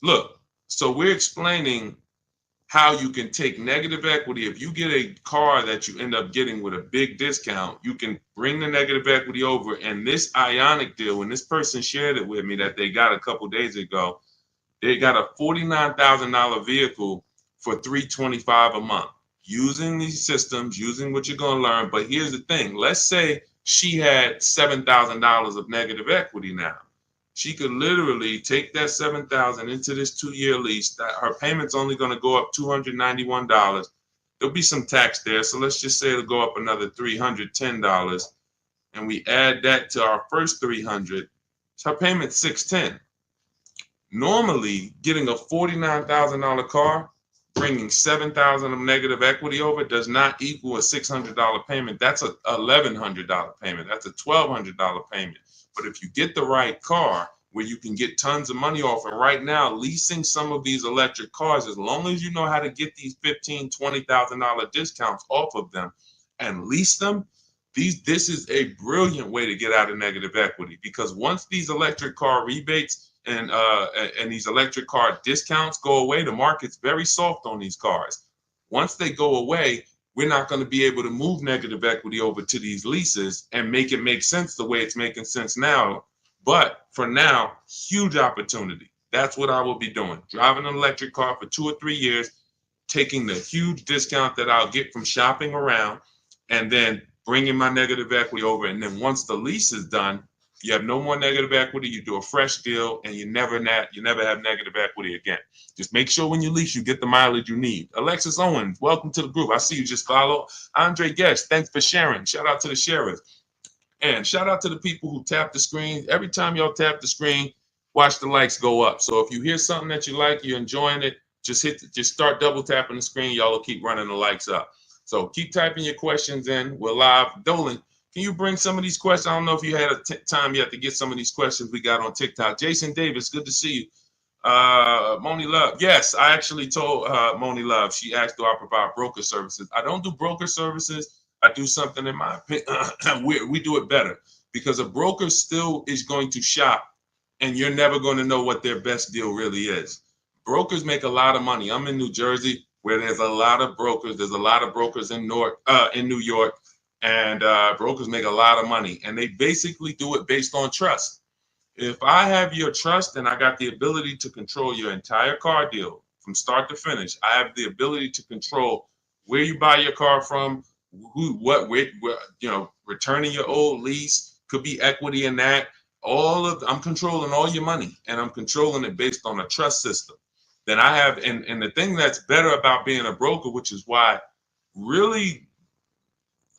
Look, so we're explaining how you can take negative equity. If you get a car that you end up getting with a big discount, you can bring the negative equity over. And this Ionic deal, when this person shared it with me that they got a couple days ago, they got a $49,000 vehicle for $325 a month using these systems, using what you're going to learn. But here's the thing. Let's say she had $7,000 of negative equity now. She could literally take that 7,000 into this 2-year lease. That her payment's only going to go up $291. There'll be some tax there, so let's just say it'll go up another $310, and we add that to our first 300. So her payment's 610. Normally, getting a $49,000 car, bringing 7,000 of negative equity over does not equal a $600 payment. That's a $1,100 payment. That's a $1,200 payment. But if you get the right car where you can get tons of money off, and right now leasing some of these electric cars, as long as you know how to get these $15,000, $20,000 discounts off of them and lease them, this is a brilliant way to get out of negative equity, because once these electric car rebates and these electric car discounts go away, the market's very soft on these cars. Once they go away, we're not going to be able to move negative equity over to these leases and make it make sense the way it's making sense now. But for now, huge opportunity. That's what I will be doing. Driving an electric car for 2 or 3 years, taking the huge discount that I'll get from shopping around, and then bringing my negative equity over. And then once the lease is done, you have no more negative equity. You do a fresh deal, and you never have negative equity again. Just make sure when you lease, you get the mileage you need. Alexis Owens, welcome to the group. I see you just follow. Andre Guest, thanks for sharing. Shout out to the sharers. And shout out to the people who tap the screen. Every time y'all tap the screen, watch the likes go up. So if you hear something that you like, you're enjoying it, just start double tapping the screen. Y'all will keep running the likes up. So keep typing your questions in. We're live. Dolan, can you bring some of these questions? I don't know if you had time yet to get some of these questions we got on TikTok. Jason Davis, good to see you. Moni Love. Yes, I actually told Moni Love. She asked, do I provide broker services? I don't do broker services. I do something, in my opinion, we do it better, because a broker still is going to shop, and you're never going to know what their best deal really is. Brokers make a lot of money. I'm in New Jersey, where there's a lot of brokers. There's a lot of brokers in New York, and brokers make a lot of money, and they basically do it based on trust. If I have your trust, and I got the ability to control your entire car deal from start to finish, I have the ability to control where you buy your car from, returning your old lease, could be equity in that. I'm controlling all your money, and I'm controlling it based on a trust system. Then I have, and the thing that's better about being a broker, which is why really,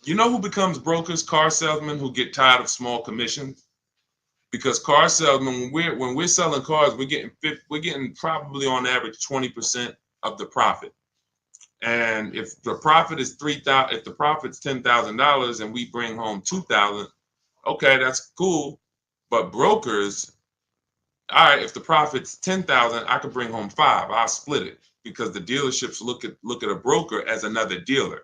you know who becomes brokers? Car salesmen who get tired of small commissions. Because car salesmen, when we're selling cars, we're getting probably on average 20% of the profit. And if the profit is $3,000, if the profit's $10,000 and we bring home $2,000, okay, that's cool. But brokers, all right, if the profit's $10,000, I could bring home $5,000. I'll split it, because the dealerships look at a broker as another dealer.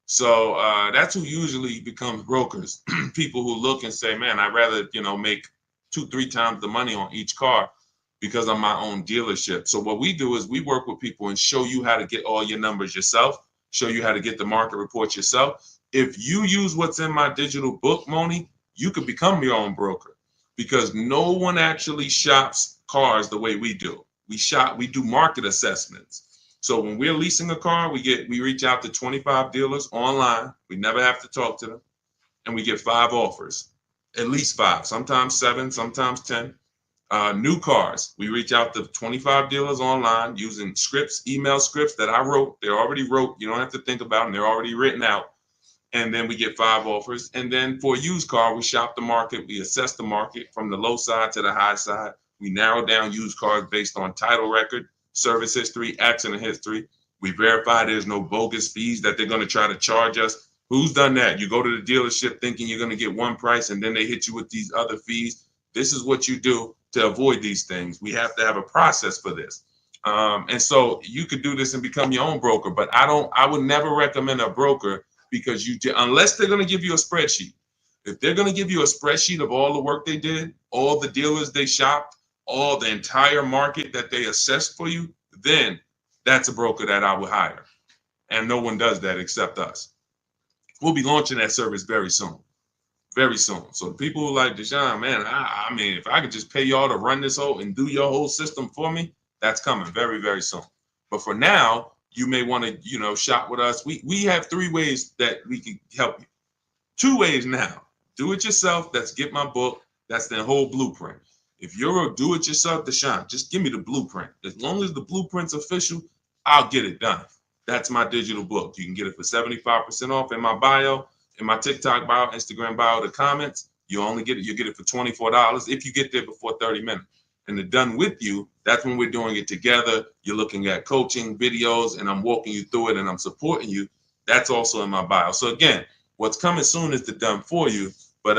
So that's who usually becomes brokers. People who look and say, man, I'd rather make 2-3 times the money on each car, because I'm my own dealership. So what we do is we work with people and show you how to get all your numbers yourself, show you how to get the market reports yourself. If you use what's in my digital book, Moni, you could become your own broker, because no one actually shops cars the way we do. We do market assessments. So when we're leasing a car, we reach out to 25 dealers online. We never have to talk to them. And we get 5 offers, at least 5, sometimes 7, sometimes 10. New cars, we reach out to 25 dealers online using scripts, email scripts that I wrote. They're already wrote. You don't have to think about them. They're already written out. And then we get 5 offers. And then for a used car, we shop the market. We assess the market from the low side to the high side. We narrow down used cars based on title record, service history, accident history. We verify there's no bogus fees that they're going to try to charge us. Who's done that? You go to the dealership thinking you're going to get one price, and then they hit you with these other fees. This is what you do to avoid these things. We have to have a process for this. And so you could do this and become your own broker, but I would never recommend a broker, because unless they're going to give you a spreadsheet. If they're going to give you a spreadsheet of all the work they did, all the dealers they shopped, all the entire market that they assess for you, then that's a broker that I would hire. And no one does that except us. We'll be launching that service very soon. Very soon. So the people who like Deshaun, man, I mean, if I could just pay y'all to run this whole and do your whole system for me, that's coming very, very soon. But for now, you may want to, shop with us. We have 3 ways that we can help you. 2 ways now. Do it yourself. That's get my book. That's the whole blueprint. If you're a do-it-yourself, Deshaun, just give me the blueprint. As long as the blueprint's official, I'll get it done. That's my digital book. You can get it for 75% off in my bio, in my TikTok bio, Instagram bio, the comments. You get it for $24 if you get there before 30 minutes. And the done with you, that's when we're doing it together. You're looking at coaching videos and I'm walking you through it and I'm supporting you. That's also in my bio. So again, what's coming soon is the done for you. But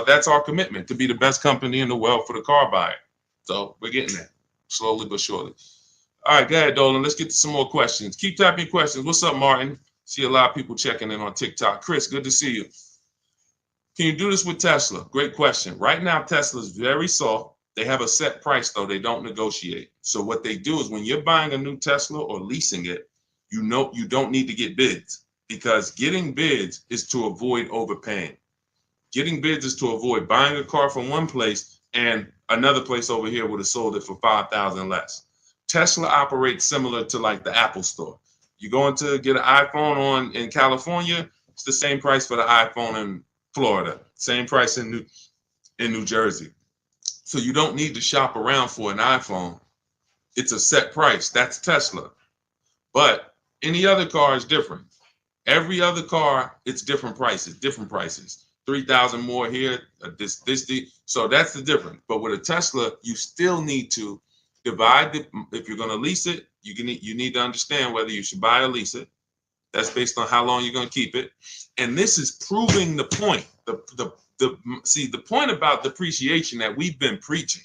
that's our commitment, to be the best company in the world for the car buyer. So we're getting there slowly but surely. All right, go ahead, Dolan. Let's get to some more questions. Keep typing questions. What's up, Martin? See a lot of people checking in on TikTok. Chris, good to see you. Can you do this with Tesla? Great question. Right now, Tesla is very soft. They have a set price, though. They don't negotiate. So what they do is when you're buying a new Tesla or leasing it, you don't need to get bids, because getting bids is to avoid overpaying. Getting bids is to avoid buying a car from one place and another place over here would have sold it for $5,000 less. Tesla operates similar to like the Apple store. You going to get an iPhone in California, it's the same price for the iPhone in Florida, same price in New Jersey. So you don't need to shop around for an iPhone. It's a set price. That's Tesla. But any other car is different. Every other car, it's different prices. 3,000 more here, so that's the difference. But with a Tesla, you still need to divide if you're going to lease it, you need to understand whether you should buy or lease it. That's based on how long you're going to keep it. And this is proving the point. The point about depreciation that we've been preaching.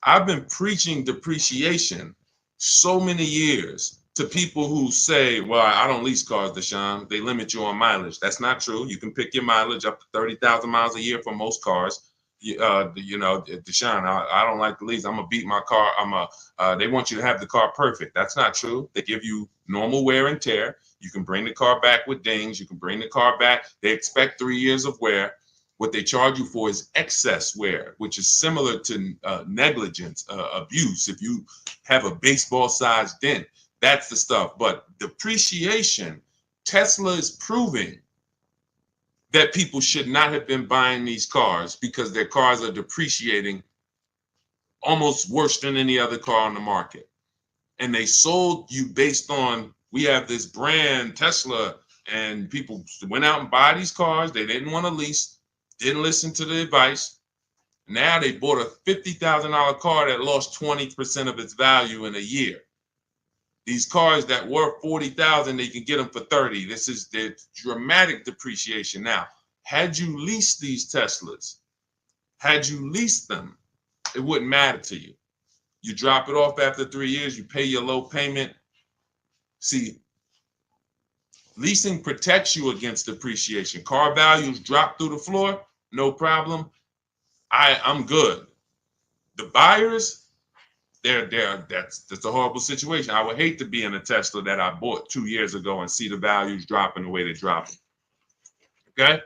I've been preaching depreciation so many years to people who say, well, I don't lease cars, Deshaun. They limit you on mileage. That's not true. You can pick your mileage up to 30,000 miles a year for most cars. Deshaun, I don't like to lease. I'm going to beat my car. They want you to have the car perfect. That's not true. They give you normal wear and tear. You can bring the car back with dings. You can bring the car back. They expect 3 years of wear. What they charge you for is excess wear, which is similar to negligence, abuse. If you have a baseball-sized dent, that's the stuff. But depreciation, Tesla is proving that people should not have been buying these cars because their cars are depreciating almost worse than any other car on the market. And they sold you based on, we have this brand, Tesla, and people went out and buy these cars. They didn't want to lease, didn't listen to the advice. Now they bought a $50,000 car that lost 20% of its value in a year. These cars that were 40,000, they can get them for 30. This is the dramatic depreciation. Now, had you leased these Teslas, had you leased them, it wouldn't matter to you. You drop it off after 3 years, you pay your low payment. See, leasing protects you against depreciation. Car values drop through the floor, no problem. I'm good. The buyers, that's a horrible situation. I would hate to be in a Tesla that I bought 2 years ago and see the values dropping the way they're dropping. Okay,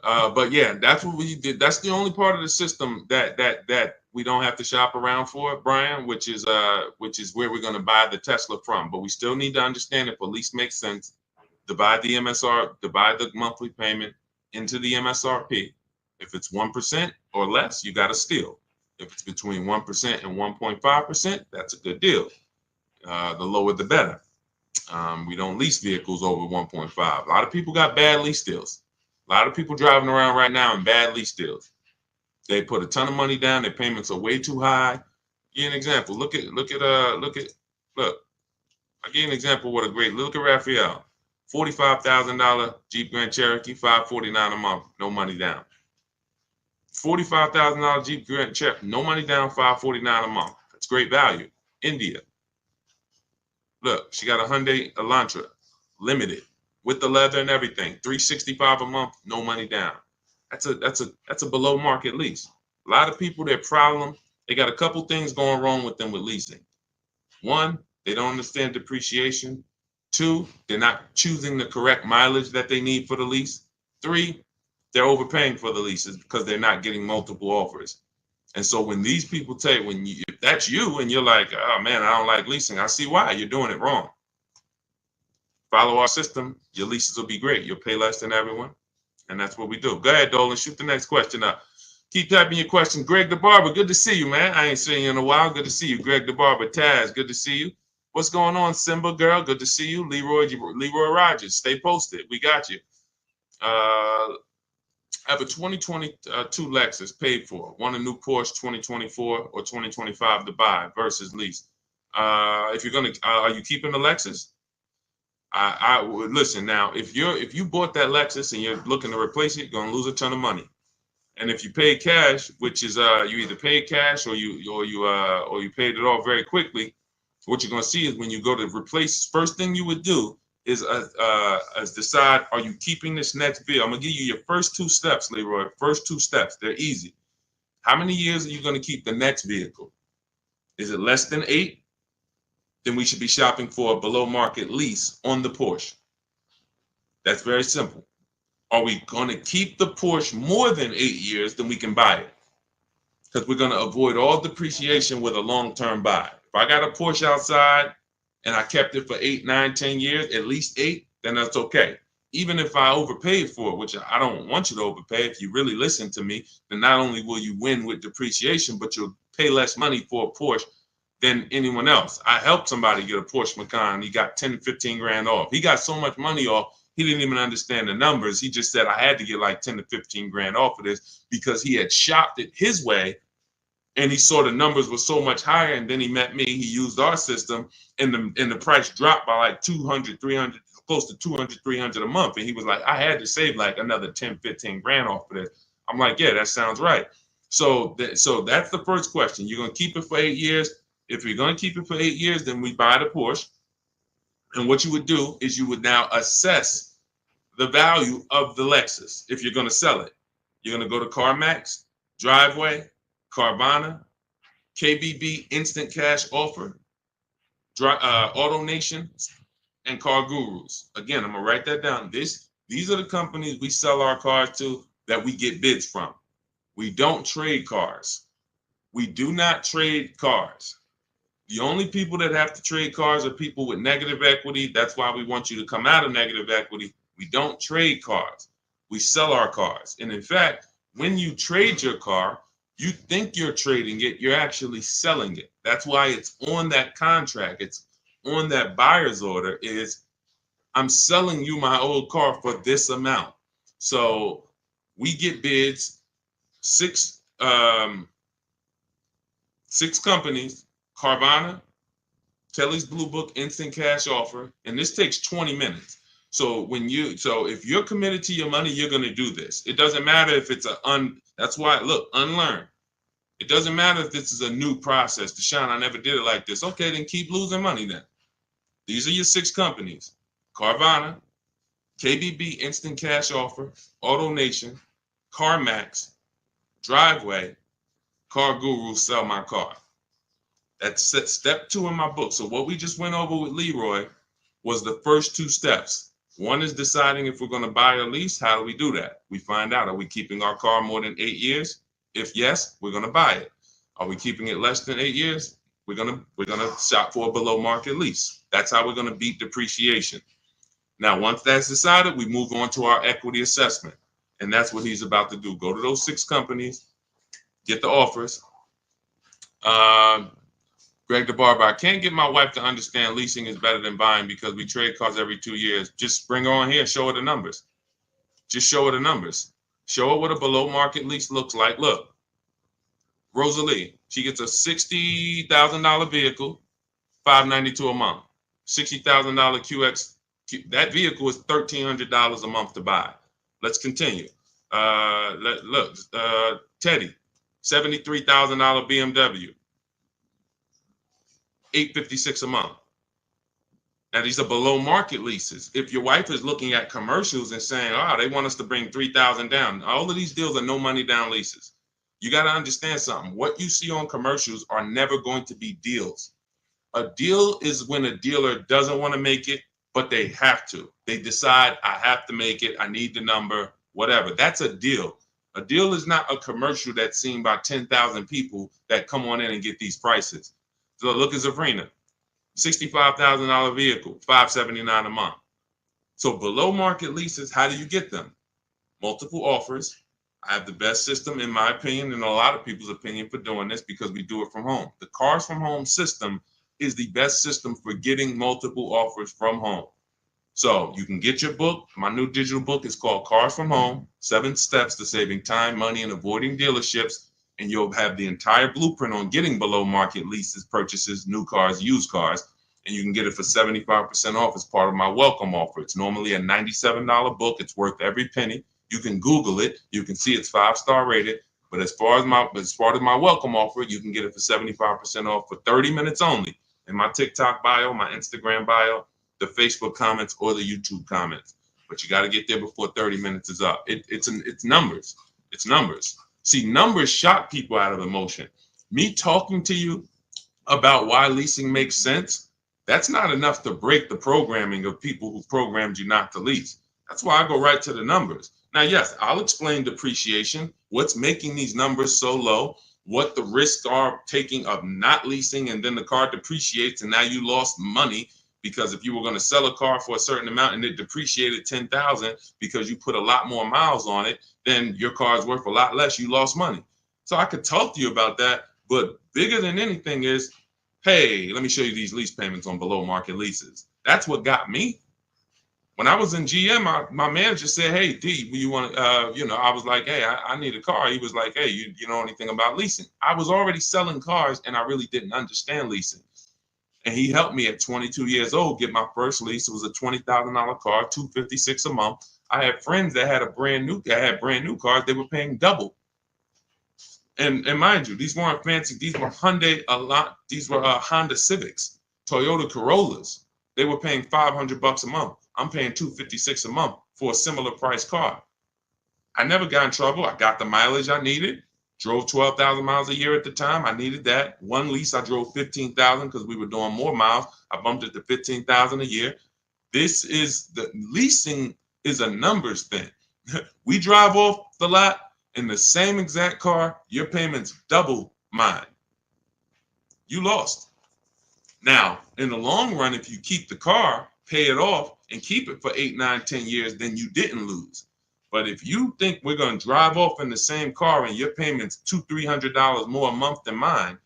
but yeah, that's what we did. That's the only part of the system that we don't have to shop around for, Brian, which is where we're going to buy the Tesla from. But we still need to understand if a lease makes sense. Divide the monthly payment into the MSRP. If it's 1% or less, you got to steal. If it's between 1% and 1.5%, that's a good deal. The lower, the better. We don't lease vehicles over 1.5. A lot of people got bad lease deals. A lot of people driving around right now in bad lease deals. They put a ton of money down. Their payments are way too high. I'll give you an example. Look. I'll give you an example. Look at Raphael. $45,000 Jeep Grand Cherokee, $549 a month, no money down. $45,000 Jeep Grand Cherokee, no money down, $549 a month. That's great value. India. Look, she got a Hyundai Elantra, limited, with the leather and everything, $365 a month, no money down. That's a below market lease. A lot of people, their problem They got a couple things going wrong with them with leasing. One, they don't understand depreciation. Two, they're not choosing the correct mileage that they need for the lease. Three, they're overpaying for the leases because they're not getting multiple offers. And so when these people tell you, if that's you and you're like, oh man, I don't like leasing, I see why. You're doing it wrong. Follow our system, your leases will be great. You'll pay less than everyone. And that's what we do. Go ahead, Dolan, shoot the next question up. Keep typing your question. Greg the Barber, good to see you, man. I ain't seen you in a while. Good to see you. Greg the Barber, Taz, good to see you. What's going on, Simba girl? Good to see you. Leroy Rogers, stay posted. We got you. I have a 2022 Lexus paid for. Want a new Porsche 2024 or 2025 to buy versus lease. If you're gonna, are you keeping the Lexus? I would listen now. If you bought that Lexus and you're looking to replace it, you're gonna lose a ton of money. And if you pay cash, which is you either paid cash or you paid it off very quickly, what you're gonna see is when you go to replace, first thing you would do is decide, are you keeping this next vehicle? I'm gonna give you your first two steps, Leroy. First two steps, they're easy. How many years are you gonna keep the next vehicle? Is it less than 8? Then we should be shopping for a below market lease on the Porsche. That's very simple. Are we going to keep the Porsche more than 8 years? Then we can buy it, because we're going to avoid all depreciation with a long-term buy. If I got a Porsche outside and I kept it for 8, 9, 10 years, at least 8, then that's okay. Even if I overpaid for it, which I don't want you to overpay. If you really listen to me, then not only will you win with depreciation, but you'll pay less money for a Porsche than anyone else. I helped somebody get a Porsche Macan. He got 10, 15 grand off. He got so much money off, he didn't even understand the numbers. He just said, I had to get like 10 to 15 grand off of this because he had shopped it his way and he saw the numbers were so much higher. And then he met me, he used our system, and the price dropped by like 200, 300, close to 200, 300 a month. And he was like, I had to save like another 10, 15 grand off of this. I'm like, yeah, that sounds right. So that's the first question. You're going to keep it for 8 years. If you're going to keep it for 8 years, then we buy the Porsche. And what you would do is you would now assess the value of the Lexus. If you're going to sell it, you're going to go to CarMax, Driveway, Carvana, KBB Instant Cash Offer, AutoNation, and Car Gurus. Again, I'm going to write that down. These are the companies we sell our cars to that we get bids from. We don't trade cars. We do not trade cars. The only people that have to trade cars are people with negative equity. That's why we want you to come out of negative equity. We don't trade cars. We sell our cars. And in fact, when you trade your car, you think you're trading it, you're actually selling it. That's why it's on that contract. It's on that buyer's order is, I'm selling you my old car for this amount. So we get bids, six companies, Carvana, Kelly's Blue Book Instant Cash Offer, and this takes 20 minutes. So if you're committed to your money, you're going to do this. It doesn't matter if it's that's why, look, unlearn. It doesn't matter if this is a new process. Deshaun, I never did it like this. Okay, then keep losing money then. These are your 6 companies: Carvana, KBB Instant Cash Offer, AutoNation, CarMax, Driveway, Car Guru, Sell My Car. That's step 2 in my book. So what we just went over with Leroy was the first 2 steps. One is deciding if we're going to buy or lease. How do we do that? We find out, are we keeping our car more than 8 years? If yes, we're going to buy it. Are we keeping it less than 8 years? We're going to shop for a below market lease. That's how we're going to beat depreciation. Now, once that's decided, we move on to our equity assessment. And that's what he's about to do. Go to those 6 companies, get the offers. Greg the Barber, I can't get my wife to understand leasing is better than buying because we trade cars every 2 years. Just bring her on here and show her the numbers. Just show her the numbers. Show her what a below market lease looks like. Look, Rosalie, she gets a $60,000 vehicle, $592 a month. $60,000 QX. That vehicle is $1,300 a month to buy. Let's continue. Teddy, $73,000 BMW. $856 a month. Now these are below market leases. If your wife is looking at commercials and saying, oh, they want us to bring $3,000 down, all of these deals are no money down leases. You got to understand something. What you see on commercials are never going to be deals. A deal is when a dealer doesn't want to make it, but they have to. They decide, I have to make it. I need the number, whatever. That's a deal. A deal is not a commercial that's seen by 10,000 people that come on in and get these prices. So look at Zafrina, $65,000 vehicle, $579 a month. So below market leases, how do you get them? Multiple offers. I have the best system, in my opinion, and a lot of people's opinion, for doing this because we do it from home. The Cars from Home system is the best system for getting multiple offers from home. So you can get your book. My new digital book is called Cars from Home, 7 Steps to Saving Time, Money, and Avoiding Dealerships. And you'll have the entire blueprint on getting below market leases, purchases, new cars, used cars. And you can get it for 75% off as part of my welcome offer. It's normally a $97 book. It's worth every penny. You can Google it. You can see it's 5-star rated. But as part of my welcome offer, you can get it for 75% off for 30 minutes only. In my TikTok bio, my Instagram bio, the Facebook comments, or the YouTube comments. But you got to get there before 30 minutes is up. It's numbers. It's numbers. See, numbers shock people out of emotion. Me talking to you about why leasing makes sense, that's not enough to break the programming of people who programmed you not to lease. That's why I go right to the numbers. Now, yes, I'll explain depreciation, what's making these numbers so low, what the risks are taking of not leasing, and then the car depreciates and now you lost money, because if you were going to sell a car for a certain amount and it depreciated 10,000 because you put a lot more miles on it, then your car is worth a lot less. You lost money. So I could talk to you about that, but bigger than anything is, hey, let me show you these lease payments on below market leases. That's what got me. When I was in GM, my manager said, hey, D, you want to, I was like, hey, I need a car. He was like, hey, you know anything about leasing? I was already selling cars and I really didn't understand leasing. And he helped me at 22 years old get my first lease. It was a $20,000 car, $256 a month. I had friends that had brand new cars. They were paying double. And mind you, these weren't fancy. These were Honda Civics, Toyota Corollas. They were paying $500 a month. I'm paying $256 a month for a similar price car. I never got in trouble. I got the mileage I needed. Drove 12,000 miles a year at the time. I needed that. One lease, I drove 15,000 because we were doing more miles. I bumped it to 15,000 a year. Leasing is a numbers thing. We drive off the lot in the same exact car. Your payment's double mine. You lost. Now, in the long run, if you keep the car, pay it off, and keep it for 8, 9, 10 years, then you didn't lose. But if you think we're going to drive off in the same car and your payment's $200-300 more a month than mine,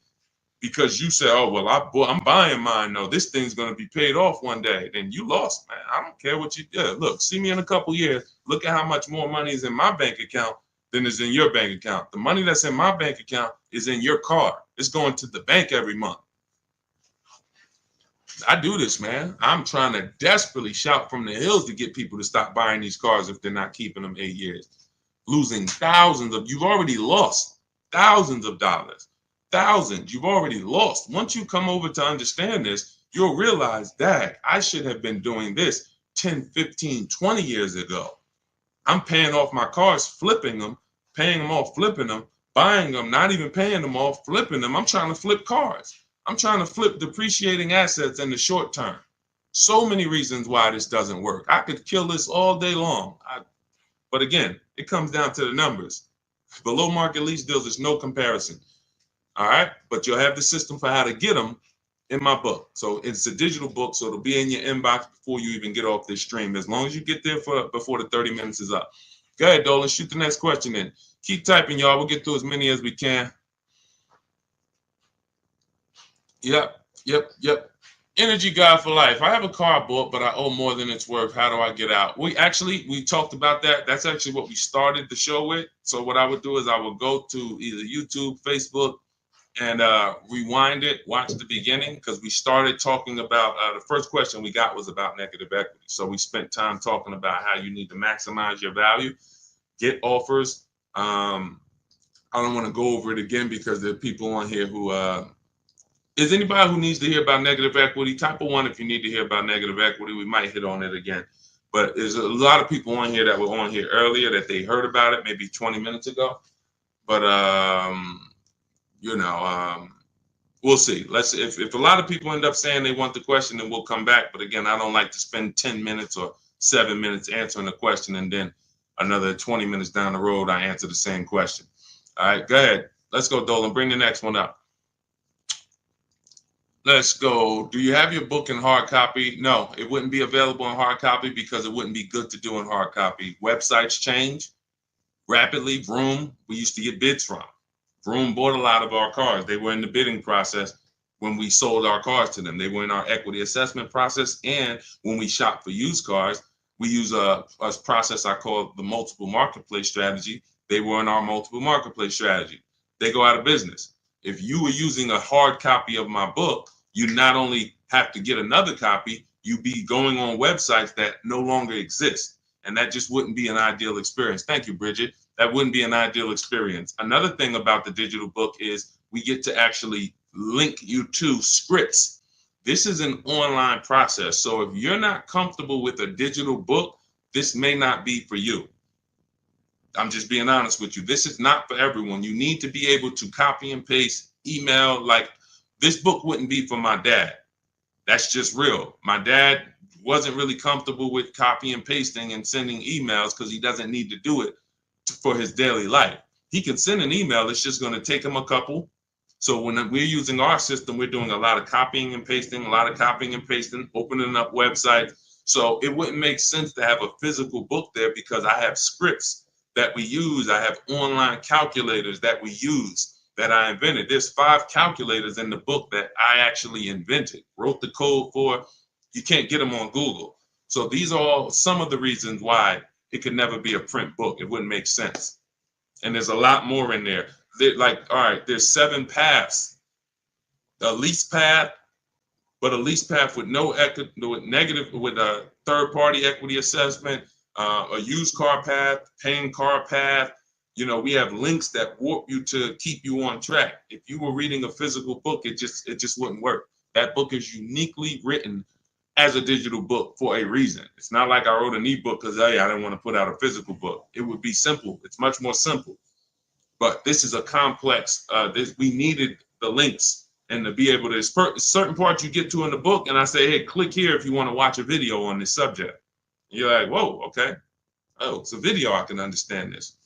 because you say, oh, well, I'm buying mine, no, this thing's going to be paid off one day, then you lost, man. I don't care what you do. Look, see me in a couple years. Look at how much more money is in my bank account than is in your bank account. The money that's in my bank account is in your car. It's going to the bank every month. I do this, man. I'm trying to desperately shout from the hills to get people to stop buying these cars if they're not keeping them 8 years. Losing you've already lost thousands of dollars. Thousands, you've already lost. Once you come over to understand this, you'll realize that I should have been doing this 10, 15, 20 years ago. I'm paying off my cars, flipping them, paying them off, flipping them, buying them, not even paying them off, flipping them. I'm trying to flip cars. I'm trying to flip depreciating assets in the short term. So many reasons why this doesn't work. I could kill this all day long. But again, it comes down to the numbers. Below market lease deals, there's no comparison. All right. But you'll have the system for how to get them in my book. So it's a digital book. So it'll be in your inbox before you even get off this stream, as long as you get there before the 30 minutes is up. Go ahead, Dolan. Shoot the next question in. Keep typing, y'all. We'll get through as many as we can. Yep. Energy guy for life. I have a car bought, but I owe more than it's worth. How do I get out? We talked about that. That's actually what we started the show with. So what I would do is I would go to either YouTube, Facebook, and rewind it, watch the beginning, because we started talking about the first question we got was about negative equity. So we spent time talking about how you need to maximize your value, get offers. I don't want to go over it again because there are people on here who is anybody who needs to hear about negative equity? Type of 1 if you need to hear about negative equity. We might hit on it again. But there's a lot of people on here that were on here earlier that they heard about it maybe 20 minutes ago. But we'll see. Let's if a lot of people end up saying they want the question, then we'll come back. But again, I don't like to spend 10 minutes or 7 minutes answering a question and then another 20 minutes down the road I answer the same question. All right, go ahead. Let's go, Dolan. Bring the next one up. Let's go. Do you have your book in hard copy? No, it wouldn't be available in hard copy because it wouldn't be good to do in hard copy. Websites change rapidly. Vroom, we used to get bids from. Vroom bought a lot of our cars. They were in the bidding process when we sold our cars to them. They were in our equity assessment process. And when we shop for used cars, we use a process I call the multiple marketplace strategy. They were in our multiple marketplace strategy. They go out of business. If you were using a hard copy of my book, you not only have to get another copy, you be going on websites that no longer exist. And that just wouldn't be an ideal experience. Thank you, Bridget. That wouldn't be an ideal experience. Another thing about the digital book is we get to actually link you to scripts. This is an online process. So if you're not comfortable with a digital book, this may not be for you. I'm just being honest with you. This is not for everyone. You need to be able to copy and paste, email. Like, this book wouldn't be for my dad. That's just real. My dad wasn't really comfortable with copy and pasting and sending emails because he doesn't need to do it for his daily life. He can send an email. It's just going to take him a couple. So when we're using our system, we're doing a lot of copying and pasting, opening up websites. So it wouldn't make sense to have a physical book there because I have scripts that we use. I have online calculators that we use that I invented. There's 5 calculators in the book that I actually invented, wrote the code for. You can't get them on Google. So these are all some of the reasons why it could never be a print book. It wouldn't make sense. And there's a lot more in there. All right, there's 7 paths. A lease path, but a lease path with with a third-party equity assessment, a used car path, paying car path. We have links that warp you to keep you on track. If you were reading a physical book, it just wouldn't work. That book is uniquely written as a digital book for a reason. It's not like I wrote an ebook because I didn't want to put out a physical book. It would be simple. It's much more simple. But this is a complex. We needed the links and to be able to certain parts you get to in the book, and I say, hey, click here if you want to watch a video on this subject. And you're like, whoa, okay. Oh, it's a video. I can understand this.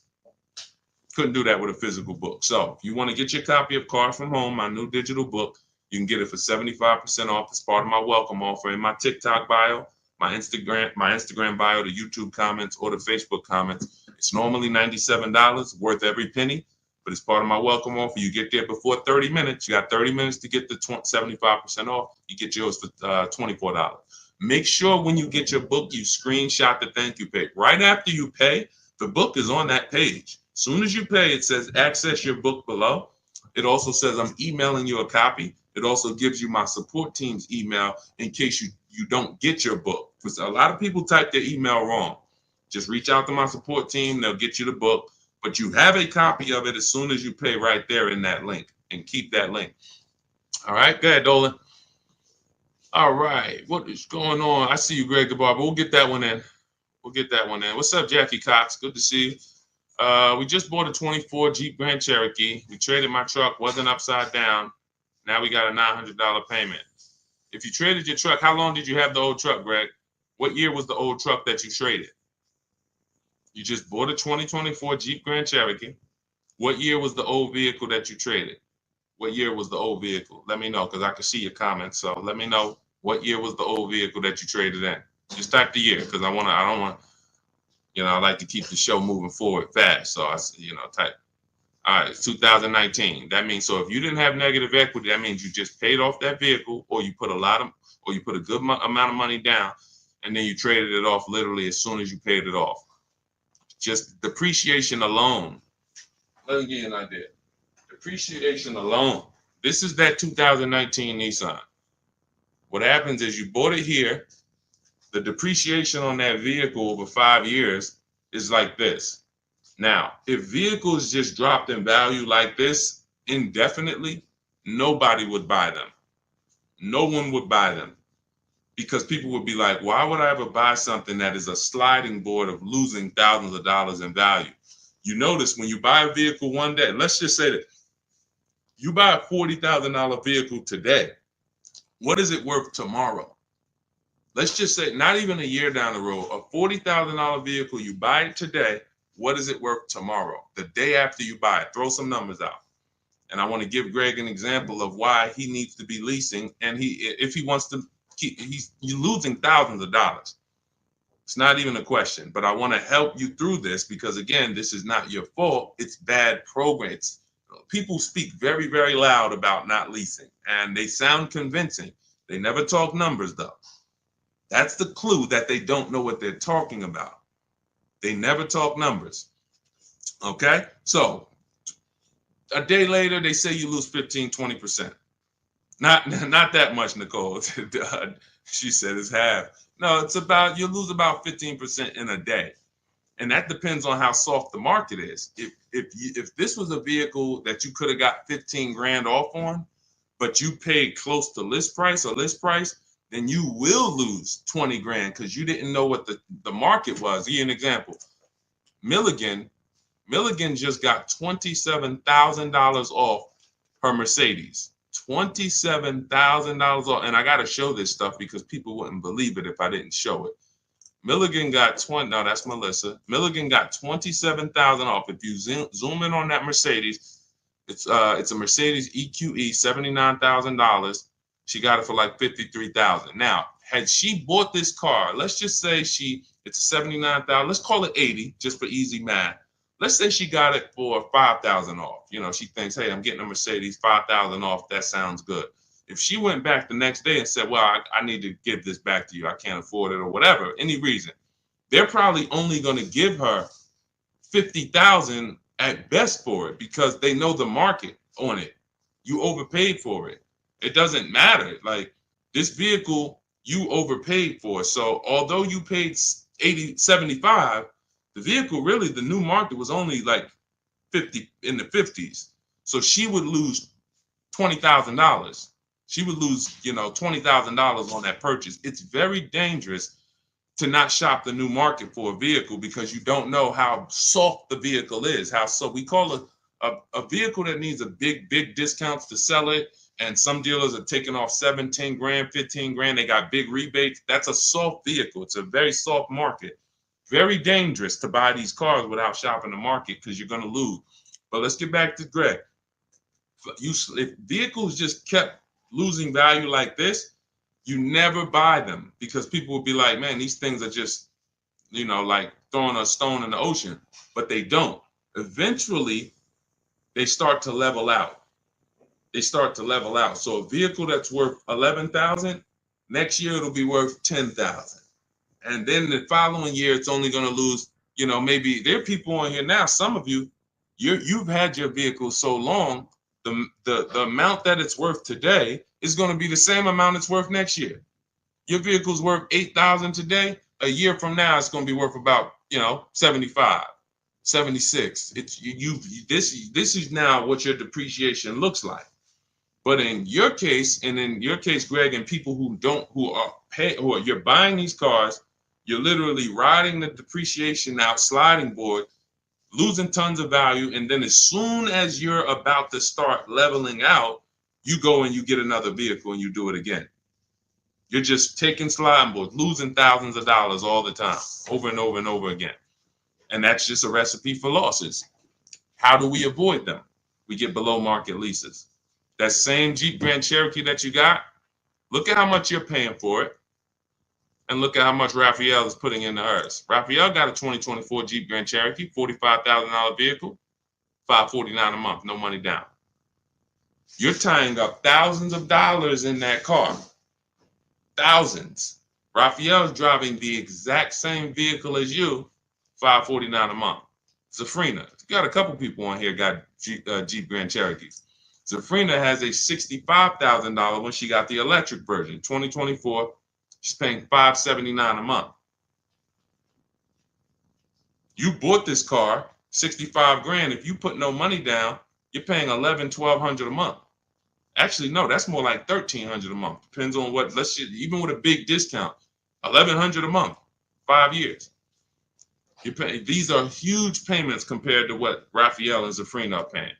Couldn't do that with a physical book. So if you want to get your copy of Car From Home, my new digital book, you can get it for 75% off as part of my welcome offer in my TikTok bio, my Instagram bio, the YouTube comments, or the Facebook comments. It's normally $97, worth every penny, but it's part of my welcome offer. You get there before 30 minutes. You got 30 minutes to get the 75% off. You get yours for $24. Make sure when you get your book, you screenshot the thank you page. Right after you pay, the book is on that page. As soon as you pay, it says access your book below. It also says I'm emailing you a copy. It also gives you my support team's email in case you don't get your book. Because a lot of people type their email wrong. Just reach out to my support team. They'll get you the book. But you have a copy of it as soon as you pay right there in that link. And keep that link. All right, go ahead, Dolan. All right, what is going on? I see you, Greg the Barber. We'll get that one in. What's up, Jackie Cox? Good to see you. We just bought a 24 Jeep Grand Cherokee. We traded my truck, wasn't upside down. Now we got a $900 payment. If you traded your truck, how long did you have the old truck, Greg? What year was the old truck that you traded? You just bought a 2024 Jeep Grand Cherokee. What year was the old vehicle that you traded? What year was the old vehicle? Let me know because I can see your comments. So let me know what year was the old vehicle that you traded in. Just type the year because I don't want. I like to keep the show moving forward fast. So type. All right, it's 2019. That means, so if you didn't have negative equity, that means you just paid off that vehicle, or you put a good amount of money down, and then you traded it off literally as soon as you paid it off. Just depreciation alone. Let me give you an idea. Depreciation alone. This is that 2019 Nissan. What happens is you bought it here. The depreciation on that vehicle over 5 years is like this. Now, if vehicles just dropped in value like this indefinitely, nobody would buy them. No one would buy them because people would be like, why would I ever buy something that is a sliding board of losing thousands of dollars in value? You notice when you buy a vehicle one day, let's just say that you buy a $40,000 vehicle today, what is it worth tomorrow? Let's just say not even a year down the road, a $40,000 vehicle, you buy it today, what is it worth tomorrow? The day after you buy it, throw some numbers out. And I want to give Greg an example of why he needs to be leasing. And if he wants to keep, you're losing thousands of dollars. It's not even a question, but I want to help you through this because again, this is not your fault. It's bad program. People speak very, very loud about not leasing and they sound convincing. They never talk numbers though. That's the clue that they don't know what they're talking about. They never talk numbers. Okay. So a day later, they say you lose 15, 20%. Not that much, Nicole. She said it's half. No, it's about, you lose about 15% in a day. And that depends on how soft the market is. If this was a vehicle that you could have got 15 grand off on, but you paid close to list price, then you will lose 20 grand because you didn't know what the market was. Give you an example. Milligan just got $27,000 off her Mercedes. $27,000 off. And I got to show this stuff because people wouldn't believe it if I didn't show it. Milligan got no, that's Melissa. Milligan got $27,000 off. If you zoom in on that Mercedes, it's a Mercedes EQE, $79,000. She got it for like $53,000. Now, had she bought this car, let's just say it's a $79,000, let's call it 80 just for easy math. Let's say she got it for $5,000 off. You know, she thinks, hey, I'm getting a Mercedes, $5,000 off. That sounds good. If she went back the next day and said, well, I need to give this back to you, I can't afford it or whatever, any reason, they're probably only going to give her $50,000 at best for it because they know the market on it. You overpaid for it. It doesn't matter. Like this vehicle, you overpaid for. So although you paid 75, the vehicle really, the new market was only like 50 in the 50s. So she would lose $20,000. She would lose, $20,000 on that purchase. It's very dangerous to not shop the new market for a vehicle because you don't know how soft the vehicle is. So we call a vehicle that needs a big discounts to sell it. And some dealers are taking off 7, 10 grand, 15 grand. They got big rebates. That's a soft vehicle. It's a very soft market. Very dangerous to buy these cars without shopping the market because you're going to lose. But let's get back to Greg. If vehicles just kept losing value like this, you never buy them because people will be like, man, these things are just, like throwing a stone in the ocean, but they don't. Eventually, they start to level out. So a vehicle that's worth $11,000, next year it'll be worth $10,000. And then the following year, it's only going to lose, maybe there are people on here now, some of you've had your vehicle so long, the amount that it's worth today is going to be the same amount it's worth next year. Your vehicle's worth $8,000 today. A year from now, it's going to be worth about, 75, 76. This is now what your depreciation looks like. But in your case, Greg, and people you're buying these cars, you're literally riding the depreciation out sliding board, losing tons of value. And then as soon as you're about to start leveling out, you go and you get another vehicle and you do it again. You're just taking sliding boards, losing thousands of dollars all the time, over and over and over again. And that's just a recipe for losses. How do we avoid them? We get below market leases. That same Jeep Grand Cherokee that you got, look at how much you're paying for it. And look at how much Raphael is putting into hers. Raphael got a 2024 Jeep Grand Cherokee, $45,000 vehicle, $549 a month, no money down. You're tying up thousands of dollars in that car. Thousands. Raphael is driving the exact same vehicle as you, $549 a month. Zafrina, you got a couple people on here got Jeep Grand Cherokees. Zafrina has a $65,000 when she got the electric version, 2024. She's paying $579 a month. You bought this car, 65 grand. If you put no money down, you're paying $1,100-1,200 a month. Actually, no, that's more like $1,300 a month. Depends on what, even with a big discount, $1,100 a month, 5 years. These are huge payments compared to what Raphael and Zafrina are paying.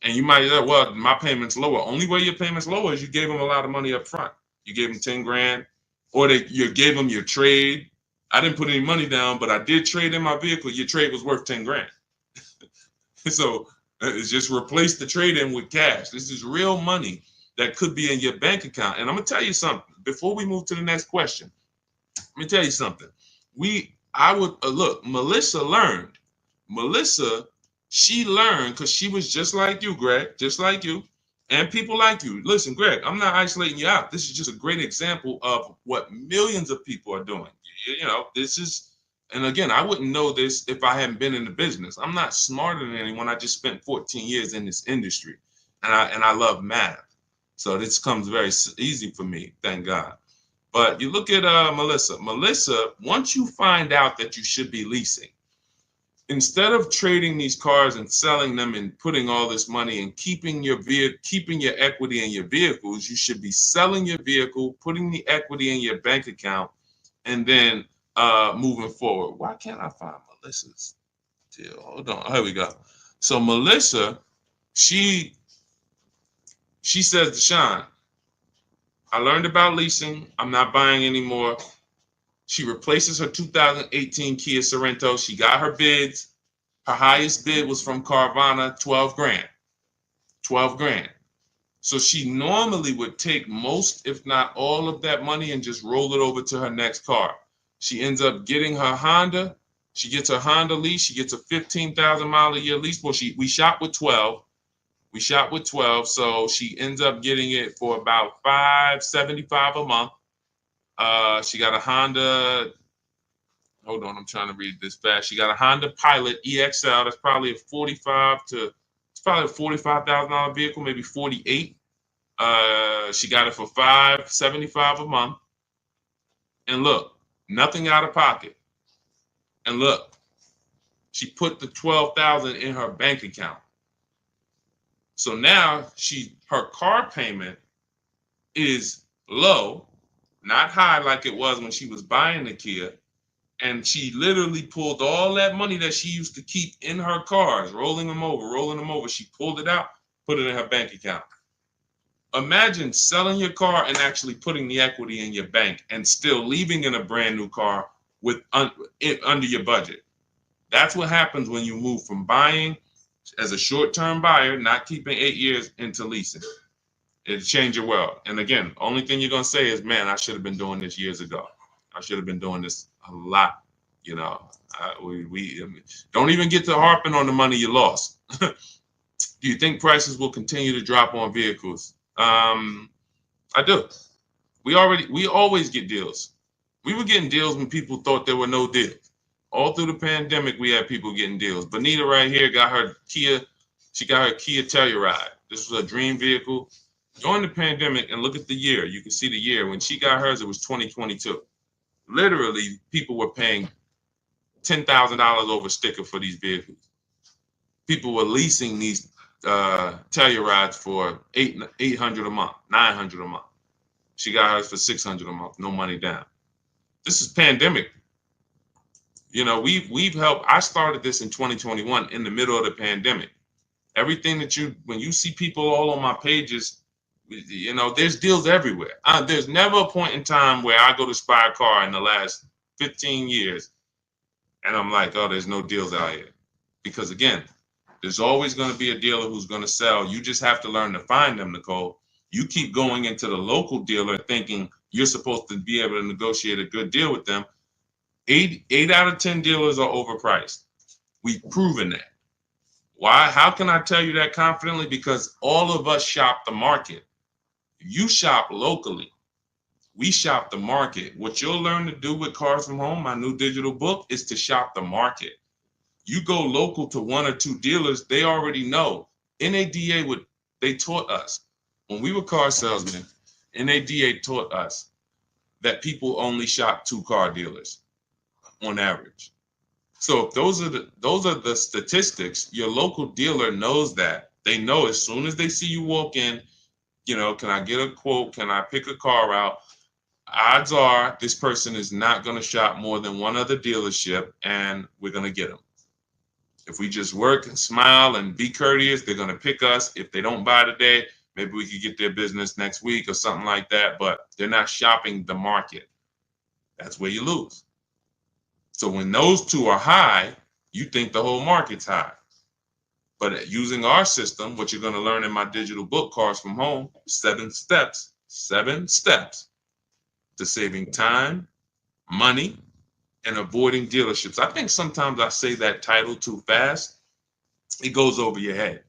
And you might say, well, my payment's lower. Only way your payment's lower is you gave them a lot of money up front. You gave them 10 grand, or you gave them your trade. I didn't put any money down, but I did trade in my vehicle. Your trade was worth 10 grand. So it's just replace the trade in with cash. This is real money that could be in your bank account. And I'm gonna tell you something before we move to the next question. Let me tell you something. I would look. Melissa learned. She learned because she was just like you, Greg, just like you, and people like you. Listen, Greg, I'm not isolating you out. This is just a great example of what millions of people are doing. You know, this is, and again, I wouldn't know this if I hadn't been in the business. I'm not smarter than anyone. I just spent 14 years in this industry, and I love math. So this comes very easy for me, thank God. But you look at Melissa. Melissa, once you find out that you should be leasing, instead of trading these cars and selling them and putting all this money and keeping your equity in your vehicles, you should be selling your vehicle, putting the equity in your bank account, and then moving forward. Why can't I find Melissa's deal? Hold on. Here we go. So Melissa, she says to Sean, I learned about leasing. I'm not buying anymore. She replaces her 2018 Kia Sorento. She got her bids. Her highest bid was from Carvana, 12 grand. 12 grand. So she normally would take most, if not all of that money and just roll it over to her next car. She ends up getting her Honda. She gets her Honda lease. She gets a 15,000 mile a year lease. Well, we shot with 12. So she ends up getting it for about $575 a month. She got a Honda. Hold on, I'm trying to read this fast. She got a Honda Pilot EXL. That's probably it's probably a $45,000 vehicle, maybe 48. She got it for $575 a month. And look, nothing out of pocket. And look, she put the $12,000 in her bank account. So now her car payment is low, not high like it was when she was buying the Kia. And she literally pulled all that money that she used to keep in her cars, rolling them over. She pulled it out, put it in her bank account. Imagine selling your car and actually putting the equity in your bank and still leaving in a brand new car with under your budget. That's what happens when you move from buying as a short-term buyer, not keeping 8 years, into leasing. It'll change your world. And again, only thing you're going to say is, man, I should have been doing this years ago. I should have been doing this a lot. You know, we don't even get to harping on the money you lost. Do you think prices will continue to drop on vehicles? I do. We always get deals. We were getting deals when people thought there were no deals. All through the pandemic, we had people getting deals. Bonita right here got her Kia. She got her Kia Telluride. This was a dream vehicle. During the pandemic, and look at the year. You can see the year. When she got hers, it was 2022. Literally, people were paying $10,000 over sticker for these vehicles. People were leasing these Tellurides for $800 a month, $900 a month. She got hers for $600 a month, no money down. This is pandemic. You know, we've helped. I started this in 2021 in the middle of the pandemic. Everything when you see people all on my pages, you know, there's deals everywhere. There's never a point in time where I go to buy a car in the last 15 years and I'm like, oh, there's no deals out here. Because again, there's always going to be a dealer who's going to sell. You just have to learn to find them, Nicole. You keep going into the local dealer thinking you're supposed to be able to negotiate a good deal with them. 8 out of 10 dealers are overpriced. We've proven that. Why? How can I tell you that confidently? Because all of us shop the market. You shop locally. We shop the market. What you'll learn to do with Cars from Home, my new digital book, is to shop the market. You go local to 1 or 2 dealers, they already know. NADA they taught us. When we were car salesmen, NADA taught us that people only shop 2 car dealers on average. So if those are the statistics, your local dealer knows that. They know as soon as they see you walk in, you know, can I get a quote? Can I pick a car out? odds are this person is not going to shop more than one other dealership, and we're going to get them. If we just work and smile and be courteous, they're going to pick us. If they don't buy today, maybe we could get their business next week or something like that, but they're not shopping the market. That's where you lose. So when those two are high, you think the whole market's high. But using our system, what you're going to learn in my digital book, Cars from Home, 7 steps to saving time, money, and avoiding dealerships. I think sometimes I say that title too fast. It goes over your head.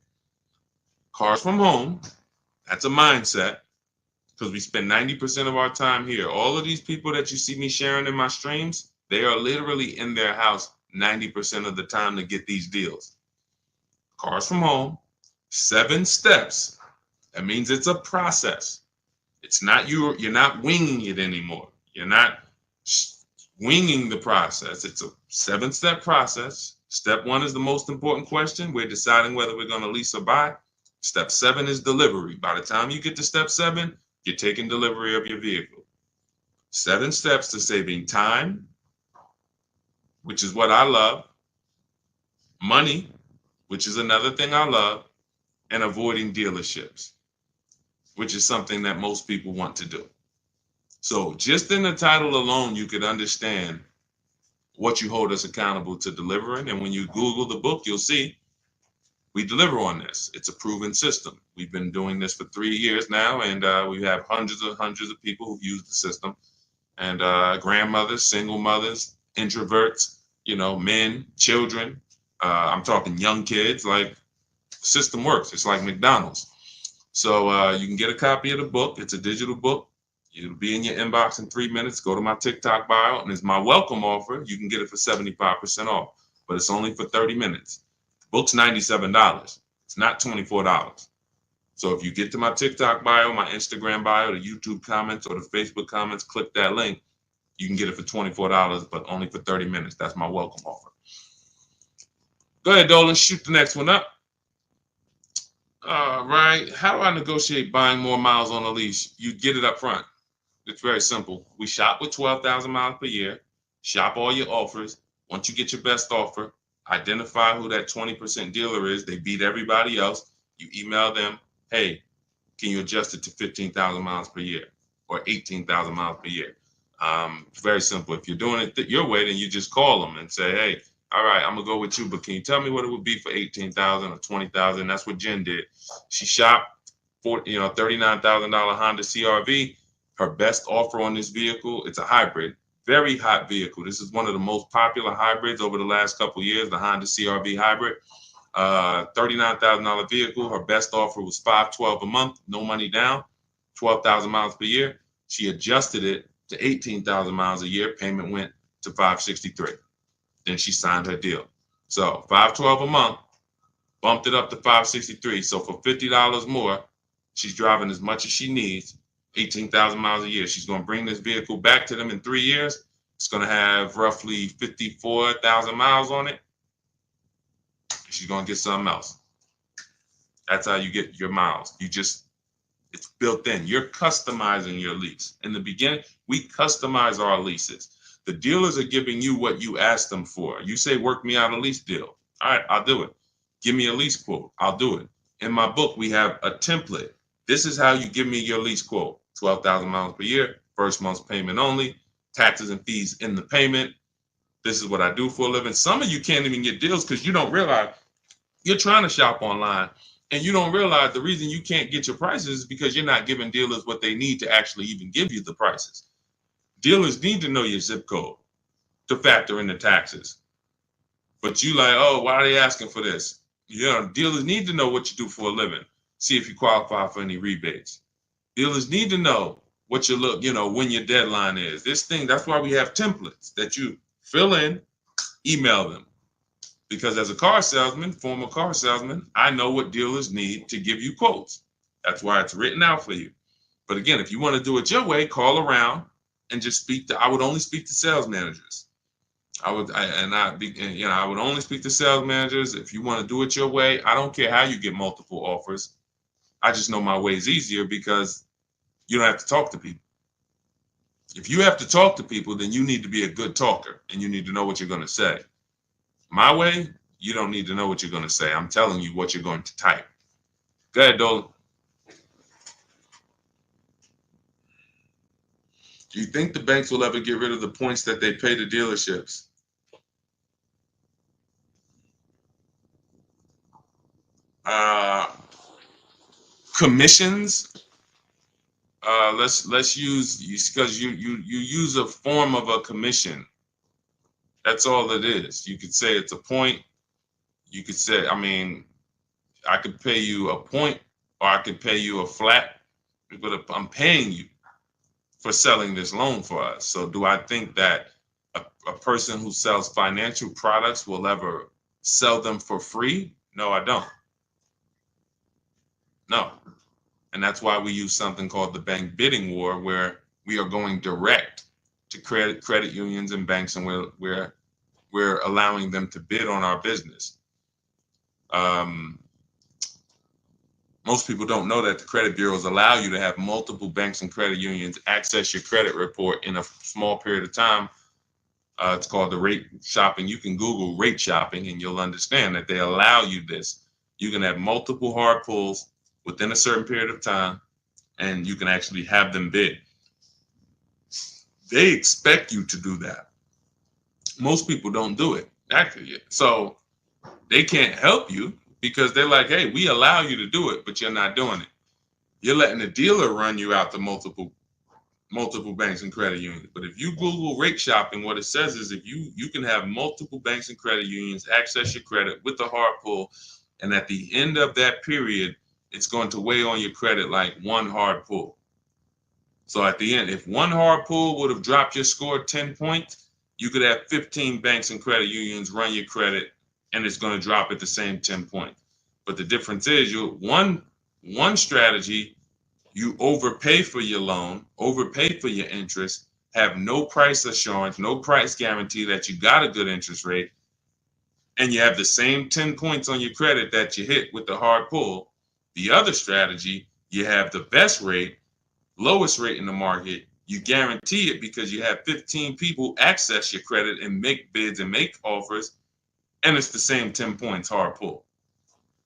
Cars from Home, that's a mindset, because we spend 90% of our time here. All of these people that you see me sharing in my streams, they are literally in their house 90% of the time to get these deals. Cars from Home, 7 steps. That means it's a process. It's not you're not winging it anymore. You're not winging the process. It's a 7-step process. Step 1 is the most important question. We're deciding whether we're going to lease or buy. Step 7 is delivery. By the time you get to step 7, you're taking delivery of your vehicle. 7 steps to saving time, which is what I love, money, which is another thing I love, and avoiding dealerships, which is something that most people want to do. So just in the title alone, you could understand what you hold us accountable to delivering. And when you Google the book, you'll see we deliver on this. It's a proven system. We've been doing this for 3 years now, and we have hundreds of people who've used the system. And grandmothers, single mothers, introverts, men, children. I'm talking young kids. Like, system works. It's like McDonald's. So you can get a copy of the book. It's a digital book. It'll be in your inbox in 3 minutes. Go to my TikTok bio, and it's my welcome offer. You can get it for 75% off, but it's only for 30 minutes. The book's $97. It's not $24. So if you get to my TikTok bio, my Instagram bio, the YouTube comments, or the Facebook comments, click that link. You can get it for $24, but only for 30 minutes. That's my welcome offer. Go ahead, Dolan. Shoot the next one up. All right. How do I negotiate buying more miles on a lease? You get it up front. It's very simple. We shop with 12,000 miles per year. Shop all your offers. Once you get your best offer, identify who that 20% dealer is. They beat everybody else. You email them, hey, can you adjust it to 15,000 miles per year or 18,000 miles per year? Very simple. If you're doing it your way, then you just call them and say, hey, all right, I'm gonna go with you, but can you tell me what it would be for 18,000 or 20,000? That's what Jen did. She shopped for $39,000 Honda CRV. Her best offer on this vehicle, it's a hybrid, very hot vehicle. This is one of the most popular hybrids over the last couple of years, the Honda CRV hybrid. $39,000 vehicle. Her best offer was $512 a month, no money down, 12,000 miles per year. She adjusted it to 18,000 miles a year. Payment went to $563. Then she signed her deal. So $512 a month, bumped it up to $563. So for $50 more, she's driving as much as she needs, 18,000 miles a year. She's going to bring this vehicle back to them in 3 years. It's going to have roughly 54,000 miles on it. She's going to get something else. That's how you get your miles. It's built in. You're customizing your lease. In the beginning, we customize our leases. The dealers are giving you what you ask them for. You say, work me out a lease deal. All right, I'll do it. Give me a lease quote. I'll do it. In my book, we have a template. This is how you give me your lease quote. 12,000 miles per year, first month's payment only, taxes and fees in the payment. This is what I do for a living. Some of you can't even get deals because you don't realize you're trying to shop online and you don't realize the reason you can't get your prices is because you're not giving dealers what they need to actually even give you the prices. Dealers need to know your zip code to factor in the taxes. But you like, oh, why are they asking for this? Dealers need to know what you do for a living. See if you qualify for any rebates. Dealers need to know what you look, when your deadline is. That's why we have templates that you fill in, email them. Because as a former car salesman, I know what dealers need to give you quotes. That's why it's written out for you. But again, if you want to do it your way, call around and just I would only speak to sales managers. I would only speak to sales managers. If you want to do it your way, I don't care how you get multiple offers. I just know my way is easier because you don't have to talk to people. If you have to talk to people, then you need to be a good talker and you need to know what you're going to say. My way, you don't need to know what you're going to say. I'm telling you what you're going to type. Go ahead, Dolan. Do you think the banks will ever get rid of the points that they pay to dealerships? Commissions. Let's use, because you use a form of a commission. That's all it is. You could say it's a point. You could say, I mean, I could pay you a point, or I could pay you a flat, but I'm paying you for selling this loan for us. So do I think that a person who sells financial products will ever sell them for free? No, I don't. No. And that's why we use something called the bank bidding war, where we are going direct to credit unions and banks, and we're allowing them to bid on our business. Most people don't know that the credit bureaus allow you to have multiple banks and credit unions access your credit report in a small period of time. It's called the rate shopping. You can Google rate shopping and you'll understand that they allow you this. You can have multiple hard pulls within a certain period of time, and you can actually have them bid. They expect you to do that. Most people don't do it, actually. So they can't help you because they're like, hey, we allow you to do it, but you're not doing it. You're letting the dealer run you out to multiple banks and credit unions. But if you Google rate shopping, what it says is if you can have multiple banks and credit unions access your credit with the hard pull, and at the end of that period, it's going to weigh on your credit like one hard pull. So at the end, if one hard pull would have dropped your score 10 points, you could have 15 banks and credit unions run your credit, and it's going to drop at the same 10 points. But the difference is one strategy, you overpay for your loan, overpay for your interest, have no price assurance, no price guarantee that you got a good interest rate, and you have the same 10 points on your credit that you hit with the hard pull. The other strategy, you have the best rate, lowest rate in the market. You guarantee it because you have 15 people access your credit and make bids and make offers, and it's the same 10 points hard pull.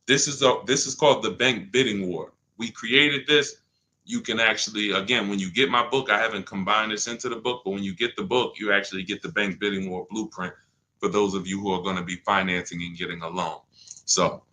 This is called the bank bidding war. We created this. You can actually, again, when you get my book, I haven't combined this into the book, but when you get the book, you actually get the bank bidding war blueprint for those of you who are going to be financing and getting a loan. So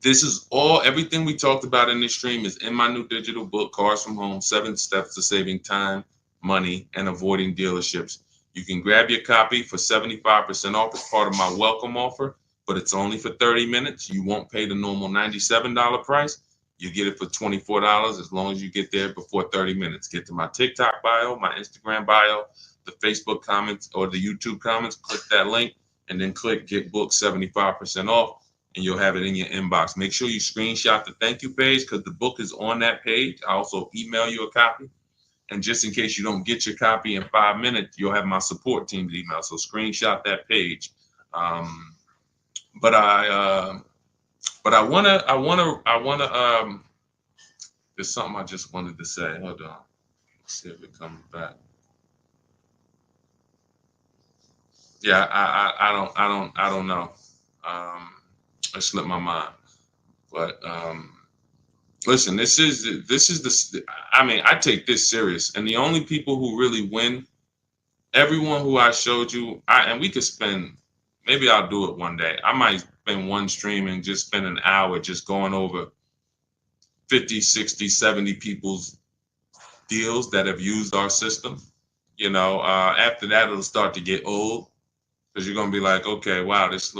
this is everything we talked about in this stream is in my new digital book, Cars from Home, 7 Steps to Saving Time, Money, and Avoiding Dealerships. You can grab your copy for 75% off as part of my welcome offer, but it's only for 30 minutes. You won't pay the normal $97 price. You get it for $24 as long as you get there before 30 minutes. Get to my TikTok bio, my Instagram bio, the Facebook comments, or the YouTube comments. Click that link and then click Get Book 75% off, and you'll have it in your inbox. Make sure you screenshot the thank you page because the book is on that page. I also email you a copy. And just in case you don't get your copy in 5 minutes, you'll have my support team's email. So screenshot that page. But I wanna. There's something I just wanted to say. Hold on. Let's see if it comes back. Yeah, I don't know. It slipped my mind. But listen, this is the. I mean, I take this serious, and the only people who really win, everyone who I showed you, and we could spend. Maybe I'll do it one day. I might spend one stream and just spend an hour just going over 50, 60, 70 people's deals that have used our system. After that, it'll start to get old because you're going to be like, okay, wow, these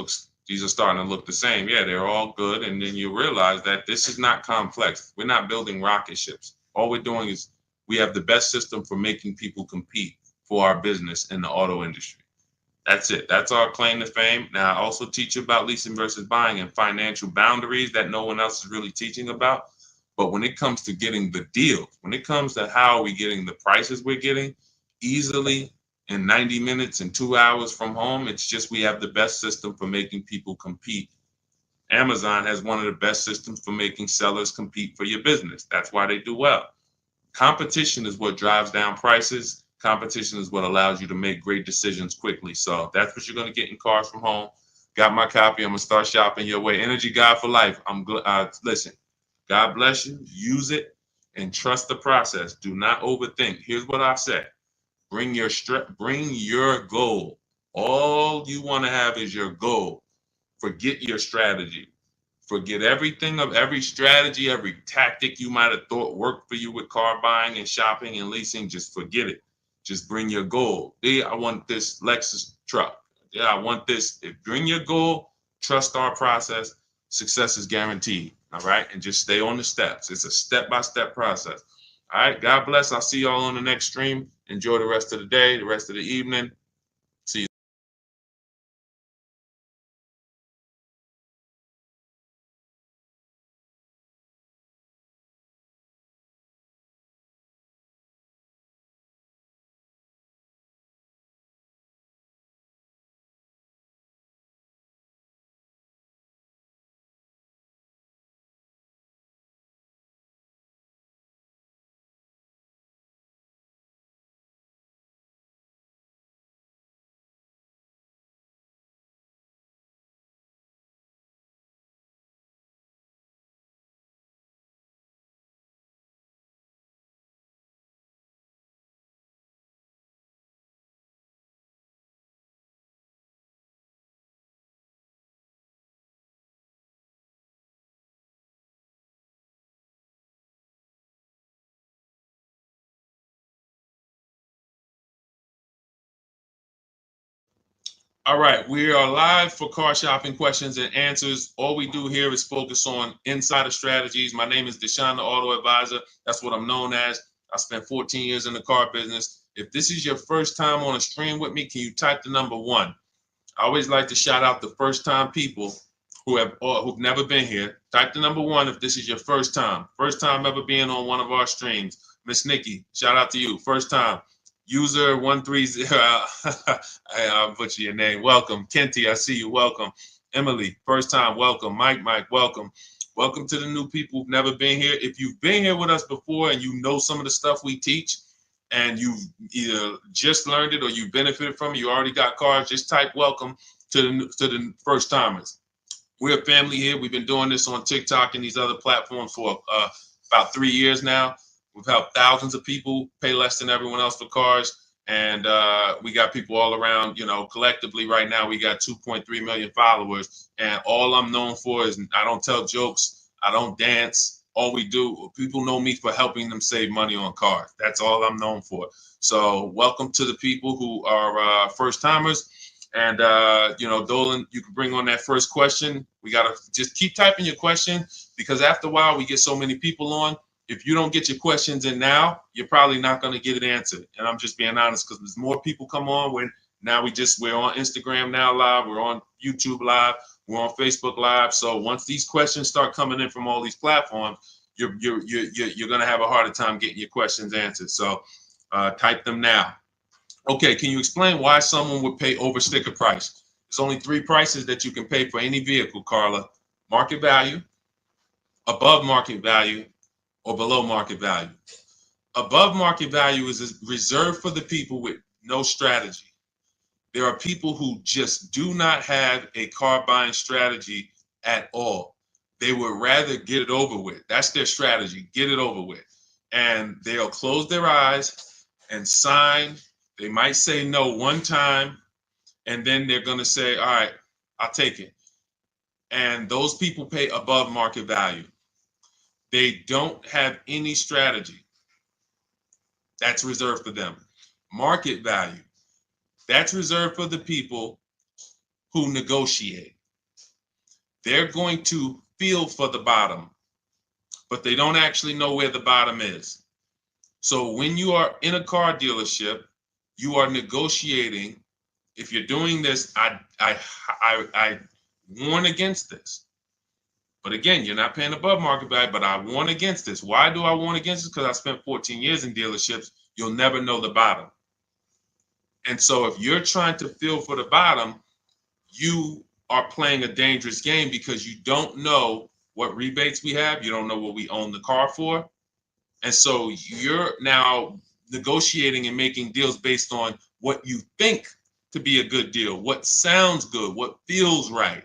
are starting to look the same. Yeah, they're all good. And then you realize that this is not complex. We're not building rocket ships. All we're doing is we have the best system for making people compete for our business in the auto industry. That's it. That's our claim to fame. Now, I also teach you about leasing versus buying and financial boundaries that no one else is really teaching about. But when it comes to getting the deal, when it comes to how are we getting the prices we're getting easily in 90 minutes and 2 hours from home, it's just we have the best system for making people compete. Amazon has one of the best systems for making sellers compete for your business. That's why they do well. Competition is what drives down prices. Competition is what allows you to make great decisions quickly. So that's what you're going to get in Cars from Home. Got my copy. I'm going to start shopping your way. Energy Guide for life. Listen, God bless you. Use it and trust the process. Do not overthink. Here's what I said. Bring your goal. All you want to have is your goal. Forget your strategy. Forget everything of every strategy, every tactic you might have thought worked for you with car buying and shopping and leasing. Just forget it. Just bring your goal. Yeah, I want this Lexus truck. Yeah, I want this. Bring your goal, trust our process. Success is guaranteed. All right. And just stay on the steps. It's a step-by-step process. All right. God bless. I'll see y'all on the next stream. Enjoy the rest of the day, the rest of the evening. See you. All right, we are live for car shopping questions and answers. All we do here is focus on insider strategies. My name is Deshaun, the Auto Advisor. That's what I'm known as. I spent 14 years in the car business. If this is your first time on a stream with me, can you type the number 1? I always like to shout out the first time people who've never been here. Type the number 1 if this is your first time. First time ever being on one of our streams. Miss Nikki, shout out to you. First time. User 130. I'll butcher your name. Welcome. Kenty, I see you. Welcome. Emily, first time. Welcome. Mike, welcome. Welcome to the new people who've never been here. If you've been here with us before and you know some of the stuff we teach, and you've either just learned it or you benefited from it, you already got cars, just type welcome to the first timers. We're a family here. We've been doing this on TikTok and these other platforms for about 3 years now. We've helped thousands of people pay less than everyone else for cars. And we got people all around, collectively right now, we got 2.3 million followers. And all I'm known for is I don't tell jokes. I don't dance. All we do, people know me for helping them save money on cars. That's all I'm known for. So welcome to the people who are first timers. And, Dolan, you can bring on that first question. We got to just keep typing your question because after a while we get so many people on. If you don't get your questions in now, you're probably not going to get it answered. And I'm just being honest because there's more people come on when now we're on Instagram now live. We're on YouTube live. We're on Facebook live. So once these questions start coming in from all these platforms, you're going to have a harder time getting your questions answered. So type them now. Okay, can you explain why someone would pay over sticker price? There's only 3 prices that you can pay for any vehicle, Carla. Market value, above market value, or below market value. Above market value is reserved for the people with no strategy. There are people who just do not have a car buying strategy at all. They would rather get it over with. That's their strategy, get it over with. And they'll close their eyes and sign. They might say no one time, and then they're going to say, all right, I'll take it. And those people pay above market value. They don't have any strategy. That's reserved for them. Market value. That's reserved for the people who negotiate. They're going to feel for the bottom, but they don't actually know where the bottom is. So when you are in a car dealership, you are negotiating. If you're doing this, I warn against this. But again, you're not paying above market value, but I warn against this. Why do I warn against this? Because I spent 14 years in dealerships. You'll never know the bottom. And so if you're trying to feel for the bottom, you are playing a dangerous game because you don't know what rebates we have. You don't know what we own the car for. And so you're now negotiating and making deals based on what you think to be a good deal, what sounds good, what feels right.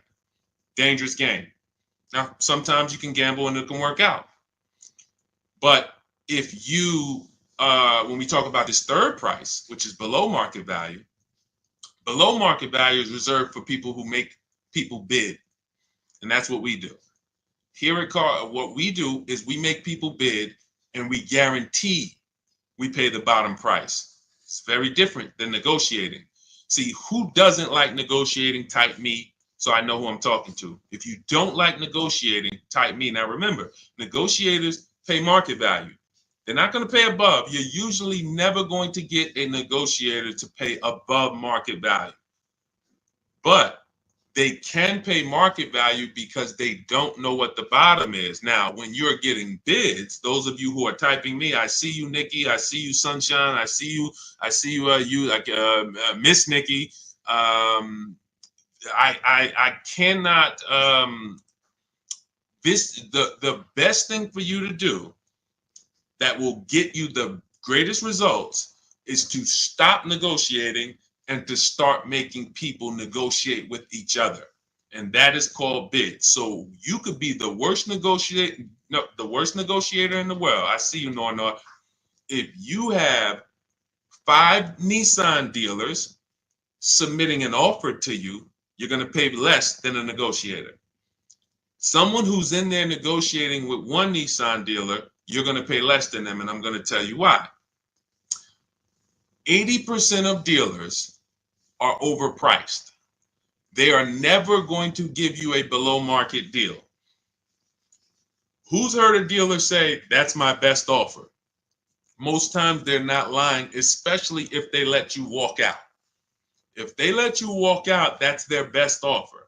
Dangerous game. Now, sometimes you can gamble and it can work out. But if you, when we talk about this third price, which is below market value is reserved for people who make people bid. And that's what we do. Here at Car, what we do is we make people bid and we guarantee we pay the bottom price. It's very different than negotiating. See, who doesn't like negotiating? Type me so I know who I'm talking to. If you don't like negotiating, type me. Now remember, negotiators pay market value. They're not going to pay above. You're usually never going to get a negotiator to pay above market value. But they can pay market value because they don't know what the bottom is. Now, when you're getting bids, those of you who are typing me, I see you, Nikki. I see you, Sunshine. I see you, Miss Nikki. I cannot. The best thing for you to do that will get you the greatest results is to stop negotiating and to start making people negotiate with each other. And that is called bids. So you could be the worst negotiator in the world. I see you, Norna. If you have 5 Nissan dealers submitting an offer to you, you're going to pay less than a negotiator. Someone who's in there negotiating with 1 Nissan dealer, you're going to pay less than them. And I'm going to tell you why. 80% of dealers are overpriced. They are never going to give you a below market deal. Who's heard a dealer say, that's my best offer? Most times they're not lying, especially if they let you walk out. If they let you walk out, that's their best offer.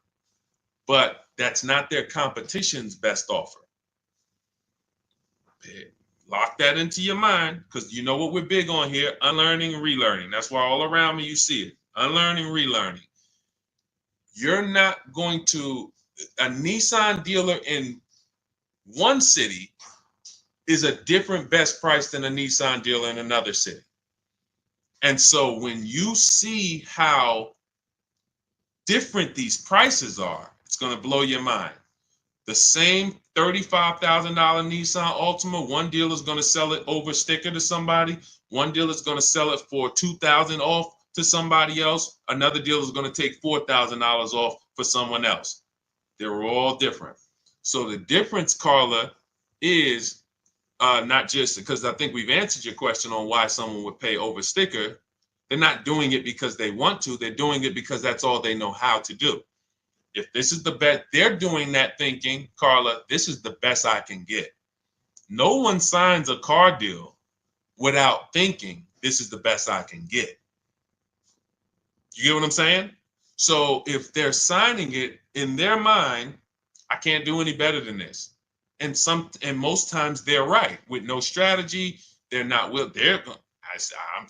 But that's not their competition's best offer. Lock that into your mind, because you know what we're big on here, unlearning and relearning. That's why all around me you see it, unlearning, relearning. You're not going to, a Nissan dealer in one city is a different best price than a Nissan dealer in another city. And so when you see how different these prices are, it's going to blow your mind. The same $35,000 Nissan Altima, one dealer is going to sell it over sticker to somebody. One dealer is going to sell it for $2,000 off to somebody else. Another dealer is going to take $4,000 off for someone else. They're all different. So the difference, Carla, is not just because I think we've answered your question on why someone would pay over sticker. They're not doing it because they want to. They're doing it because that's all they know how to do. If this is the best, they're doing that thinking, Carla, this is the best I can get. No one signs a car deal without thinking this is the best I can get. You get what I'm saying? So if they're signing it in their mind, I can't do any better than this. And most times they're right. With no strategy, they're not will. This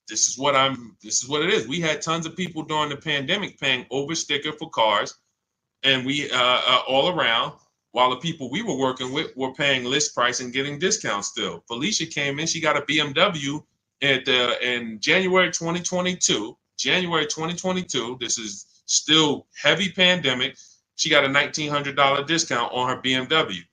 is what it is. We had tons of people during the pandemic paying over sticker for cars. And we all around, while the people we were working with were paying list price and getting discounts still. Felicia came in, she got a BMW in January 2022. This is still heavy pandemic. She got a $1,900 discount on her BMW.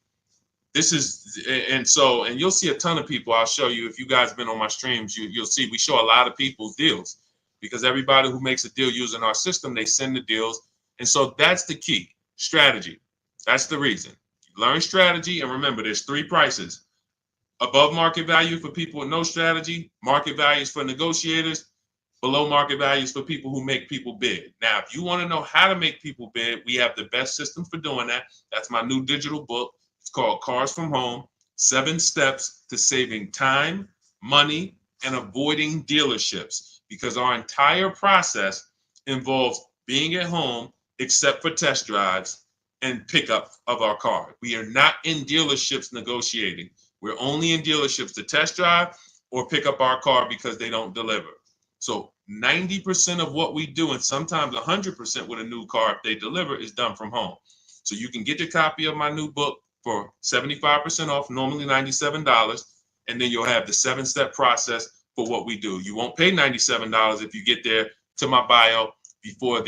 And you'll see a ton of people. I'll show you, if you guys have been on my streams, you'll see we show a lot of people's deals, because everybody who makes a deal using our system, they send the deals. And so that's the key, strategy. That's the reason. Learn strategy, and remember, there's 3 prices. Above market value for people with no strategy, market values for negotiators, below market values for people who make people bid. Now, if you want to know how to make people bid, we have the best system for doing that. That's my new digital book. It's called Cars from Home, 7 Steps to Saving Time, Money, and Avoiding Dealerships, because our entire process involves being at home, except for test drives and pickup of our car. We are not in dealerships negotiating. We're only in dealerships to test drive or pick up our car because they don't deliver. So 90% of what we do, and sometimes 100% with a new car, if they deliver, is done from home. So you can get your copy of my new book for 75% off, normally $97. And then you'll have the 7-step process for what we do. You won't pay $97 if you get there to my bio before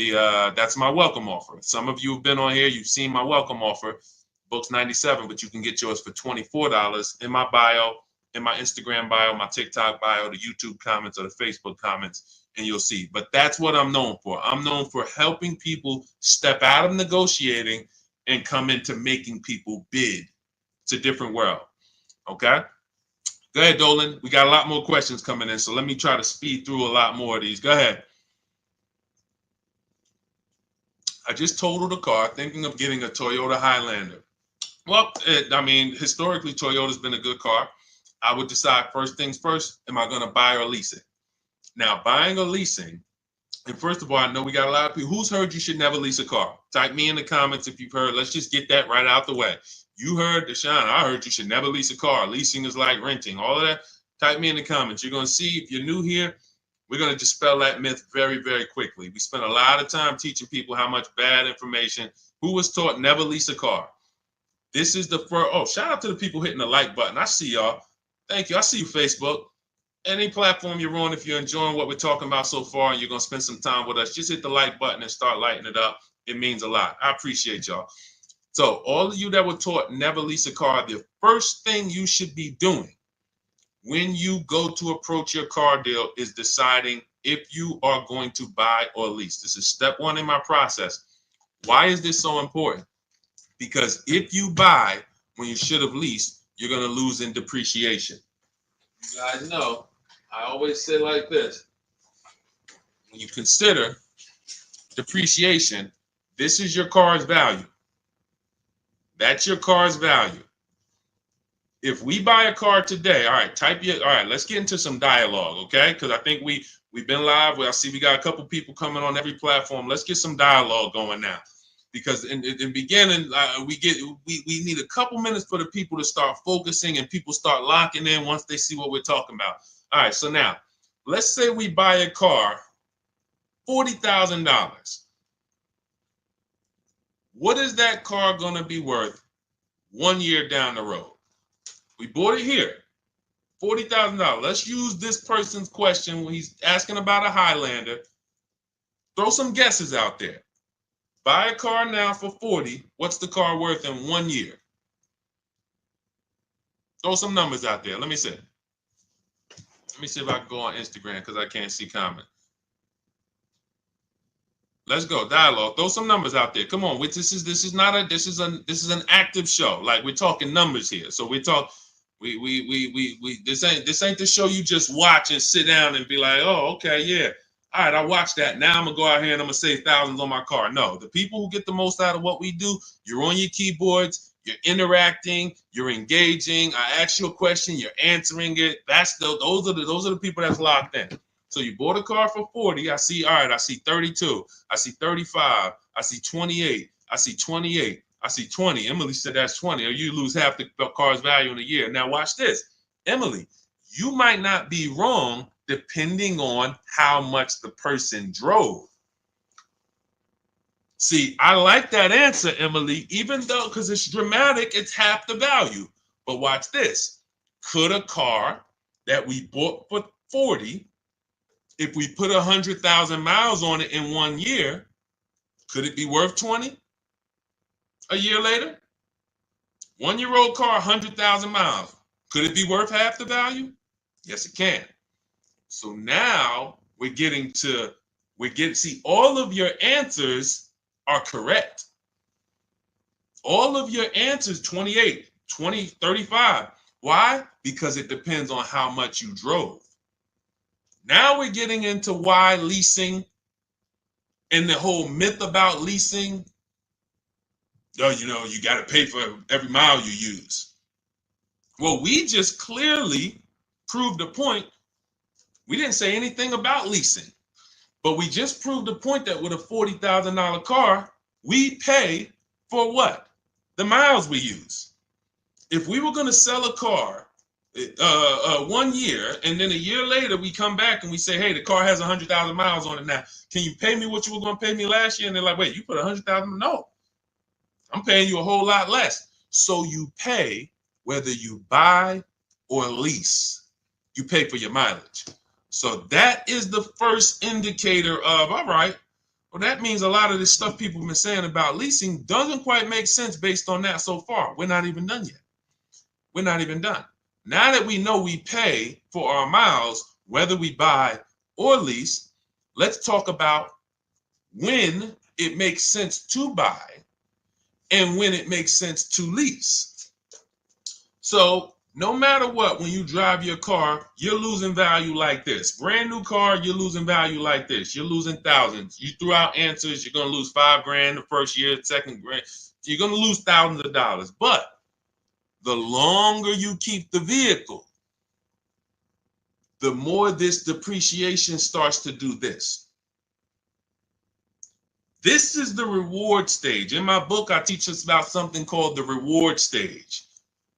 that's my welcome offer. Some of you have been on here, you've seen my welcome offer, books $97, but you can get yours for $24 in my bio, in my Instagram bio, my TikTok bio, the YouTube comments, or the Facebook comments, and you'll see. But that's what I'm known for. I'm known for helping people step out of negotiating and come into making people bid. It's a different world. Okay? Go ahead, Dolan. We got a lot more questions coming in, so let me try to speed through a lot more of these. Go ahead. I just totaled a car thinking of getting a Toyota Highlander. Well, I mean, historically, Toyota's been a good car. I would decide first things first, am I going to buy or lease it? Now, buying or leasing, and first of all, I know we got a lot of people. Who's heard you should never lease a car? Type me in the comments if you've heard. Let's just get that right out the way. You heard, Deshaun, I heard you should never lease a car. Leasing is like renting. All of that, type me in the comments. You're going to see, if you're new here, we're going to dispel that myth very, very quickly. We spent a lot of time teaching people how much bad information. Who was taught never lease a car? This is the first. Oh, shout out to the people hitting the like button. I see y'all. Thank you. I see you, Facebook. Any platform you're on, if you're enjoying what we're talking about so far and you're going to spend some time with us, just hit the like button and start lighting it up. It means a lot. I appreciate y'all. So all of you that were taught never lease a car, the first thing you should be doing when you go to approach your car deal is deciding if you are going to buy or lease. This is step one in my process. Why is this so important? Because if you buy when you should have leased, you're going to lose in depreciation. You guys know, I always say like this. When you consider depreciation, this is your car's value. That's your car's value. If we buy a car today, all right, let's get into some dialogue, okay? Because I think we've been live. I see we got a couple people coming on every platform. Let's get some dialogue going now. Because in the beginning, we need a couple minutes for the people to start focusing and people start locking in once they see what we're talking about. All right, so now, let's say we buy a car, $40,000. What is that car going to be worth 1 year down the road? We bought it here, $40,000. Let's use this person's question when he's asking about a Highlander. Throw some guesses out there. Buy a car now for 40. What's the car worth in 1 year? Throw some numbers out there. Let me see. Let me see if I can go on Instagram because I can't see comment. Let's go dialogue. Throw some numbers out there. Come on. This is an active show. Like, we're talking numbers here. So we talk. This ain't the show you just watch and sit down and be like, oh, okay, yeah. All right, I watched that. Now I'm going to go out here and I'm going to save thousands on my car. No, the people who get the most out of what we do, you're on your keyboards, you're interacting, you're engaging. I ask you a question, you're answering it. Those are the people that's locked in. So you bought a car for 40. I see 32. I see 35. I see 28. I see 28. I see 20. Emily said that's 20. Or you lose half the car's value in a year. Now watch this. Emily, you might not be wrong depending on how much the person drove. See, I like that answer, Emily, even though, because it's dramatic, it's half the value. But watch this. Could a car that we bought for 40, if we put 100,000 miles on it in 1 year, could it be worth 20 a year later? 1-year-old car, 100,000 miles. Could it be worth half the value? Yes, it can. So now see, all of your answers are correct. All of your answers, 28, 20, 35. Why? Because it depends on how much you drove. Now we're getting into why leasing and the whole myth about leasing. Oh, you got to pay for every mile you use. Well, we just clearly proved a point. We didn't say anything about leasing, but we just proved the point that with a $40,000 car, we pay for what? The miles we use. If we were going to sell a car 1 year, and then a year later we come back and we say, hey, the car has 100,000 miles on it now. Can you pay me what you were going to pay me last year? And they're like, wait, you put 100,000? No, I'm paying you a whole lot less. So you pay whether you buy or lease. You pay for your mileage. So that is the first indicator of, all right, well, that means a lot of this stuff people have been saying about leasing doesn't quite make sense based on that so far. We're not even done yet. We're not even done. Now that we know we pay for our miles, whether we buy or lease, let's talk about when it makes sense to buy and when it makes sense to lease. So no matter what, when you drive your car, you're losing value like this. Brand new car, you're losing value like this. You're losing thousands. You threw out answers, you're going to lose $5,000 the first year, second grand. You're going to lose thousands of dollars. But the longer you keep the vehicle, the more this depreciation starts to do this. This is the reward stage. In my book, I teach us about something called the reward stage.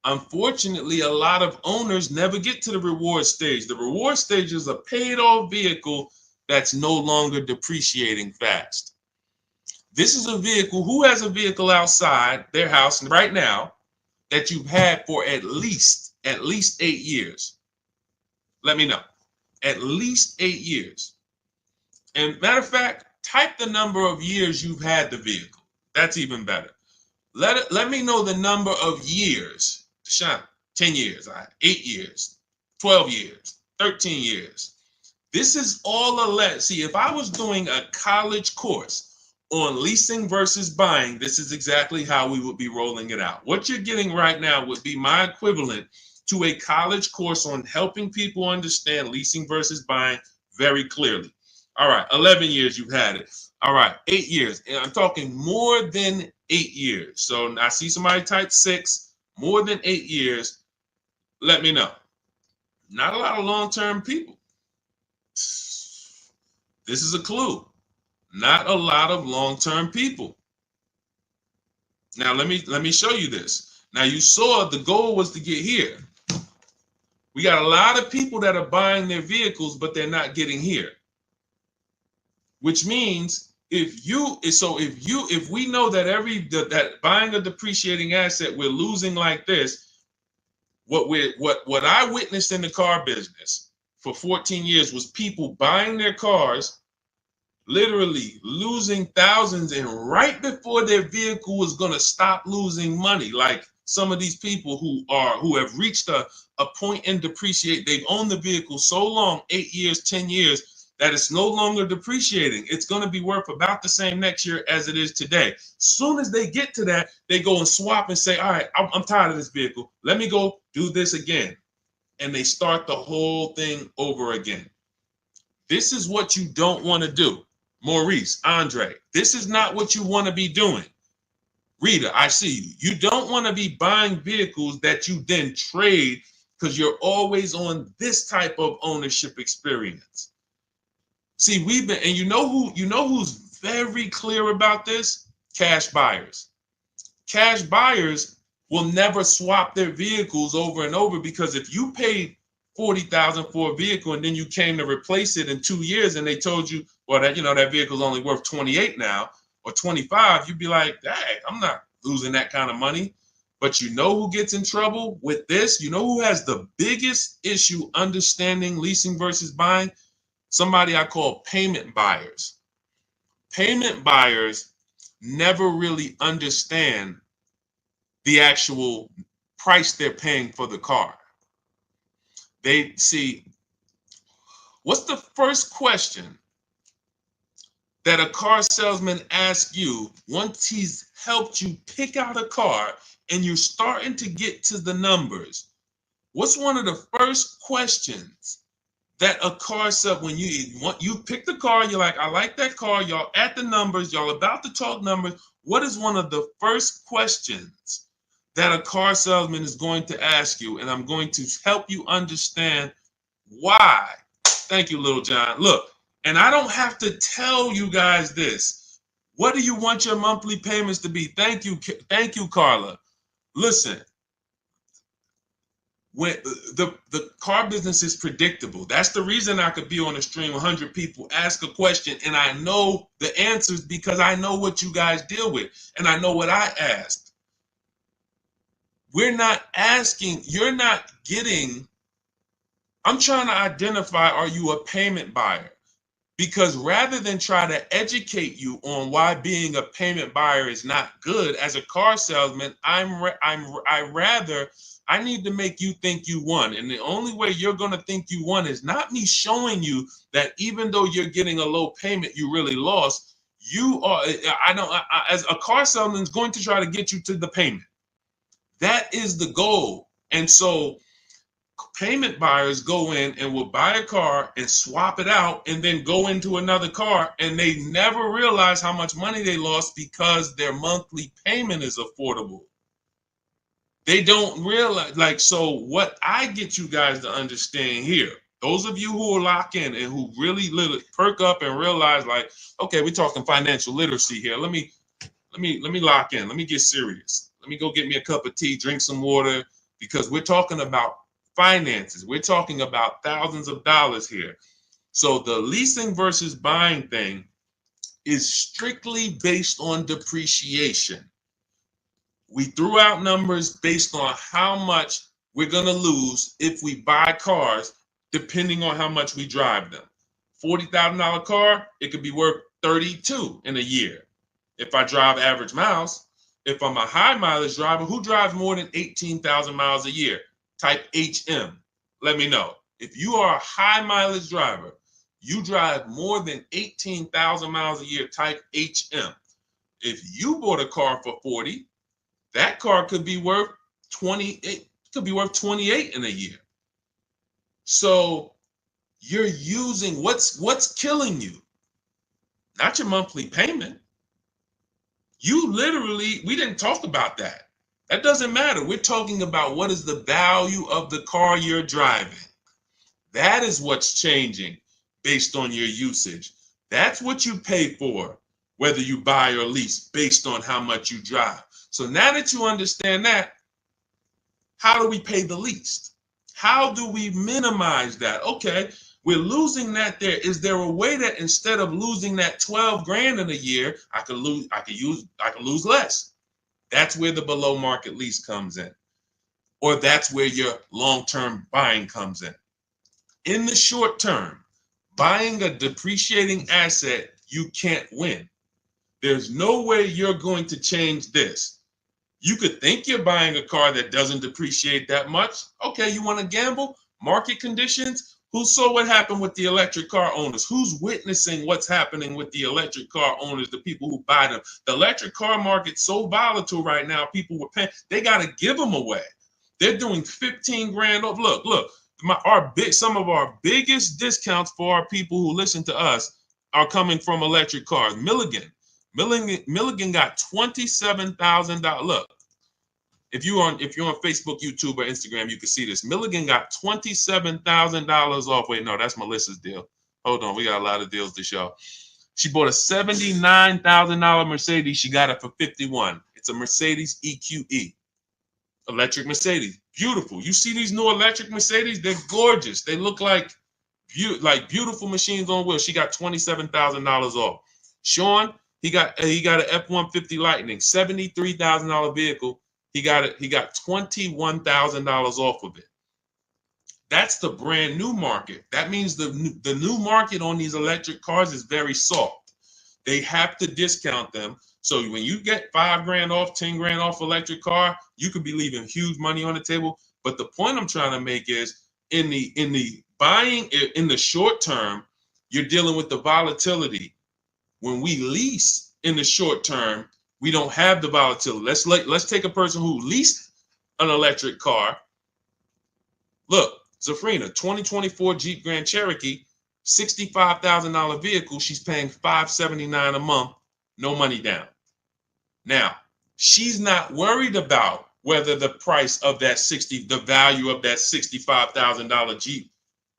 Unfortunately, a lot of owners never get to the reward stage. The reward stage is a paid-off vehicle that's no longer depreciating fast. This is a vehicle, who has a vehicle outside their house right now that you've had for at least 8 years? Let me know. At least 8 years. And matter of fact, type the number of years you've had the vehicle. That's even better. Let me know the number of years. Sean, 10 years, 8 years, 12 years, 13 years. This is all a let. See, if I was doing a college course on leasing versus buying, this is exactly how we would be rolling it out. What you're getting right now would be my equivalent to a college course on helping people understand leasing versus buying very clearly. All right, 11 years you've had it. All right, 8 years. And I'm talking more than 8 years. So I see somebody type 6. More than 8 years, let me know. Not a lot of long-term people. This is a clue. Not a lot of long-term people. Now let me show you this. Now you saw the goal was to get here. We got a lot of people that are buying their vehicles, but they're not getting here. Which means if we know that that buying a depreciating asset, we're losing like this, what I witnessed in the car business for 14 years was people buying their cars, literally losing thousands, and right before their vehicle was going to stop losing money, like some of these people who have reached a point in depreciate, they've owned the vehicle so long, 8 years, 10 years, that it's no longer depreciating. It's going to be worth about the same next year as it is today. Soon as they get to that, they go and swap and say, all right, I'm tired of this vehicle. Let me go do this again. And they start the whole thing over again. This is what you don't want to do. Maurice, Andre, this is not what you want to be doing. Rita, I see you. You don't want to be buying vehicles that you then trade because you're always on this type of ownership experience. See, and you know who's very clear about this? Cash buyers. Cash buyers will never swap their vehicles over and over, because if you paid $40,000 for a vehicle and then you came to replace it in 2 years and they told you, well, that vehicle's only worth 28 now or 25, you'd be like, dang, I'm not losing that kind of money. But you know who gets in trouble with this? You know who has the biggest issue understanding leasing versus buying? Somebody I call payment buyers. Payment buyers never really understand the actual price they're paying for the car. They see, what's the first question that a car salesman asks you once he's helped you pick out a car and you're starting to get to the numbers? What's one of the first questions that a car sub, when you pick the car, you're like, I like that car, y'all at the numbers, y'all about to talk numbers. What is one of the first questions that a car salesman is going to ask you? And I'm going to help you understand why. Thank you, Little John. Look, and I don't have to tell you guys this. What do you want your monthly payments to be? Thank you, Carla. Listen. When the car business is predictable. That's the reason I could be on a stream, 100 people ask a question and I know the answers, because I know what you guys deal with and I know what I asked. You're not getting I'm trying to identify, are you a payment buyer? Because rather than try to educate you on why being a payment buyer is not good, as a car salesman, I need to make you think you won. And the only way you're going to think you won is not me showing you that even though you're getting a low payment, you really lost. You are, as a car salesman is going to try to get you to the payment. That is the goal. And so payment buyers go in and will buy a car and swap it out and then go into another car, and they never realize how much money they lost because their monthly payment is affordable. They don't realize, like, so what I get you guys to understand here, those of you who are locked in and who really perk up and realize, like, okay, we're talking financial literacy here. Let me lock in. Let me get serious. Let me go get me a cup of tea, drink some water, because we're talking about finances. We're talking about thousands of dollars here. So the leasing versus buying thing is strictly based on depreciation. We threw out numbers based on how much we're going to lose if we buy cars, depending on how much we drive them. $40,000 car, it could be worth 32 in a year. If I drive average miles, if I'm a high mileage driver, who drives more than 18,000 miles a year? Type HM. Let me know. If you are a high mileage driver, you drive more than 18,000 miles a year, type HM. If you bought a car for 40, that car could be worth 28, could be worth 28 in a year. So you're using what's killing you, not your monthly payment. You literally, we didn't talk about that. That doesn't matter. We're talking about what is the value of the car you're driving. That is what's changing based on your usage. That's what you pay for, whether you buy or lease, based on how much you drive. So now that you understand that, how do we pay the least? How do we minimize that? Okay, we're losing that there. Is there a way that instead of losing that 12 grand in a year, I could lose less? That's where the below market lease comes in. Or that's where your long-term buying comes in. In the short term, buying a depreciating asset, you can't win. There's no way you're going to change this. You could think you're buying a car that doesn't depreciate that much. Okay, you want to gamble? Market conditions? Who saw what happened with the electric car owners? Who's witnessing what's happening with the electric car owners, the people who buy them? The electric car market's so volatile right now, people were paying, they got to give them away. They're doing 15 grand off. Look, some of our biggest discounts for our people who listen to us are coming from electric cars. Milligan got $27,000. Look, if you're on Facebook, YouTube, or Instagram, you can see this. Milligan got $27,000 off. Wait, no, that's Melissa's deal. Hold on, we got a lot of deals to show. She bought a $79,000 Mercedes. She got it for $51,000. It's a Mercedes EQE, electric Mercedes. Beautiful. You see these new electric Mercedes? They're gorgeous. They look like beautiful machines on wheels. She got $27,000 off. Sean, he got an F-150 Lightning, $73,000 vehicle. He got $21,000 off of it. That's the brand new market. That means the new market on these electric cars is very soft. They have to discount them. So when you get 5 grand off, 10 grand off electric car, you could be leaving huge money on the table. But the point I'm trying to make is in the buying, in the short term, you're dealing with the volatility. When we lease in the short term, we don't have the volatility. Let's take a person who leased an electric car. Look, Zafrina, 2024 Jeep Grand Cherokee, $65,000 vehicle. She's paying $579 a month, no money down. Now, she's not worried about whether the price of that the value of that $65,000 Jeep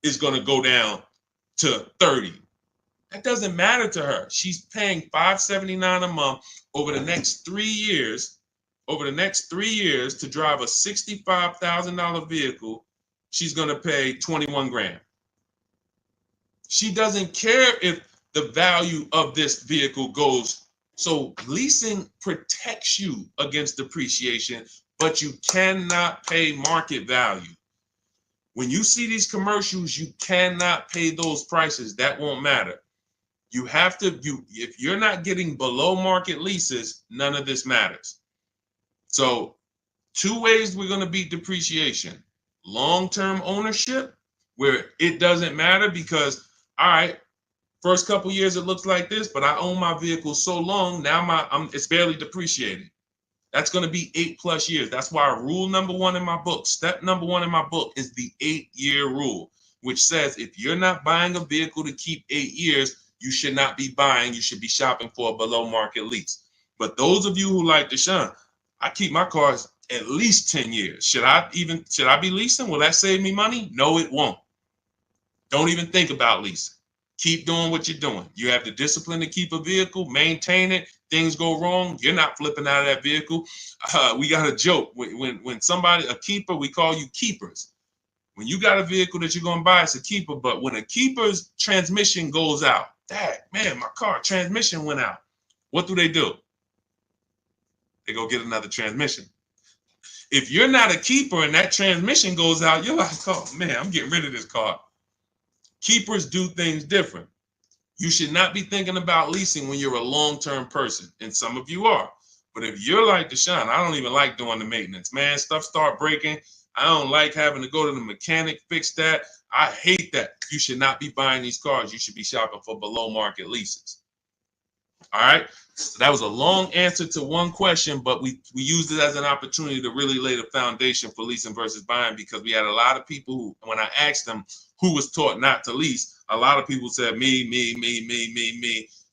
is going to go down to 30. That doesn't matter to her. She's paying $579 a month over the next 3 years. Over the next 3 years to drive a $65,000 vehicle, she's going to pay 21 grand. She doesn't care if the value of this vehicle goes. So leasing protects you against depreciation, but you cannot pay market value. When you see these commercials, you cannot pay those prices. That won't matter. You have to, if you're not getting below market leases, none of this matters. So 2 ways we're going to beat depreciation. Long-term ownership, where it doesn't matter because, all right, first couple years it looks like this, but I own my vehicle so long, now it's barely depreciated. That's going to be 8+ years. That's why rule number 1 in my book, step number 1 in my book is the 8-year rule, which says if you're not buying a vehicle to keep 8 years, you should not be buying. You should be shopping for a below market lease. But those of you who like Deshaun, I keep my cars at least 10 years. Should I be leasing? Will that save me money? No, it won't. Don't even think about leasing. Keep doing what you're doing. You have the discipline to keep a vehicle, maintain it. Things go wrong, you're not flipping out of that vehicle. We got a joke. When somebody, a keeper, we call you keepers. When you got a vehicle that you're going to buy, it's a keeper. But when a keeper's transmission goes out, Dad, man, my car transmission went out. What do? They go get another transmission. If you're not a keeper and that transmission goes out, you're like, oh, man, I'm getting rid of this car. Keepers do things different. You should not be thinking about leasing when you're a long-term person, and some of you are. But if you're like Deshaun, I don't even like doing the maintenance. Man, stuff start breaking. I don't like having to go to the mechanic, fix that. I hate that. You should not be buying these cars. You should be shopping for below-market leases. All right? So that was a long answer to one question, but we used it as an opportunity to really lay the foundation for leasing versus buying, because we had a lot of people who, when I asked them who was taught not to lease, a lot of people said me.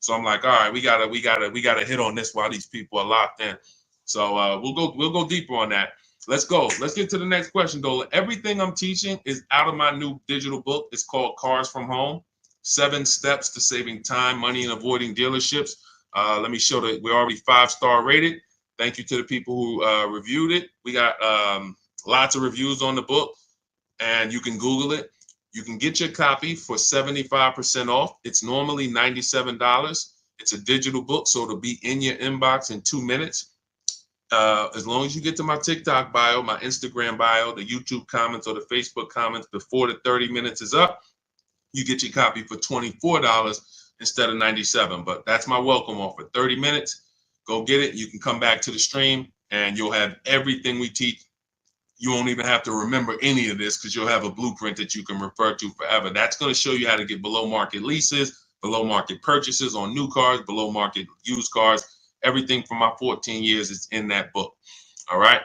So I'm like, all right, we gotta hit on this while these people are locked in. So we'll go deeper on that. Let's go. Let's get to the next question, Dola. Everything I'm teaching is out of my new digital book. It's called Cars from Home: 7 Steps to Saving Time, Money, and Avoiding Dealerships. Let me show that we're already 5-star rated. Thank you to the people who reviewed it. We got lots of reviews on the book, and you can Google it. You can get your copy for 75% off. It's normally $97. It's a digital book, so it'll be in your inbox in 2 minutes. As long as you get to my TikTok bio, my Instagram bio, the YouTube comments, or the Facebook comments before the 30 minutes is up, you get your copy for $24 instead of $97. But that's my welcome offer. 30 minutes, go get it. You can come back to the stream, and you'll have everything we teach. You won't even have to remember any of this because you'll have a blueprint that you can refer to forever. That's going to show you how to get below market leases, below market purchases on new cars, below market used cars. Everything from my 14 years is in that book. All right.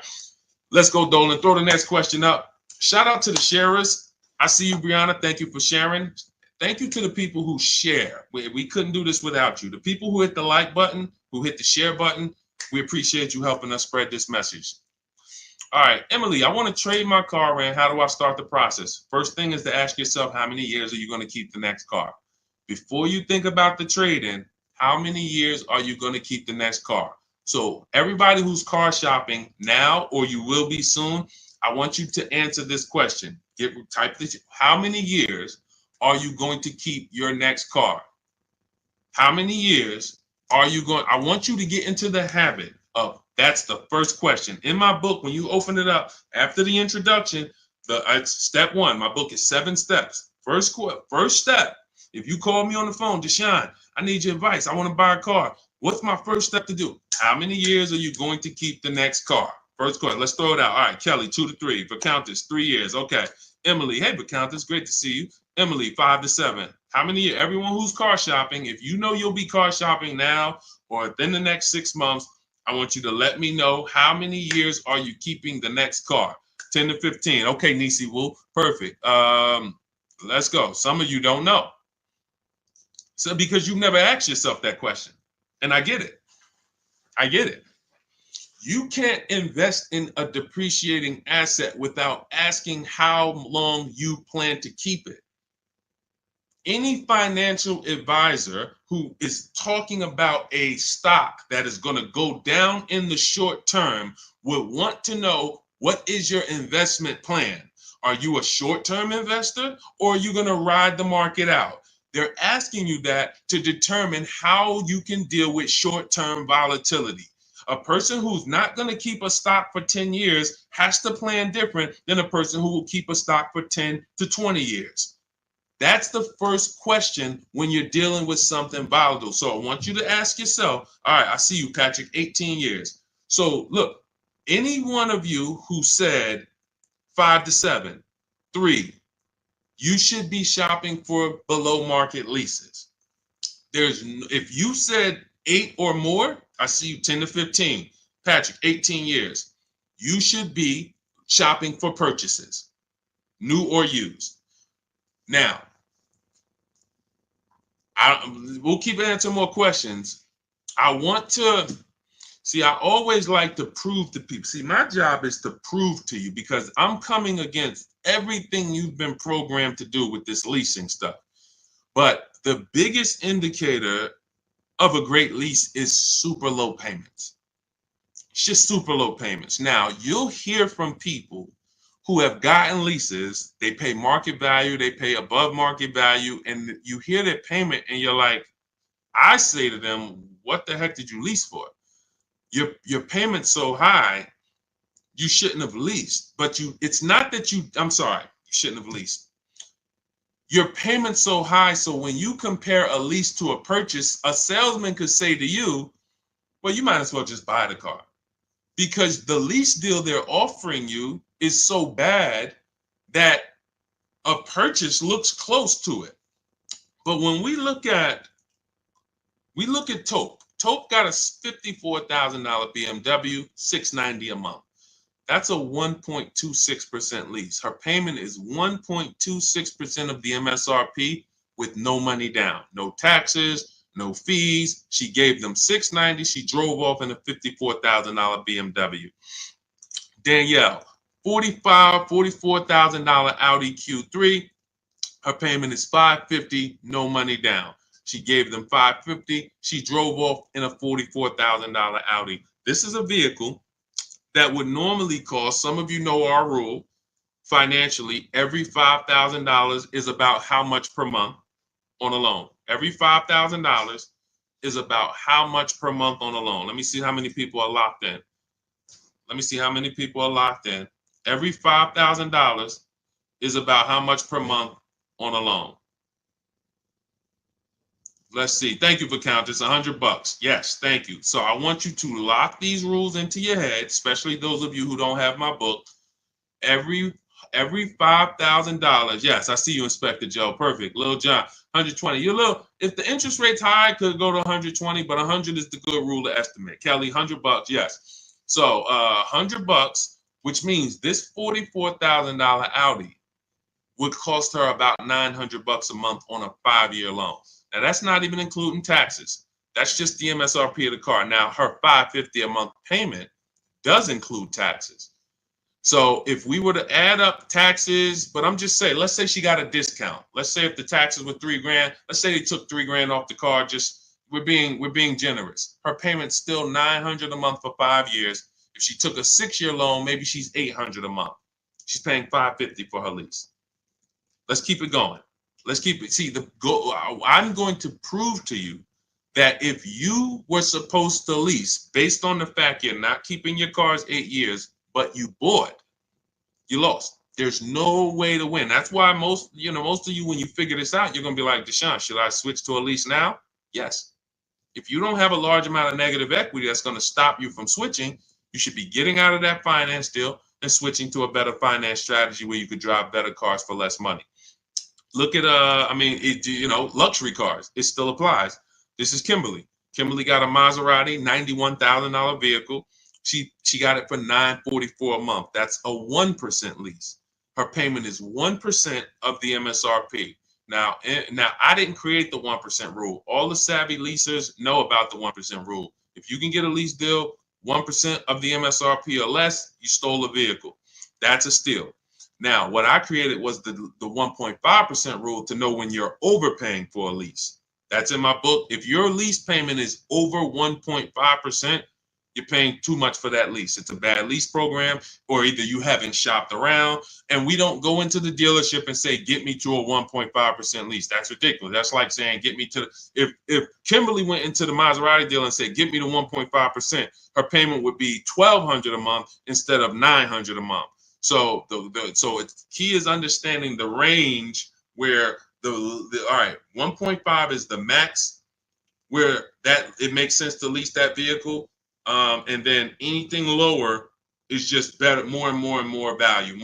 Let's go, Dolan. Throw the next question up. Shout out to the sharers. I see you, Brianna. Thank you for sharing. Thank you to the people who share. We couldn't do this without you. The people who hit the like button, who hit the share button, we appreciate you helping us spread this message. All right, Emily, I want to trade my car in. How do I start the process? First thing is to ask yourself, how many years are you going to keep the next car? Before you think about the trade-in, how many years are you going to keep the next car? So everybody who's car shopping now, or you will be soon, I want you to answer this question. Type this. How many years are you going to keep your next car? How many years are you going? I want you to get into the habit of, that's the first question. In my book, when you open it up after the introduction, step 1, my book is 7 steps. First step, if you call me on the phone, Deshaun, I need your advice. I want to buy a car. What's my first step to do? How many years are you going to keep the next car? First question. Let's throw it out. All right, Kelly, 2 to 3. Countess, 3 years. Okay. Emily, hey, Countess, great to see you. Emily, 5 to 7. How many years? Everyone who's car shopping, if you know you'll be car shopping now or within the next 6 months, I want you to let me know how many years are you keeping the next car. 10 to 15. Okay, Nisi Wu, perfect. Let's go. Some of you don't know. So because you've never asked yourself that question. And I get it. You can't invest in a depreciating asset without asking how long you plan to keep it. Any financial advisor who is talking about a stock that is going to go down in the short term would want to know, what is your investment plan? Are you a short-term investor, or are you going to ride the market out? They're asking you that to determine how you can deal with short-term volatility. a person who's not going to keep a stock for 10 years has to plan different than a person who will keep a stock for 10 to 20 years. That's the first question when you're dealing with something volatile. So I want you to ask yourself, all right, I see you, Patrick, 18 years. So look, any one of you who said 5 to 7, 3, you should be shopping for below market leases. If you said 8 or more, I see you 10 to 15. Patrick, 18 years. You should be shopping for purchases, new or used. Now, we'll keep answering more questions. I always like to prove to people. See, my job is to prove to you because I'm coming against everything you've been programmed to do with this leasing stuff. But the biggest indicator of a great lease is super low payments. It's just super low payments. Now, you'll hear from people who have gotten leases, they pay market value, they pay above market value, and you hear their payment and you're like, I say to them, what the heck did you lease for? Your payment's so high, you shouldn't have leased. But it's not that I'm sorry, you shouldn't have leased. Your payment's so high, so when you compare a lease to a purchase, a salesman could say to you, well, you might as well just buy the car. Because the lease deal they're offering you is so bad that a purchase looks close to it. But when we look at Taupe. Taupe got a $54,000 BMW, $690 a month. That's a 1.26% lease. Her payment is 1.26% of the MSRP with no money down, no taxes, no fees. She gave them $690. She drove off in a $54,000 BMW. Danielle, $44,000 Audi Q3. Her payment is $550, no money down. She gave them $550. She drove off in a $44,000 Audi. This is a vehicle that would normally cost, some of you know our rule, financially, every $5,000 is about how much per month on a loan. Every $5,000 is about how much per month on a loan. Let me see how many people are locked in. Every $5,000 is about how much per month on a loan. Let's see. Thank you for counting. It's $100. Yes, thank you. So I want you to lock these rules into your head, especially those of you who don't have my book. Every $5,000. Yes, I see you, Inspector Joe. Perfect. Lil John, 120. If the interest rate's high, it could go to 120, but 100 is the good rule to estimate. Kelly, $100. Yes. So $100, which means this $44,000 Audi would cost her about $900 a month on a 5-year loan. Now, that's not even including taxes. That's just the MSRP of the car. Now, her $550 a month payment does include taxes. So if we were to add up taxes, but I'm just saying, let's say she got a discount. Let's say if the taxes were $3,000, let's say they took $3,000 off the car. We're being generous. Her payment's still $900 a month for 5 years. If she took a 6-year loan, maybe she's $800 a month. She's paying $550 for her lease. Let's keep it going. Let's keep it. See, I'm going to prove to you that if you were supposed to lease, based on the fact you're not keeping your cars 8 years, but you bought, you lost. There's no way to win. That's why most of you, when you figure this out, you're going to be like, Deshaun, should I switch to a lease now? Yes. If you don't have a large amount of negative equity that's going to stop you from switching, you should be getting out of that finance deal and switching to a better finance strategy where you could drive better cars for less money. Look at luxury cars. It still applies. This is Kimberly. Kimberly got a Maserati, $91,000 vehicle. She got it for $944 a month. That's a 1% lease. Her payment is 1% of the MSRP. Now I didn't create the 1% rule. All the savvy leasers know about the 1% rule. If you can get a lease deal 1% of the MSRP or less, you stole a vehicle. That's a steal. Now, what I created was the 1.5% rule to know when you're overpaying for a lease. That's in my book. If your lease payment is over 1.5%, you're paying too much for that lease. It's a bad lease program, or either you haven't shopped around. And we don't go into the dealership and say, get me to a 1.5% lease. That's ridiculous. That's like saying, get me to if Kimberly went into the Maserati dealer and said, get me to 1.5%, her payment would be $1,200 a month instead of $900 a month. So it's key is understanding the range where all right, 1.5 is the max where that it makes sense to lease that vehicle. And then anything lower is just better, more and more value.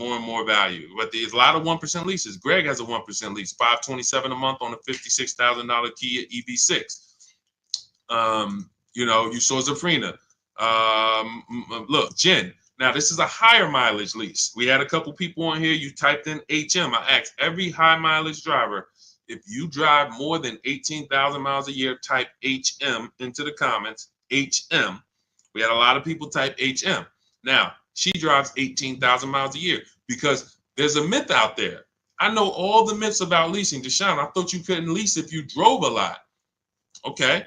But there's a lot of 1% leases. Greg has a 1% lease, $527 a month on a $56,000 Kia EV6. You saw Zafrina. Look, Jen. Now, this is a higher mileage lease. We had a couple people on here. You typed in HM. I asked every high mileage driver, if you drive more than 18,000 miles a year, type HM into the comments. HM. We had a lot of people type HM. Now, she drives 18,000 miles a year because there's a myth out there. I know all the myths about leasing. Deshaun, I thought you couldn't lease if you drove a lot. Okay.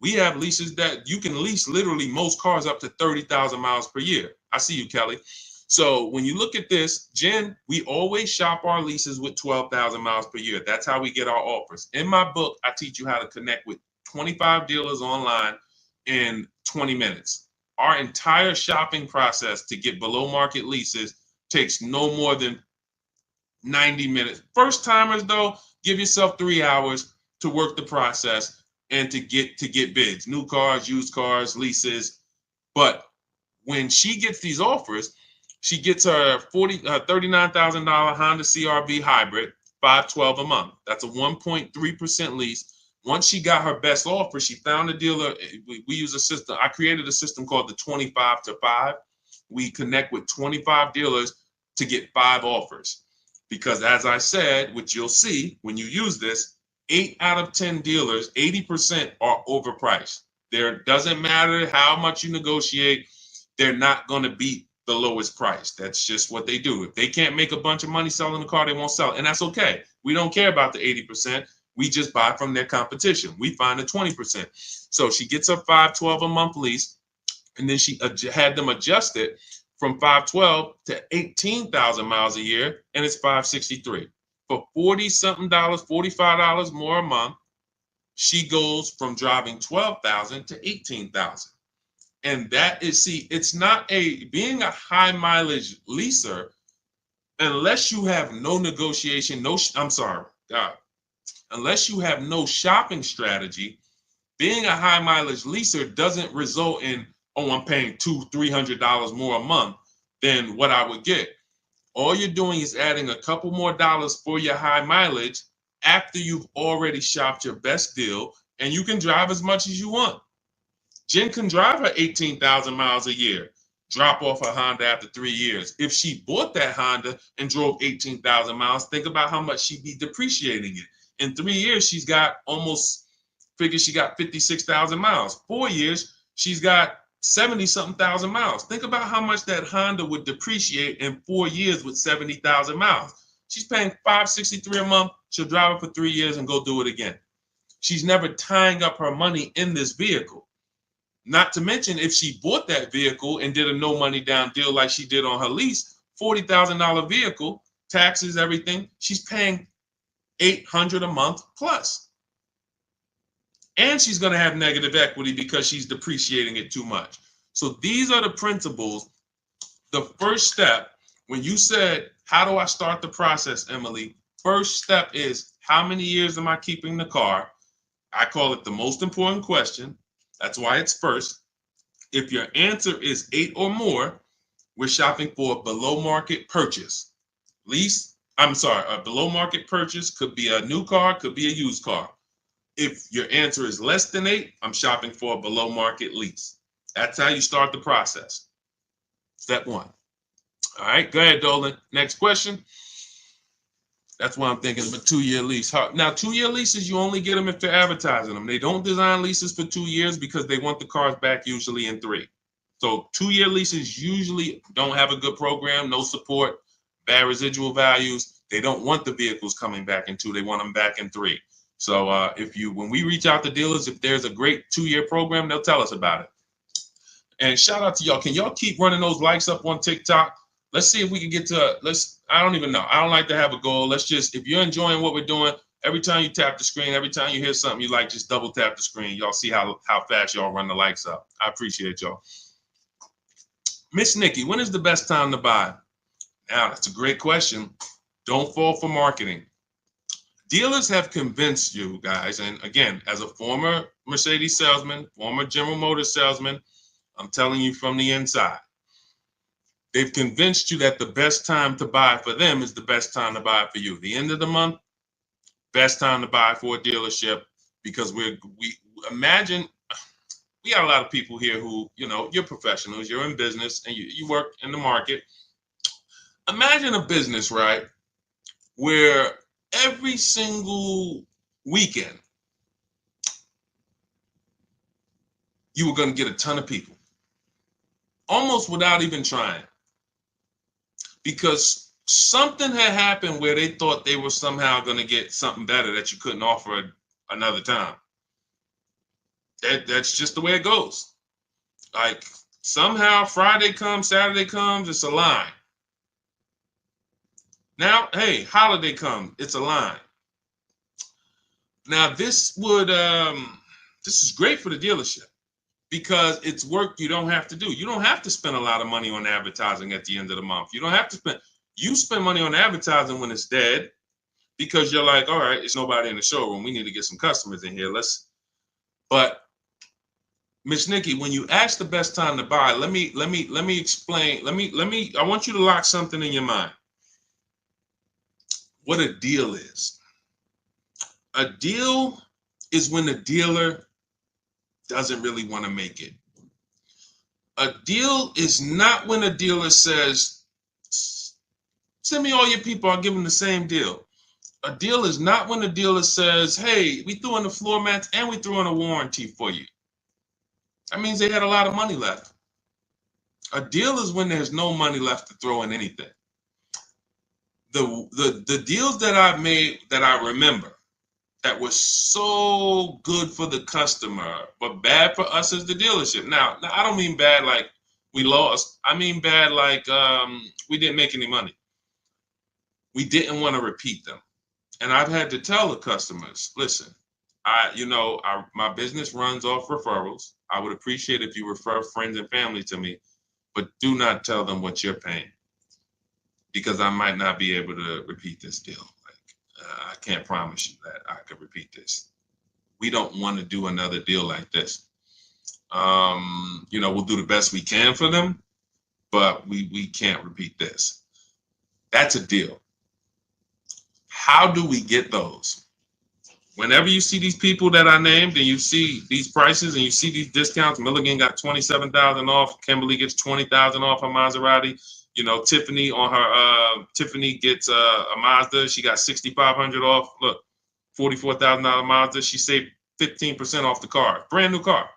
We have leases that you can lease literally most cars up to 30,000 miles per year. I see you, Kelly. So when you look at this, Jen, we always shop our leases with 12,000 miles per year. That's how we get our offers. In my book, I teach you how to connect with 25 dealers online in 20 minutes. Our entire shopping process to get below market leases takes no more than 90 minutes. First timers, though, give yourself 3 hours to work the process and to get bids, new cars, used cars, leases. But when she gets these offers, she gets her $39,000 Honda CR-V hybrid, $512 a month. That's a 1.3% lease. Once she got her best offer, she found a dealer. We use a system. I created a system called the 25 to 5. We connect with 25 dealers to get 5 offers. Because as I said, which you'll see when you use this, 8 out of 10 dealers, 80% are overpriced. There doesn't matter how much you negotiate, they're not going to beat the lowest price. That's just what they do. If they can't make a bunch of money selling the car, they won't sell it. And that's okay. We don't care about the 80%. We just buy from their competition. We find the 20%. So she gets her $512 a month lease, and then she had them adjust it from $512 to 18,000 miles a year, and it's $563. For $40-something, $45 more a month, she goes from driving 12,000 to 18,000. And that is, it's not being a high mileage leaser, unless you have no negotiation, unless you have no shopping strategy, being a high mileage leaser doesn't result in, I'm paying $200-$300 more a month than what I would get. All you're doing is adding a couple more dollars for your high mileage after you've already shopped your best deal, and you can drive as much as you want. Jen can drive her 18,000 miles a year, drop off her Honda after 3 years. If she bought that Honda and drove 18,000 miles, think about how much she'd be depreciating it. In 3 years, she got 56,000 miles. 4 years, she's got 70-something thousand miles. Think about how much that Honda would depreciate in 4 years with 70,000 miles. She's paying $563 a month. She'll drive it for 3 years and go do it again. She's never tying up her money in this vehicle. Not to mention, if she bought that vehicle and did a no money down deal like she did on her lease, $40,000 vehicle, taxes, everything, she's paying $800 a month plus. And she's going to have negative equity because she's depreciating it too much. So these are the principles. The first step, when you said, how do I start the process, Emily? First step is, how many years am I keeping the car? I call it the most important question. That's why it's first. If your answer is 8 or more, we're shopping for a below market purchase. A below market purchase could be a new car, could be a used car. If your answer is less than 8, I'm shopping for a below market lease. That's how you start the process. Step 1. All right, go ahead, Dolan. Next question. That's why I'm thinking of a 2-year lease. Now, 2-year leases, you only get them if they're advertising them. They don't design leases for 2 years because they want the cars back usually in 3. So 2-year leases usually don't have a good program, no support, bad residual values. They don't want the vehicles coming back in 2. They want them back in 3. So when we reach out to dealers, if there's a great 2-year program, they'll tell us about it. And shout out to y'all. Can y'all keep running those likes up on TikTok? Let's see if we can get to, I don't even know. I don't like to have a goal. Let's just, if you're enjoying what we're doing, every time you tap the screen, every time you hear something you like, just double tap the screen. Y'all see how fast y'all run the likes up. I appreciate y'all. Miss Nikki, when is the best time to buy? Now, that's a great question. Don't fall for marketing. Dealers have convinced you guys, and again, as a former Mercedes salesman, former General Motors salesman, I'm telling you from the inside, they've convinced you that the best time to buy for them is the best time to buy for you. The end of the month, best time to buy for a dealership, because we imagine, we got a lot of people here who, you're professionals, you're in business, and you work in the market. Imagine a business, right, where every single weekend you were going to get a ton of people, almost without even trying, because something had happened where they thought they were somehow going to get something better that you couldn't offer another time. That's just the way it goes. Like, somehow Friday comes, Saturday comes, it's a line. Now, hey, holiday comes, it's a line. Now, this is great for the dealership, because it's work you don't have to do. You don't have to spend a lot of money on advertising at the end of the month. You don't have to spend money on advertising when it's dead, because you're like, all right, it's nobody in the showroom. We need to get some customers in here. But Miss Nikki, when you ask the best time to buy, let me explain. I want you to lock something in your mind. What a deal is. A deal is when the dealer doesn't really want to make it. A deal is not when a dealer says, send me all your people, I'll give them the same deal. A deal is not when the dealer says, hey, we threw in the floor mats and we threw in a warranty for you. That means they had a lot of money left. A deal is when there's no money left to throw in anything. The deals that I've made that I remember that was so good for the customer, but bad for us as the dealership. Now, I don't mean bad like we lost. I mean bad like we didn't make any money. We didn't want to repeat them. And I've had to tell the customers, listen, my business runs off referrals. I would appreciate if you refer friends and family to me, but do not tell them what you're paying, because I might not be able to repeat this deal. I can't promise you that I could repeat this. We don't want to do another deal like this. We'll do the best we can for them, but we can't repeat this. That's a deal. How do we get those? Whenever you see these people that I named and you see these prices and you see these discounts, Milligan got $27,000 off, Kimberly gets $20,000 off her Maserati. Tiffany Tiffany gets a Mazda. She got $6,500 off. Look, $44,000 Mazda. She saved 15% off the car. Brand new car.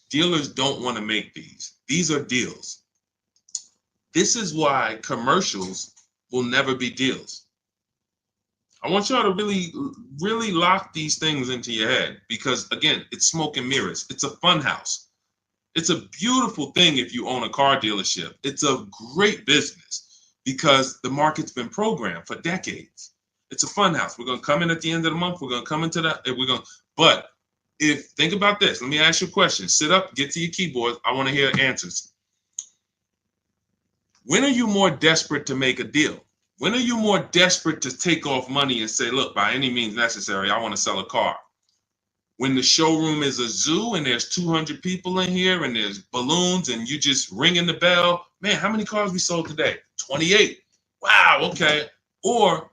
Dealers don't want to make these. These are deals. This is why commercials will never be deals. I want y'all to really, really lock these things into your head, because, again, it's smoke and mirrors. It's a fun house. It's a beautiful thing if you own a car dealership. It's a great business because the market's been programmed for decades. It's a fun house. We're going to come in at the end of the month. We're going to come into that. But think about this. Let me ask you a question. Sit up, get to your keyboard. I want to hear answers. When are you more desperate to make a deal? When are you more desperate to take off money and say, look, by any means necessary, I want to sell a car? When the showroom is a zoo and there's 200 people in here and there's balloons and you just ringing the bell, man, how many cars we sold today? 28. Wow, okay. Or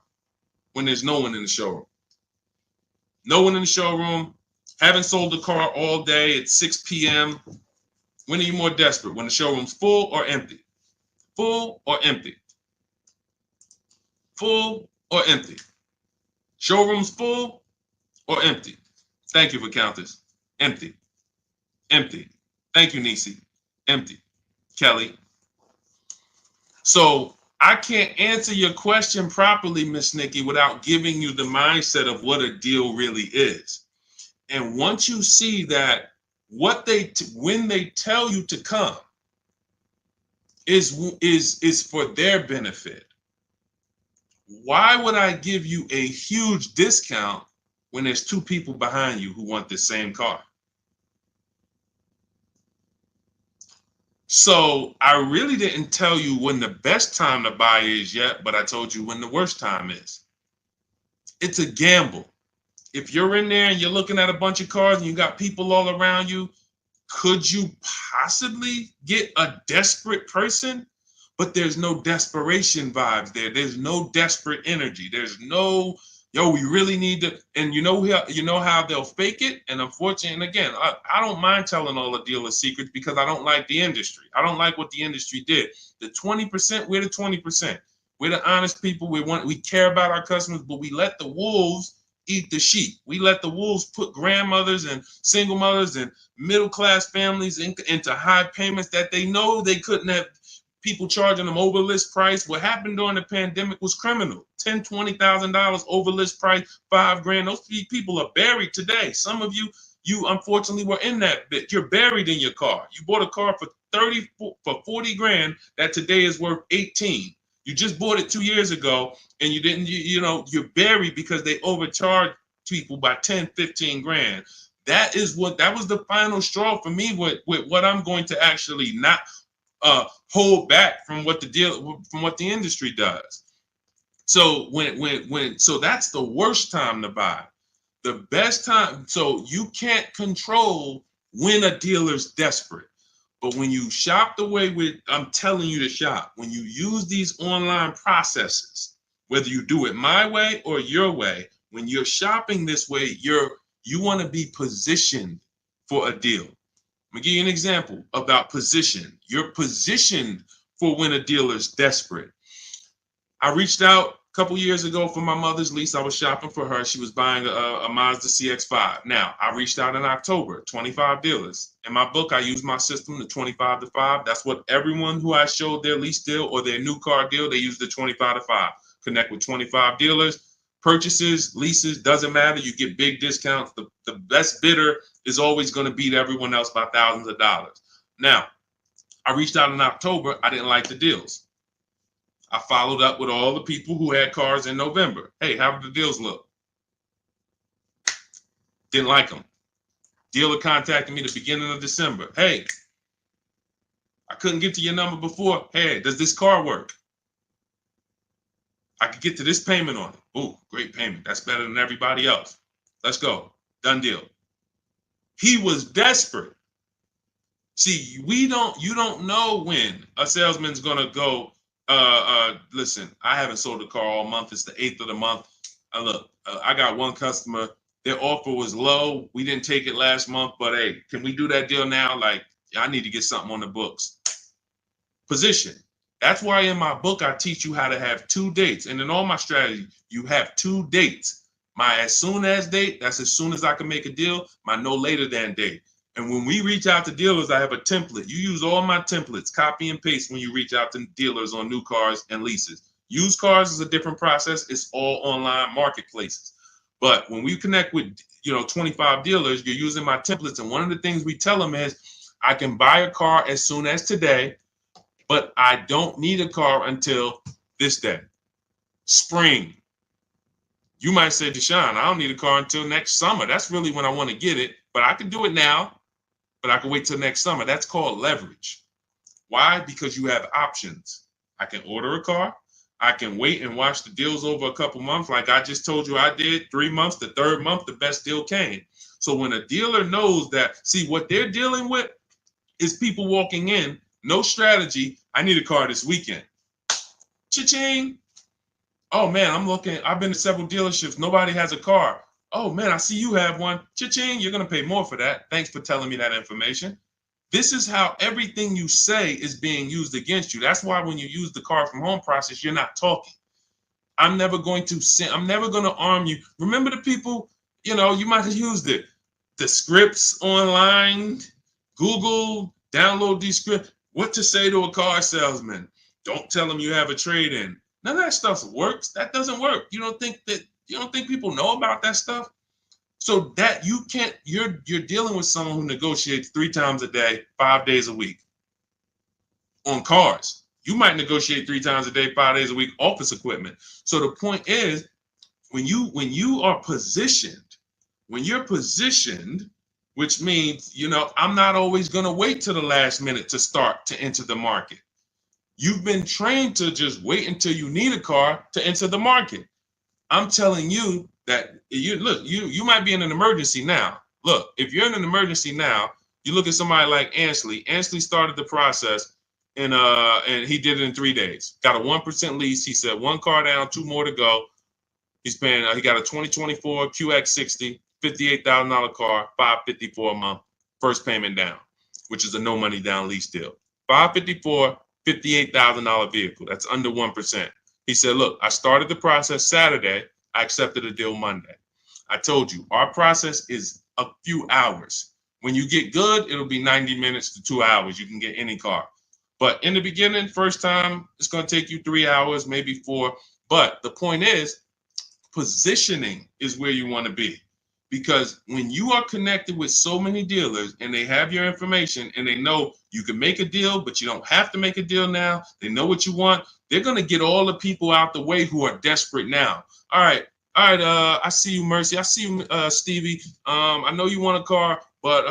when there's no one in the showroom. No one in the showroom, haven't sold a car all day, it's 6 p.m. When are you more desperate? When the showroom's full or empty? Full or empty? Full or empty? Showroom's full or empty? Thank you for Countess. Empty. Empty. Thank you, Nisi. Empty. Kelly. So I can't answer your question properly, Miss Nikki, without giving you the mindset of what a deal really is. And once you see that When they tell you to come is for their benefit. Why would I give you a huge discount when there's two people behind you who want the same car? So I really didn't tell you when the best time to buy is yet, but I told you when the worst time is. It's a gamble. If you're in there and you're looking at a bunch of cars and you got people all around you, could you possibly get a desperate person? But there's no desperation vibes there. There's no desperate energy. There's no, yo, we really need to. And you know how they'll fake it. And unfortunately, and again, I don't mind telling all the dealer secrets because I don't like the industry. I don't like what the industry did. The 20%, we're the 20%. We're the honest people. We care about our customers, but we let the wolves eat the sheep. We let the wolves put grandmothers and single mothers and middle-class families into high payments that they know they couldn't have. People charging them over list price. What happened during the pandemic was criminal. $10,000, $20,000 over list price, $5,000. Those people are buried today. Some of you unfortunately were in that bit. You're buried in your car. You bought a car for 40 grand that today is worth 18. You just bought it 2 years ago and you didn't, you're buried because they overcharged people by 10, 15 grand. That was the final straw for me with what I'm going to actually not hold back from what the industry does. So so that's the worst time to buy. The best time, so you can't control when a dealer's desperate. But when you shop the way I'm telling you to shop, when you use these online processes, whether you do it my way or your way, when you're shopping this way, you want to be positioned for a deal. Let me give you an example about position. You're positioned for when a dealer's desperate. I reached out a couple years ago for my mother's lease. I was shopping for her. She was buying a Mazda CX-5. Now, I reached out in October, 25 dealers. In my book, I use my system, the 25 to 5. That's what everyone who I showed their lease deal or their new car deal, they use the 25 to 5. Connect with 25 dealers. Purchases, leases, doesn't matter. You get big discounts. The best bidder is always going to beat everyone else by thousands of dollars. Now, I reached out in October. I didn't like the deals. I followed up with all the people who had cars in November. Hey, how did the deals look? Didn't like them. Dealer contacted me the beginning of December. Hey, I couldn't get to your number before. Hey, does this car work? I could get to this payment on it. Ooh, great payment. That's better than everybody else. Let's go. Done deal. He was desperate. See, you don't know when a salesman's gonna go, listen, I haven't sold a car all month. It's the 8th of the month. Look, I got one customer. Their offer was low. We didn't take it last month, but hey, can we do that deal now? Like, I need to get something on the books. Position. That's why in my book, I teach you how to have 2 dates. And in all my strategy, you have 2 dates. My as soon as date, that's as soon as I can make a deal. My no later than date. And when we reach out to dealers, I have a template. You use all my templates, copy and paste when you reach out to dealers on new cars and leases. Used cars is a different process. It's all online marketplaces. But when we connect with 25 dealers, you're using my templates. And one of the things we tell them is, I can buy a car as soon as today, but I don't need a car until this day. Spring. You might say, Deshaun, I don't need a car until next summer. That's really when I want to get it, but I can do it now, but I can wait till next summer. That's called leverage. Why? Because you have options. I can order a car. I can wait and watch the deals over a couple months. Like I just told you I did, 3 months, the 3rd month, the best deal came. So when a dealer knows that, see, what they're dealing with is people walking in, no strategy. I need a car this weekend. Cha-ching. Oh man, I've been to several dealerships. Nobody has a car. Oh man, I see you have one. Cha-ching, you're going to pay more for that. Thanks for telling me that information. This is how everything you say is being used against you. That's why when you use the car from home process, you're not talking. I'm never going to arm you. Remember the people, you might have used it. The scripts online, Google, download these scripts. What to say to a car salesman? Don't tell them you have a trade-in. None of that stuff works. That doesn't work. You don't think people know about that stuff? So that you can't, you're dealing with someone who negotiates 3 times a day, 5 days a week on cars. You might negotiate 3 times a day, 5 days a week, office equipment. So the point is, when you are positioned, when you're positioned, which means, I'm not always going to wait till the last minute to start to enter the market. You've been trained to just wait until you need a car to enter the market. I'm telling you that you might be in an emergency now. Look, if you're in an emergency now, you look at somebody like Ansley. Ansley started the process and he did it in 3 days. Got a 1% lease. He said 1 car down, 2 more to go. He's paying. He got a 2024 QX60, $58,000 car, $554 a month, first payment down, which is a no money down lease deal. $554, $58,000 vehicle. That's under 1%. He said, look, I started the process Saturday. I accepted a deal Monday. I told you, our process is a few hours. When you get good, it'll be 90 minutes to 2 hours. You can get any car. But in the beginning, first time, it's going to take you 3 hours, maybe 4. But the point is, positioning is where you want to be. Because when you are connected with so many dealers and they have your information and they know you can make a deal, but you don't have to make a deal now. They know what you want. They're going to get all the people out the way who are desperate now. All right. I see you, Mercy. I see you, Stevie. I know you want a car, but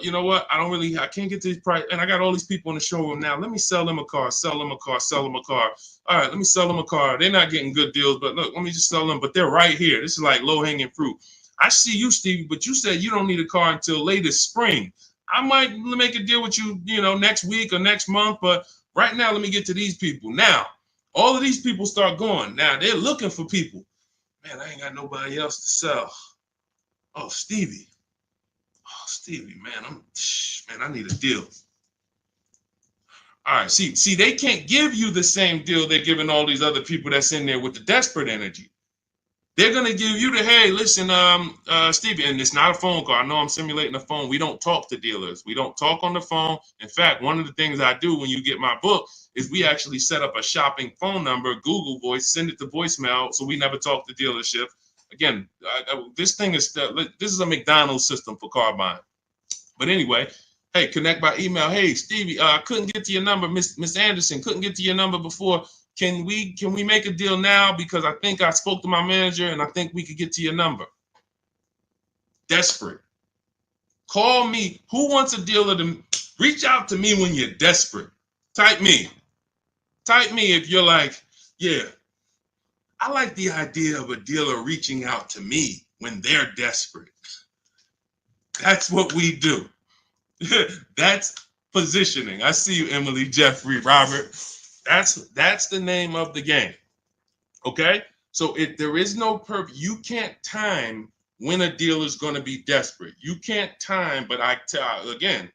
you know what? I can't get to this price. And I got all these people in the showroom now. Let me sell them a car, sell them a car, sell them a car. All right, let me sell them a car. They're not getting good deals, but look, let me just sell them. But they're right here. This is like low-hanging fruit. I see you, Stevie, but you said you don't need a car until later spring. I might make a deal with you, next week or next month. But right now, let me get to these people. Now, all of these people start going. Now, they're looking for people. Man, I ain't got nobody else to sell. Oh, Stevie. Man, I need a deal. All right, see, they can't give you the same deal they're giving all these other people that's in there with the desperate energy. They're gonna give you the, hey, listen, Stevie, and it's not a phone call. I know I'm simulating a phone. We don't talk to dealers. We don't talk on the phone. In fact, one of the things I do when you get my book is we actually set up a shopping phone number, Google Voice, send it to voicemail, so we never talk to dealership. Again, this is a McDonald's system for car buying. But anyway, hey, connect by email. Hey, Stevie, couldn't get to your number. Miss Anderson, couldn't get to your number before. Can we make a deal now? Because I think I spoke to my manager and I think we could get to your number. Desperate. Call me. Who wants a dealer to reach out to me when you're desperate? Type me. Type me if you're like, yeah, I like the idea of a dealer reaching out to me when they're desperate. That's what we do. That's positioning. I see you, Emily, Jeffrey, Robert. That's the name of the game. Okay? So if there is no purpose, you can't time when a dealer is going to be desperate. You can't time, but again,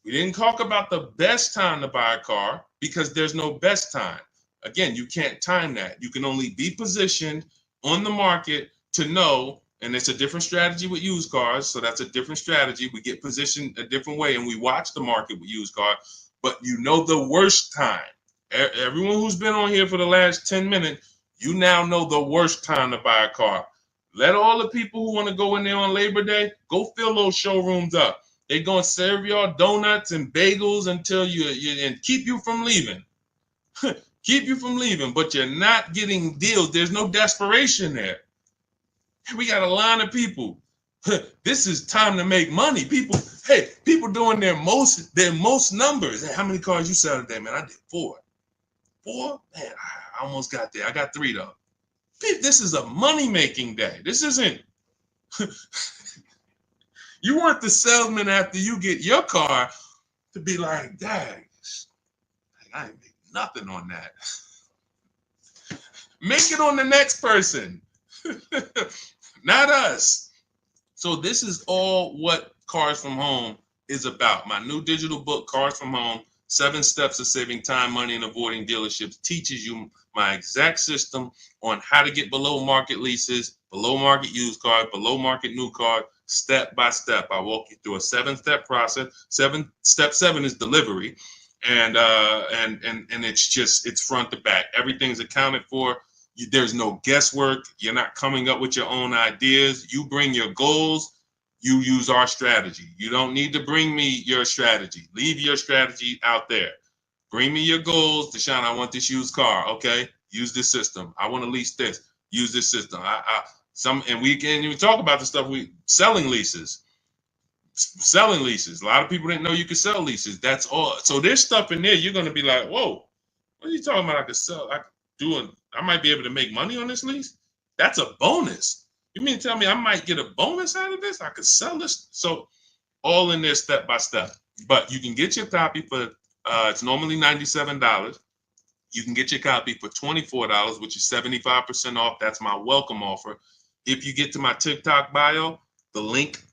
we didn't talk about the best time to buy a car because there's no best time. Again, you can't time that. You can only be positioned on the market to know. And it's a different strategy with used cars. So that's a different strategy. We get positioned a different way and we watch the market with used cars. But you know the worst time. Everyone who's been on here for the last 10 minutes, you now know the worst time to buy a car. Let all the people who want to go in there on Labor Day, go fill those showrooms up. They're going to serve y'all donuts and bagels until and keep you from leaving. Keep you from leaving, but you're not getting deals. There's no desperation there. We got a line of people. This is time to make money. People doing their most numbers. Hey, how many cars you sell today, man? I did 4. 4? Man, I almost got there. I got 3 though. This is a money-making day. This isn't. You want the salesman after you get your car to be like, dang, I ain't make nothing on that. Make it on the next person. Not us. So this is all what Cars from Home is about. My new digital book, Cars from Home, 7 Steps of Saving Time, Money, and Avoiding Dealerships, teaches you my exact system on how to get below market leases, below market used cars, below market new cars, step by step. I walk you through a 7-step process. Step 7 is delivery. And it's front to back. Everything's accounted for. There's no guesswork. You're not coming up with your own ideas. You bring your goals. You use our strategy. You don't need to bring me your strategy. Leave your strategy out there. Bring me your goals. Deshaun, I want this used car. Okay, use this system. I want to lease this. Use this system. And we can even talk about the stuff selling leases. Selling leases. A lot of people didn't know you could sell leases. That's all. So there's stuff in there. You're gonna be like, whoa, what are you talking about? I could sell. I might be able to make money on this lease. That's a bonus. You mean to tell me I might get a bonus out of this? I could sell this. So all in there step by step. But you can get your copy for it's normally $97. You can get your copy for $24, which is 75% off. That's my welcome offer. If you get to my TikTok bio, the link,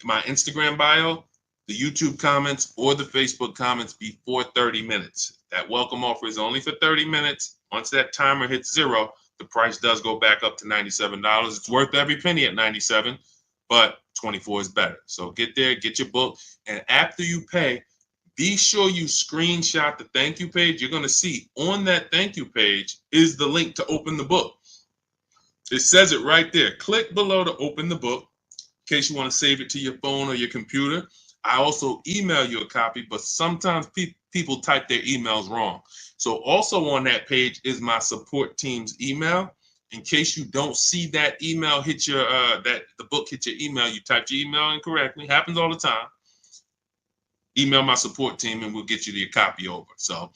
my Instagram bio, the YouTube comments, or the Facebook comments before 30 minutes. That welcome offer is only for 30 minutes. Once that timer hits 0, the price does go back up to $97. It's worth every penny at $97, but 24 is better. So get there, get your book, and after you pay, be sure you screenshot the thank you page. You're going to see on that thank you page is the link to open the book. It says it right there. Click below to open the book in case you want to save it to your phone or your computer. I also email you a copy, but sometimes people type their emails wrong. So also on that page is my support team's email. In case you don't see that email hit your the book hit your email, you typed your email incorrectly. Happens all the time. Email my support team and we'll get you your copy over. So,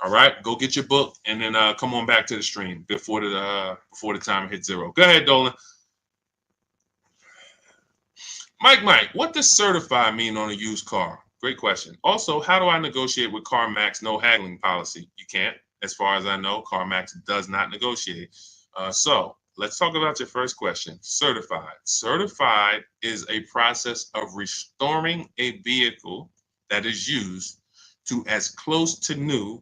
all right, go get your book and then come on back to the stream before the timer hits 0. Go ahead, Dolan. Mike, what does certified mean on a used car? Great question. Also, how do I negotiate with CarMax no haggling policy? You can't. As far as I know, CarMax does not negotiate. So let's talk about your first question. Certified. Certified is a process of restoring a vehicle that is used to as close to new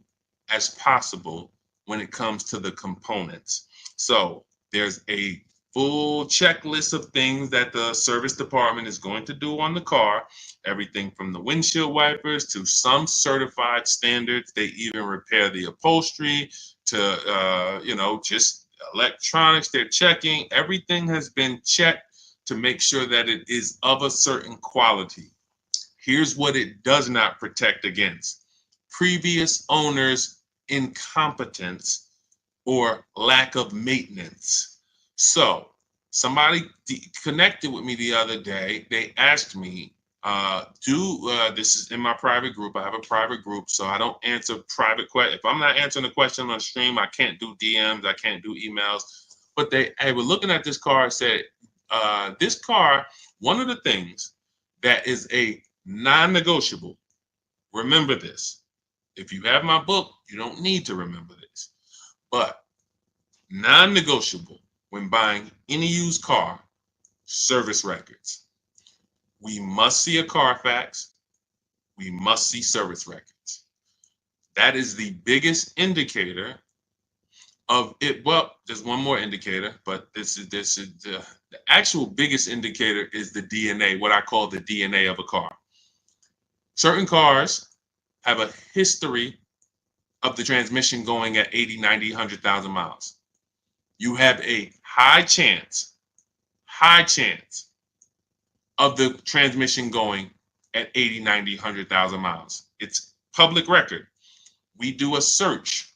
as possible when it comes to the components. So there's a full checklist of things that the service department is going to do on the car, everything from the windshield wipers to some certified standards. They even repair the upholstery to, just electronics. They're checking. Everything has been checked to make sure that it is of a certain quality. Here's what it does not protect against: previous owners' incompetence or lack of maintenance. So somebody connected with me the other day. They asked me, this is in my private group. I have a private group, so I don't answer private questions. If I'm not answering a question on stream, I can't do DMs, I can't do emails. But they were looking at this car and said, this car, one of the things that is a non-negotiable, remember this. If you have my book, you don't need to remember this. But non-negotiable when buying any used car, service records. We must see a Carfax. We must see service records. That is the biggest indicator of it. Well, there's one more indicator, but this is the actual biggest indicator is the DNA, what I call the DNA of a car. Certain cars have a history of the transmission going at 80, 90, 100,000 miles. You have a high chance of the transmission going at 80, 90, 100,000 miles. It's public record. We do a search.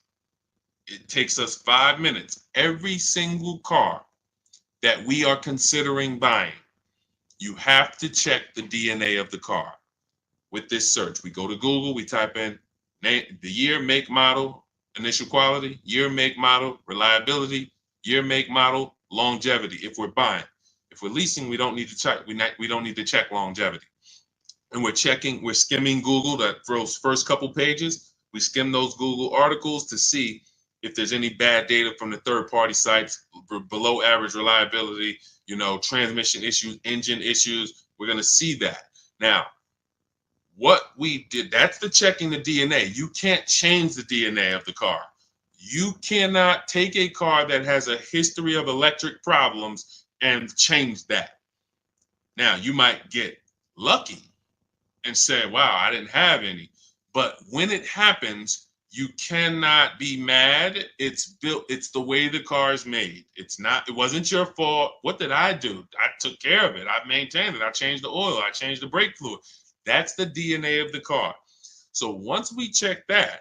It takes us 5 minutes. Every single car that we are considering buying, you have to check the DNA of the car. With this search, we go to Google, we type in the year, make, model, initial quality, year, make, model, reliability, year, make, model, longevity. If we're buying, if we're leasing, we don't need to check. We don't need to check longevity. And we're skimming Google. Those first couple pages, we skim those Google articles to see if there's any bad data from the third-party sites, below average reliability, transmission issues, engine issues. We're going to see that. Now, what we did, that's the checking the DNA. You can't change the DNA of the car. You cannot take a car that has a history of electric problems and change that. Now, you might get lucky and say, wow, I didn't have any. But when it happens, You cannot be mad. It's built. It's the way the car is made. It's not. It wasn't your fault. What did I do? I took care of it. I maintained it. I changed the oil. I changed the brake fluid. That's the DNA of the car. So once we check that,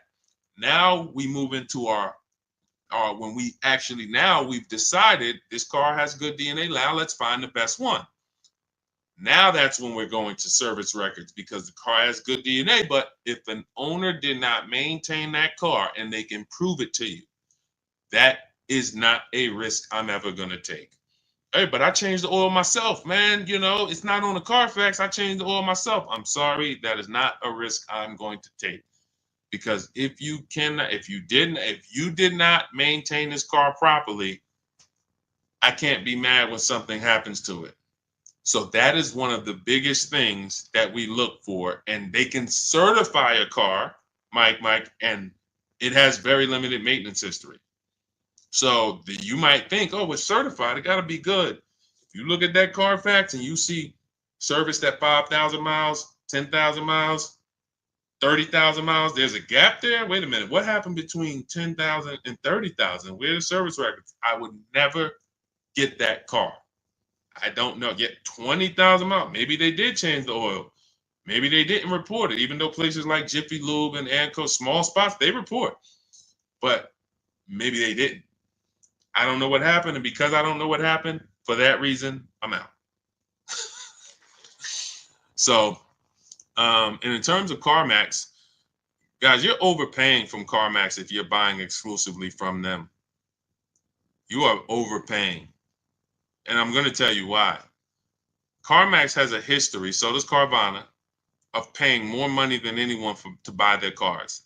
now we move into our when we actually, now we've decided this car has good DNA. Now let's find the best one. Now that's when we're going to service records, because the car has good DNA. But if an owner did not maintain that car and they can prove it to you, that is not a risk I'm ever going to take. Hey, but I changed the oil myself, man. You know, it's not on the Carfax. I changed the oil myself. I'm sorry. That is not a risk I'm going to take. Because if you did not maintain this car properly, I can't be mad when something happens to it. So that is one of the biggest things that we look for. And they can certify a car, Mike, and it has very limited maintenance history. So you might think, oh, it's certified, it got to be good. If you look at that Carfax and you see serviced at 5,000 miles, 10,000 miles, 30,000 miles, there's a gap there. Wait a minute, what happened between 10,000 and 30,000? Where are the service records? I would never get that car. I don't know. Yet 20,000 miles. Maybe they did change the oil. Maybe they didn't report it, even though places like Jiffy Lube and Anco, small spots, they report. But maybe they didn't. I don't know what happened. And because I don't know what happened, for that reason, I'm out. So, and in terms of CarMax, guys, you're overpaying from CarMax if you're buying exclusively from them. You are overpaying. And I'm going to tell you why. CarMax has a history, so does Carvana, of paying more money than anyone to buy their cars.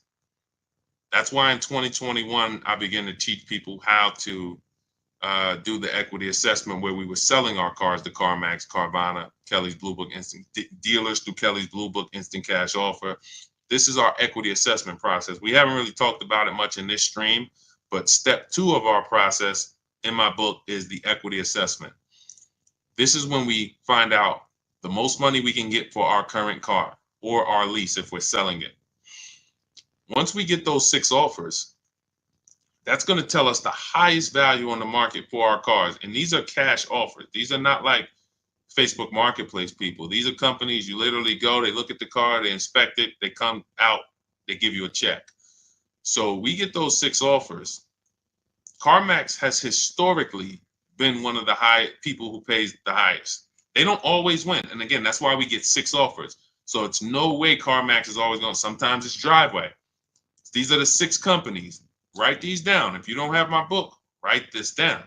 That's why in 2021, I began to teach people how to do the equity assessment, where we were selling our cars to CarMax, Carvana, Kelly's Blue Book Instant dealers through Kelly's Blue Book Instant Cash Offer. This is our equity assessment process. We haven't really talked about it much in this stream, but step 2 of our process in my book is the equity assessment. This is when we find out the most money we can get for our current car or our lease if we're selling it. Once we get those 6 offers, that's going to tell us the highest value on the market for our cars. And these are cash offers. These are not like Facebook Marketplace people. These are companies you literally go, they look at the car, they inspect it, they come out, they give you a check. So we get those 6 offers. CarMax has historically been one of the high people who pays the highest. They don't always win. And again, that's why we get 6 offers. So it's no way CarMax is always going. Sometimes it's Driveway. These are the 6 companies. Write these down. If you don't have my book, write this down.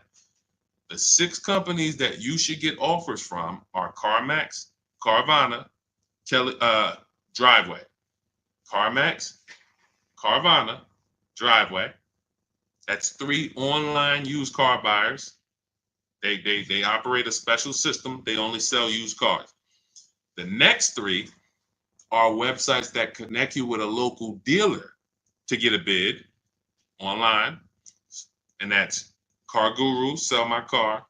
The 6 companies that you should get offers from are CarMax, Carvana, Kelly, Driveway. CarMax, Carvana, Driveway. That's 3 online used car buyers. They operate a special system. They only sell used cars. The next 3 are websites that connect you with a local dealer to get a bid online. And that's Car Guru, Sell My Car,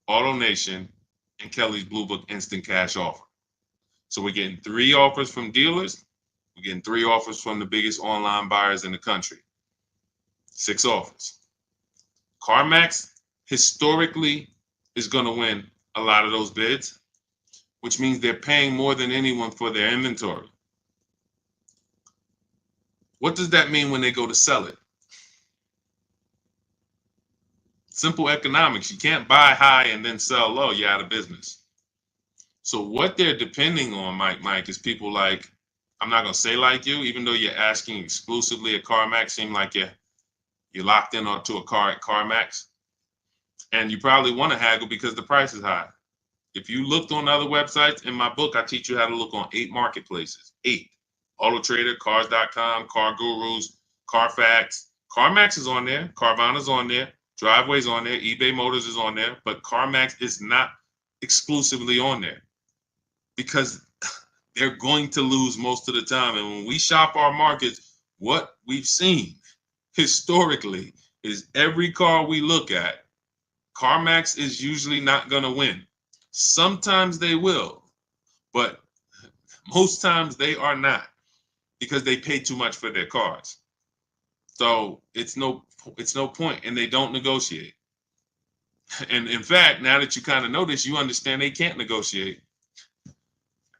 AutoNation, and Kelly's Blue Book Instant Cash Offer. So we're getting 3 offers from dealers. We're getting 3 offers from the biggest online buyers in the country. 6 offers. CarMax historically is going to win a lot of those bids, which means they're paying more than anyone for their inventory. What does that mean when they go to sell it? Simple economics. You can't buy high and then sell low. You're out of business. So what they're depending on, Mike, is people like, I'm not going to say like you, even though you're asking exclusively at CarMax, seem like you're locked in onto a car at CarMax. And you probably want to haggle because the price is high. If you looked on other websites, in my book, I teach you how to look on 8 marketplaces. 8. AutoTrader, Cars.com, Car Gurus, Carfax. CarMax is on there. Carvana's on there. Driveway's on there. eBay Motors is on there. But CarMax is not exclusively on there because they're going to lose most of the time. And when we shop our markets, what we've seen historically is every car we look at, CarMax is usually not going to win. Sometimes they will, but most times they are not because they pay too much for their cars. So it's no point, and they don't negotiate. And in fact, now that you kind of know this, you understand they can't negotiate.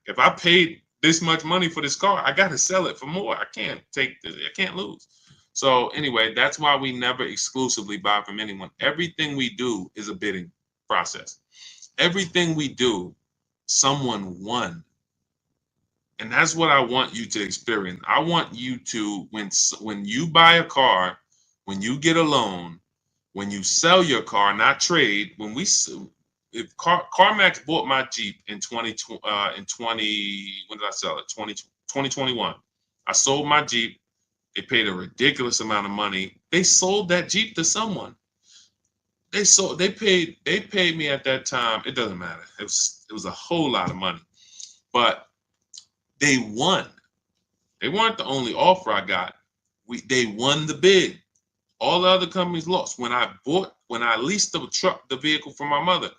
If I paid this much money for this car, I got to sell it for more. I can't lose. So anyway, that's why we never exclusively buy from anyone. Everything we do is a bidding process. Everything we do, someone won. And that's what I want you to experience. I want you to, when you buy a car, when you get a loan, when you sell your car, not trade. If CarMax bought my Jeep in 20, when did I sell it? 2021. I sold my Jeep. They paid a ridiculous amount of money. They sold that Jeep to someone. They paid me at that time. It doesn't matter. It was a whole lot of money, but they won. They weren't the only offer I got. They won the bid. All the other companies lost. When I leased the vehicle from my mother,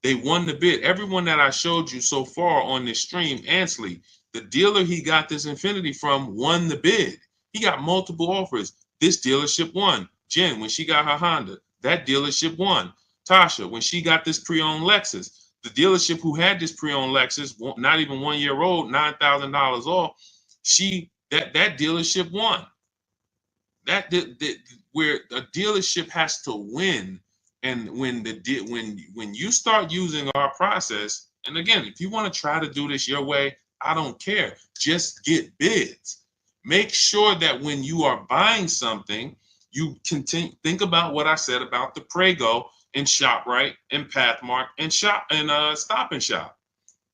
they won the bid. Everyone that I showed you so far on this stream, Ansley, the dealer he got this Infiniti from won the bid. He got multiple offers. This dealership won. Jen, when she got her Honda, that dealership won. Tasha, when she got this pre-owned Lexus, the dealership who had this pre-owned Lexus, not even 1 year old, $9,000 off, that dealership won. Where a dealership has to win, and when you start using our process, and again, if you want to try to do this your way, I don't care. Just get bids. Make sure that when you are buying something, you think about what I said about the Prego and ShopRite and Pathmark and Stop and Shop.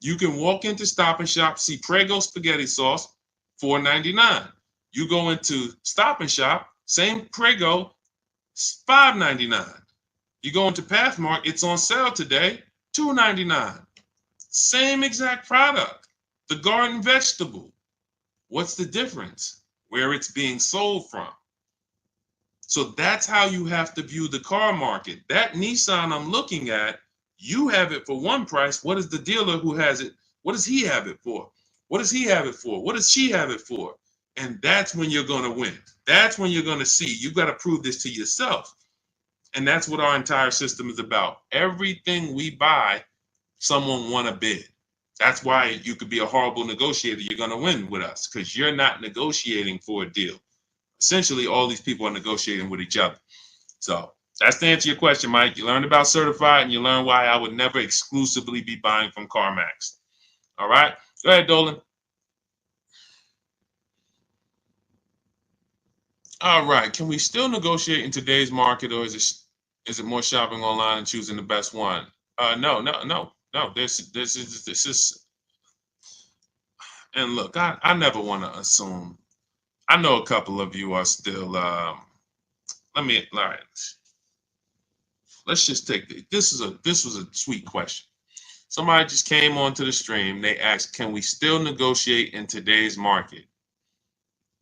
You can walk into Stop and Shop, see Prego spaghetti sauce, $4.99. You go into Stop and Shop, same Prego, $5.99. You go into Pathmark, it's on sale today, $2.99. Same exact product. The garden vegetable. What's the difference? Where it's being sold from. So that's how you have to view the car market. That Nissan I'm looking at, you have it for one price. What is the dealer who has it? What does he have it for? What does he have it for? What does she have it for? And that's when you're going to win. That's when you're going to see. You've got to prove this to yourself. And that's what our entire system is about. Everything we buy, someone won a bid. That's why you could be a horrible negotiator. You're going to win with us because you're not negotiating for a deal. Essentially, all these people are negotiating with each other. So that's to answer your question, Mike. You learned about certified, and you learned why I would never exclusively be buying from CarMax. All right? Go ahead, Dolan. All right. Can we still negotiate in today's market, or is it more shopping online and choosing the best one? No. This is. And look, I never want to assume. I know a couple of you are still. All right. Let's just take this was a sweet question. Somebody just came onto the stream. They asked, "Can we still negotiate in today's market,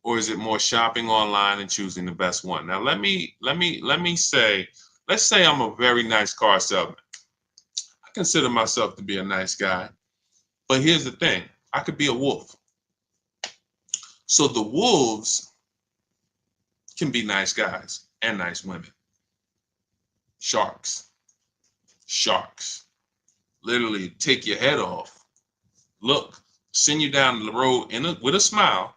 or is it more shopping online and choosing the best one?" Now, let me say, let's say I'm a very nice car salesman. I consider myself to be a nice guy, but here's the thing: I could be a wolf. So the wolves can be nice guys and nice women. Sharks literally take your head off. Look, send you down the road with a smile,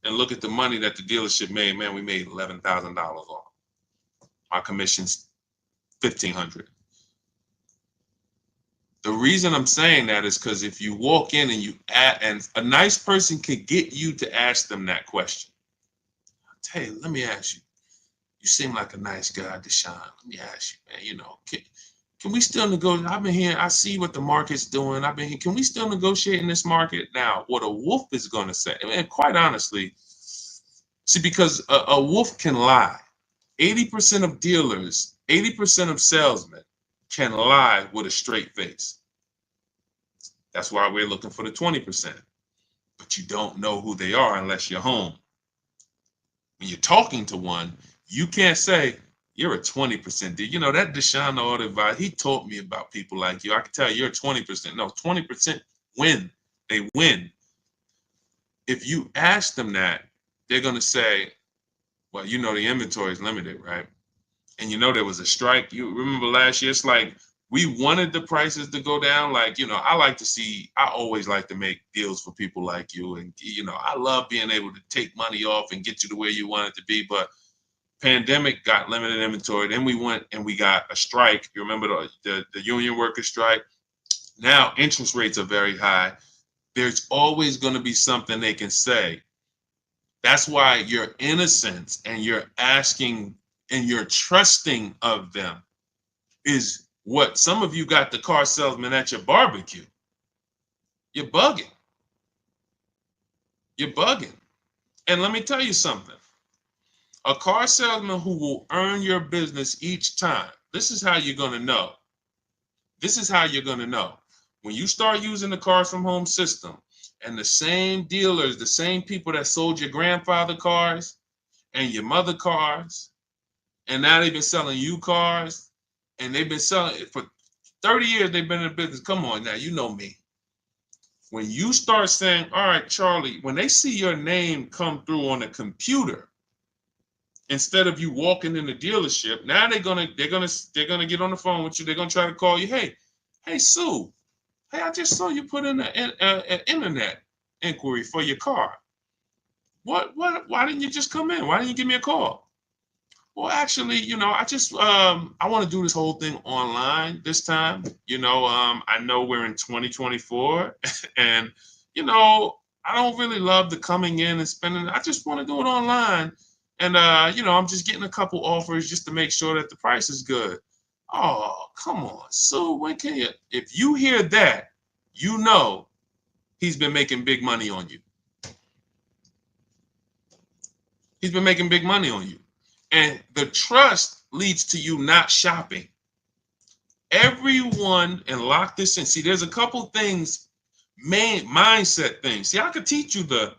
and look at the money that the dealership made. Man, we made $11,000 off. Our commission's $1,500. The reason I'm saying that is because if you walk in and a nice person can get you to ask them that question. Hey, let me ask you. You seem like a nice guy, Deshaun. Let me ask you, man. Can we still negotiate? I've been here. I see what the market's doing. I've been here. Can we still negotiate in this market? Now, what a wolf is going to say, and quite honestly, see, because a wolf can lie. 80% of dealers, 80% of salesmen can lie with a straight face. That's why we're looking for the 20%. But you don't know who they are unless you're home. When you're talking to one, you can't say, you're a 20% dealer. That Deshaun Auto Advisor, he taught me about people like you. I can tell you're 20%. No, 20% win. They win. If you ask them that, they're going to say, Well, you know the inventory is limited, right? And you know there was a strike. You remember last year? It's like we wanted the prices to go down. Like, I always like to make deals for people like you. And, I love being able to take money off and get you to where you want it to be. But pandemic got limited inventory. Then we went and we got a strike. You remember the union worker strike? Now interest rates are very high. There's always going to be something they can say. That's why your innocence and your asking and your trusting of them is what some of you got the car salesman at your barbecue. You're bugging. You're bugging. And let me tell you something. A car salesman who will earn your business each time. This is how you're going to know. This is how you're going to know. When you start using the Cars from Home system and the same dealers, the same people that sold your grandfather cars and your mother cars, and now they've been selling you cars, and they've been selling it for 30 years. They've been in the business. Come on now, you know me. When you start saying, all right, Charlie, when they see your name come through on the computer, instead of you walking in the dealership, now they're gonna get on the phone with you. They're gonna try to call you. Hey, Sue. Hey, I just saw you put in an internet inquiry for your car. What? Why didn't you just come in? Why didn't you give me a call? Well, actually, I want to do this whole thing online this time. I know we're in 2024 and, I don't really love the coming in and spending. I just want to do it online. And, I'm just getting a couple offers just to make sure that the price is good. Oh, come on. So when can you, if you hear that, he's been making big money on you. He's been making big money on you. And the trust leads to you not shopping. Everyone, and lock this in. See, there's a couple things, mindset things. See, I could teach you the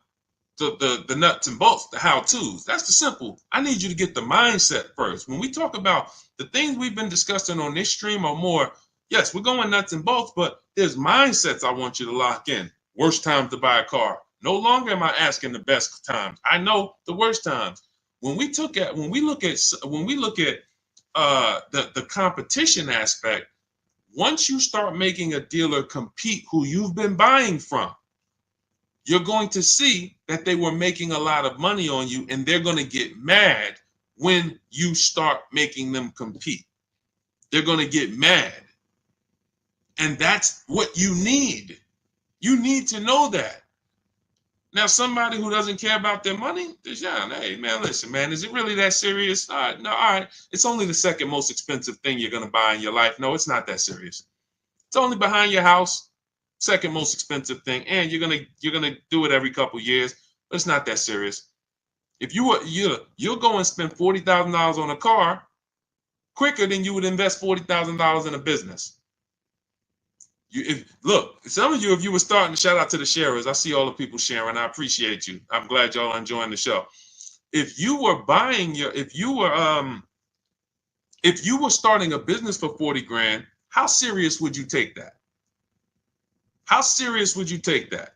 nuts and bolts, the how-tos. That's the simple. I need you to get the mindset first. When we talk about the things we've been discussing on this stream or more, yes, we're going nuts and bolts, but there's mindsets I want you to lock in. Worst time to buy a car. No longer am I asking the best times. I know the worst times. When we look at the competition aspect, once you start making a dealer compete who you've been buying from, you're going to see that they were making a lot of money on you, and they're going to get mad when you start making them compete. They're going to get mad. And that's what you need. You need to know that. Now, somebody who doesn't care about their money, hey, man, listen, man, is it really that serious? No, all right. It's only the second most expensive thing you're going to buy in your life. No, it's not that serious. It's only behind your house, second most expensive thing, and you're gonna do it every couple years, but it's not that serious. If you'll go and spend $40,000 on a car quicker than you would invest $40,000 in a business. Some of you, if you were starting, shout out to the sharers. I see all the people sharing. I appreciate you. I'm glad y'all are enjoying the show. If you were starting a business for 40 grand, how serious would you take that? How serious would you take that?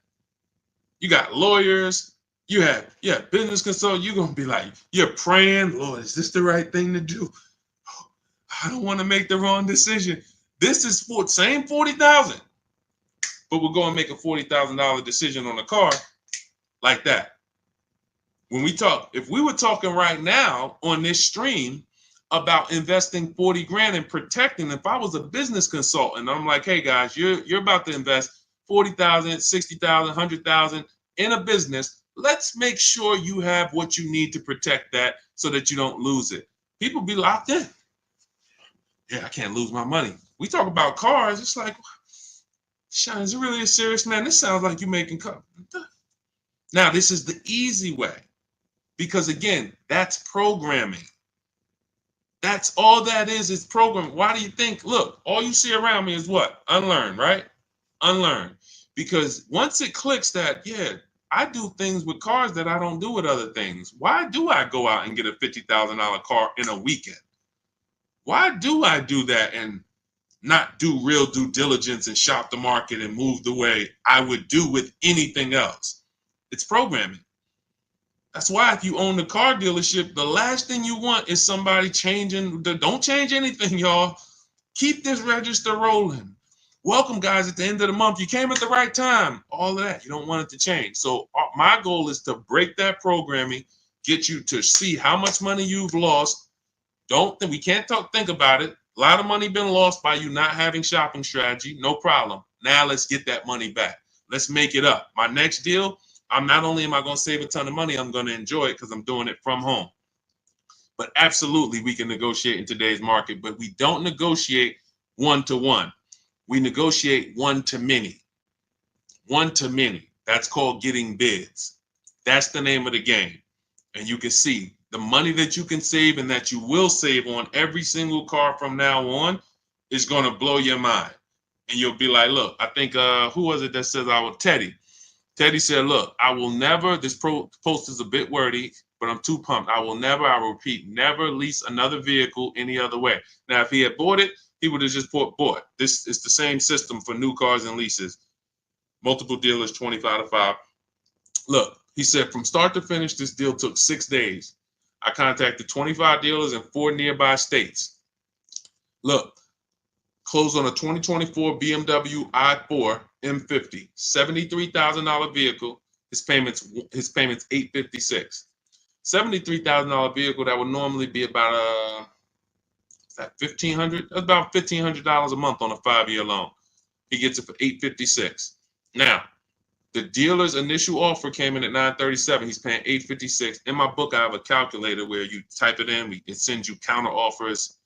You got lawyers, you have business consultants. You're gonna be like, you're praying, Lord, is this the right thing to do? I don't want to make the wrong decision. This is for same 40,000, but we're going to make a $40,000 decision on a car like that. If we were talking right now on this stream about investing 40 grand and protecting, if I was a business consultant, I'm like, hey guys, you're about to invest 40,000, 60,000, 100,000 in a business. Let's make sure you have what you need to protect that so that you don't lose it. People be locked in. Yeah, I can't lose my money. We talk about cars. It's like, Sean, is it really a serious, man? This sounds like you're making cars. Now, this is the easy way because, again, that's programming. That's all that is programming. Why do you think, look, all you see around me is what? Unlearn, right? Unlearn. Because once it clicks that, yeah, I do things with cars that I don't do with other things. Why do I go out and get a $50,000 car in a weekend? Why do I do that and not do real due diligence and shop the market and move the way I would do with anything else? It's programming. That's why if you own the car dealership, the last thing you want is somebody changing. Don't change anything, y'all. Keep this register rolling. Welcome, guys, at the end of the month. You came at the right time. All of that. You don't want it to change. So my goal is to break that programming, get you to see how much money you've lost. We can't think about it. A lot of money been lost by you not having shopping strategy. No problem. Now let's get that money back. Let's make it up. My next deal, I'm not only am I going to save a ton of money, I'm going to enjoy it because I'm doing it from home. But absolutely, we can negotiate in today's market, but we don't negotiate one-to-one. We negotiate one-to-many. One-to-many. That's called getting bids. That's the name of the game. And you can see the money that you can save and that you will save on every single car from now on is going to blow your mind. And you'll be like, look, I think, who was it that says Teddy. Teddy said, look, I will never, this post is a bit wordy, but I'm too pumped. I will repeat, never lease another vehicle any other way. Now, if he had bought it, he would have just bought. This is the same system for new cars and leases. Multiple dealers, 25-5. Look, he said, from start to finish, this deal took 6 days. I contacted 25 dealers in 4 nearby states. Look, closed on a 2024 BMW i4 M50, $73,000 vehicle. His payments $856. $73,000 vehicle that would normally be about $1,500. That's about $1,500 a month on a 5-year loan. He gets it for $856. Now, the dealer's initial offer came in at $937. He's paying $856. In my book, I have a calculator where you type it in. It sends you counter offers.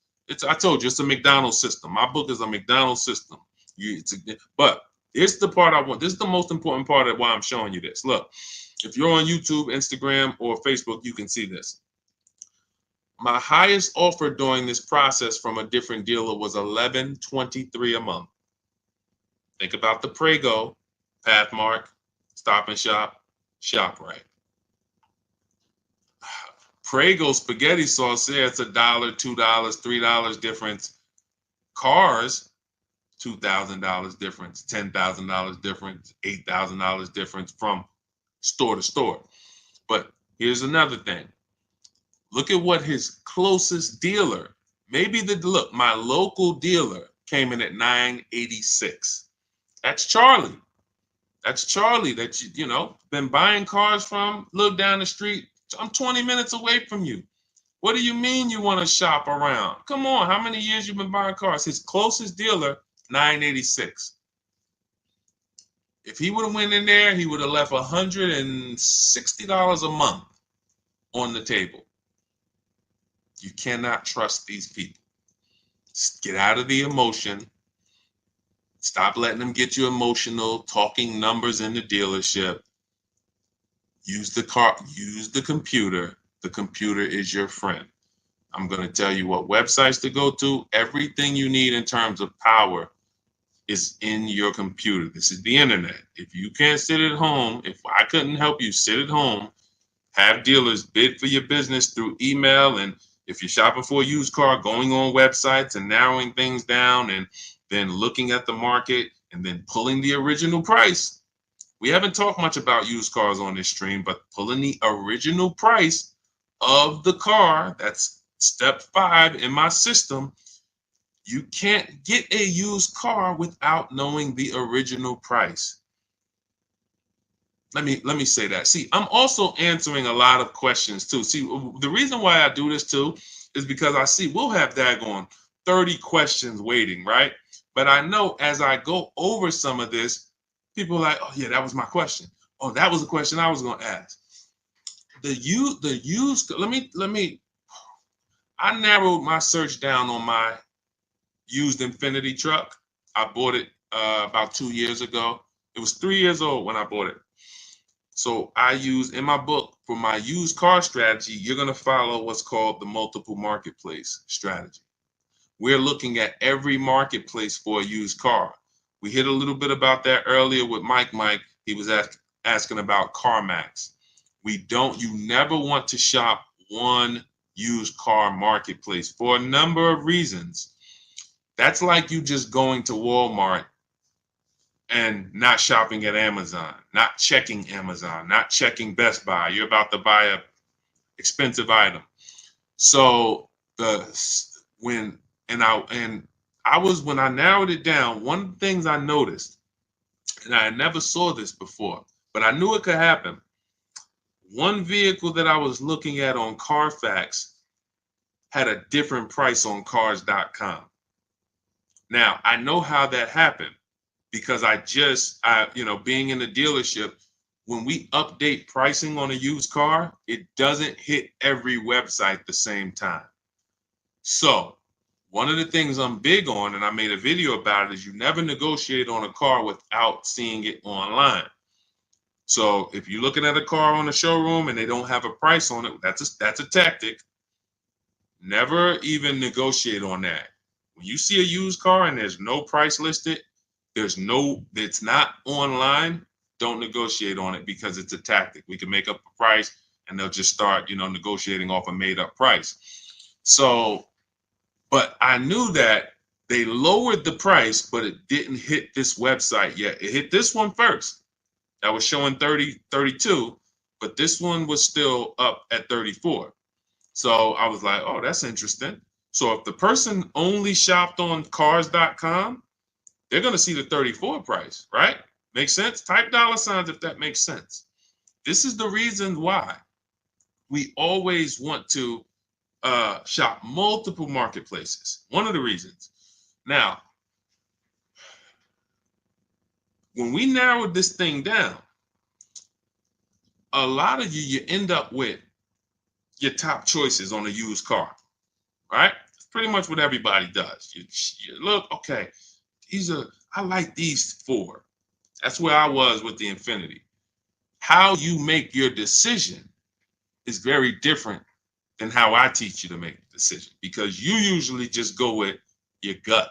I told you, it's a McDonald's system. My book is a McDonald's system. But here's the part I want. This is the most important part of why I'm showing you this. Look, if you're on YouTube, Instagram, or Facebook, you can see this. My highest offer during this process from a different dealer was $1,123 a month. Think about the Prego, Pathmark, Stop and Shop, ShopRite. Prego spaghetti sauce there, it's $1, $2, $3 difference. Cars, $2,000 difference, $10,000 difference, $8,000 difference from store to store. But here's another thing. Look at what his closest dealer, my local dealer came in at $986. That's Charlie. That's Charlie that been buying cars from. Look down the street. I'm 20 minutes away from you. What do you mean you want to shop around? Come on, how many years you been buying cars? His closest dealer, $986. If he would have went in there, he would have left $160 a month on the table. You cannot trust these people. Just get out of the emotion. Stop letting them get you emotional, talking numbers in the dealership. Use the computer. The computer is your friend. I'm going to tell you what websites to go to. Everything you need in terms of power is in your computer. This is the internet. If you can't sit at home, if I couldn't help you sit at home, have dealers bid for your business through email, and if you're shopping for a used car, going on websites and narrowing things down and then looking at the market and then pulling the original price. We haven't talked much about used cars on this stream, but pulling the original price of the car, that's step 5 in my system. You can't get a used car without knowing the original price. Let me say that. See, I'm also answering a lot of questions too. See, the reason why I do this too is because I see we'll have daggone 30 questions waiting, right? But I know as I go over some of this, people are like, oh yeah, that was my question. Oh, that was a question I was going to ask. I narrowed my search down on my used Infiniti truck. I bought it about 2 years ago. It was 3 years old when I bought it. So I use in my book for my used car strategy, you're going to follow what's called the multiple marketplace strategy. We're looking at every marketplace for a used car. We hit a little bit about that earlier with Mike. He was asking about CarMax. You never want to shop one used car marketplace for a number of reasons. That's like you just going to Walmart and not shopping at Amazon, not checking Amazon, not checking Best Buy. You're about to buy a expensive item. So when I was when I narrowed it down, one of the things I noticed, and I never saw this before, but I knew it could happen. One vehicle that I was looking at on Carfax had a different price on cars.com. Now, I know how that happened because being in the dealership, when we update pricing on a used car, it doesn't hit every website the same time. So one of the things I'm big on, and I made a video about it, is you never negotiate on a car without seeing it online. So if you're looking at a car on the showroom and they don't have a price on it, that's a tactic. Never even negotiate on that. When you see a used car and there's no price listed, it's not online, don't negotiate on it because it's a tactic. We can make up a price and they'll just start, negotiating off a made up price. So, but I knew that they lowered the price, but it didn't hit this website yet. It hit this one first. That was showing 32, but this one was still up at 34. So I was like, oh, that's interesting. So if the person only shopped on cars.com, they're going to see the 34 price, right? Makes sense? Type $ if that makes sense. This is the reason why we always want to shop multiple marketplaces. One of the reasons. Now, when we narrowed this thing down, a lot of you end up with your top choices on a used car, right? It's pretty much what everybody does. You look, okay, I like these 4. That's where I was with the Infiniti. How you make your decision is very different than how I teach you to make the decision, because you usually just go with your gut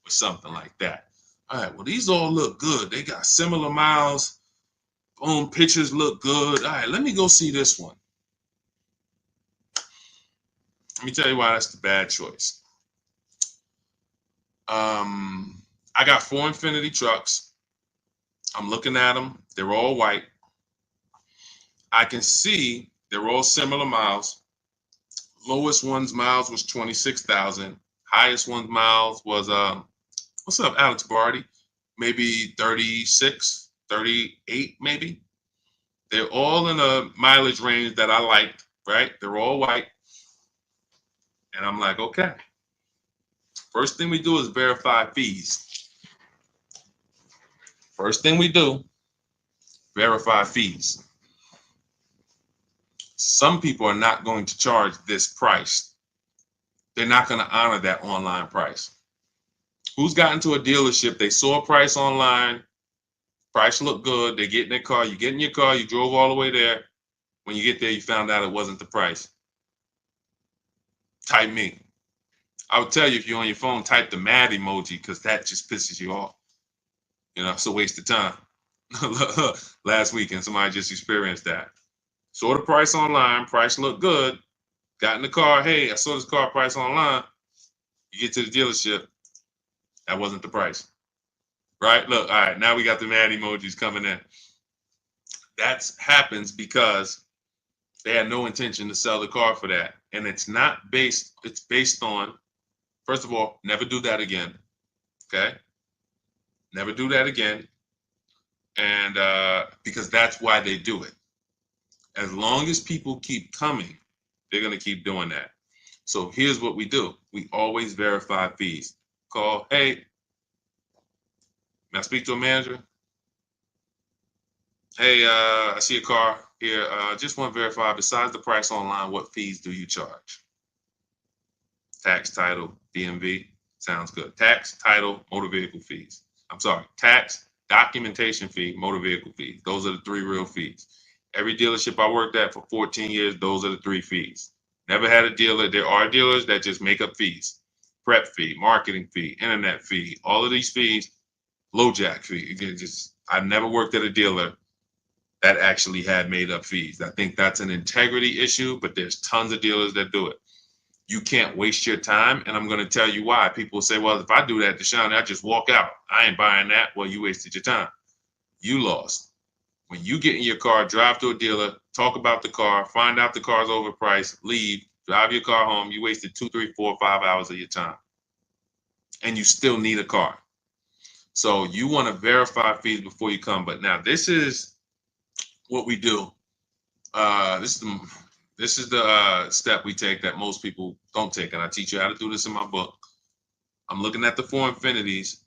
or something like that. All right, well, these all look good. They got similar miles. Boom, pictures look good. All right, let me go see this one. Let me tell you why that's the bad choice. I got 4 Infiniti trucks. I'm looking at them. They're all white. I can see they're all similar miles. Lowest one's miles was 26,000. Highest one's miles was, what's up, Alex Barty? Maybe 36, 38, maybe. They're all in a mileage range that I liked, right? They're all white. And I'm like, okay. First thing we do is verify fees. First thing we do, verify fees. Some people are not going to charge this price. They're not going to honor that online price. Who's gotten to a dealership, they saw a price online, price looked good, they get in their car, you get in your car, you drove all the way there. When you get there, you found out it wasn't the price. Type me. I would tell you, if you're on your phone, type the mad emoji, because that just pisses you off. It's a waste of time. Last weekend, somebody just experienced that. Saw the price online, price looked good, got in the car, hey, I saw this car price online. You get to the dealership, that wasn't the price. Right? Look, all right, now we got the mad emojis coming in. That happens because they had no intention to sell the car for that. And it's based on, first of all, never do that again. Okay? Never do that again. And because that's why they do it. As long as people keep coming, they're going to keep doing that. So here's what we do. We always verify fees. Call, hey, may I speak to a manager? Hey, I see a car here. Just want to verify, besides the price online, what fees do you charge? Tax, title, DMV. Sounds good. Tax, title, motor vehicle fees. I'm sorry. Tax, documentation fee, motor vehicle fees. Those are the 3 real fees. Every dealership I worked at for 14 years, those are the 3 fees. Never had a dealer. There are dealers that just make up fees. Prep fee, marketing fee, internet fee, all of these fees, LoJack fee. I've never worked at a dealer that actually had made up fees. I think that's an integrity issue, but there's tons of dealers that do it. You can't waste your time, and I'm going to tell you why. People say, well, if I do that, Deshaun, I just walk out. I ain't buying that. Well, you wasted your time. You lost. When you get in your car, drive to a dealer, talk about the car, find out the car's overpriced, leave, drive your car home, you wasted 2, 3, 4, 5 hours of your time. And you still need a car. So you want to verify fees before you come. But now this is what we do. This is the step we take that most people don't take, and I teach you how to do this in my book. I'm looking at the 4 Infinities.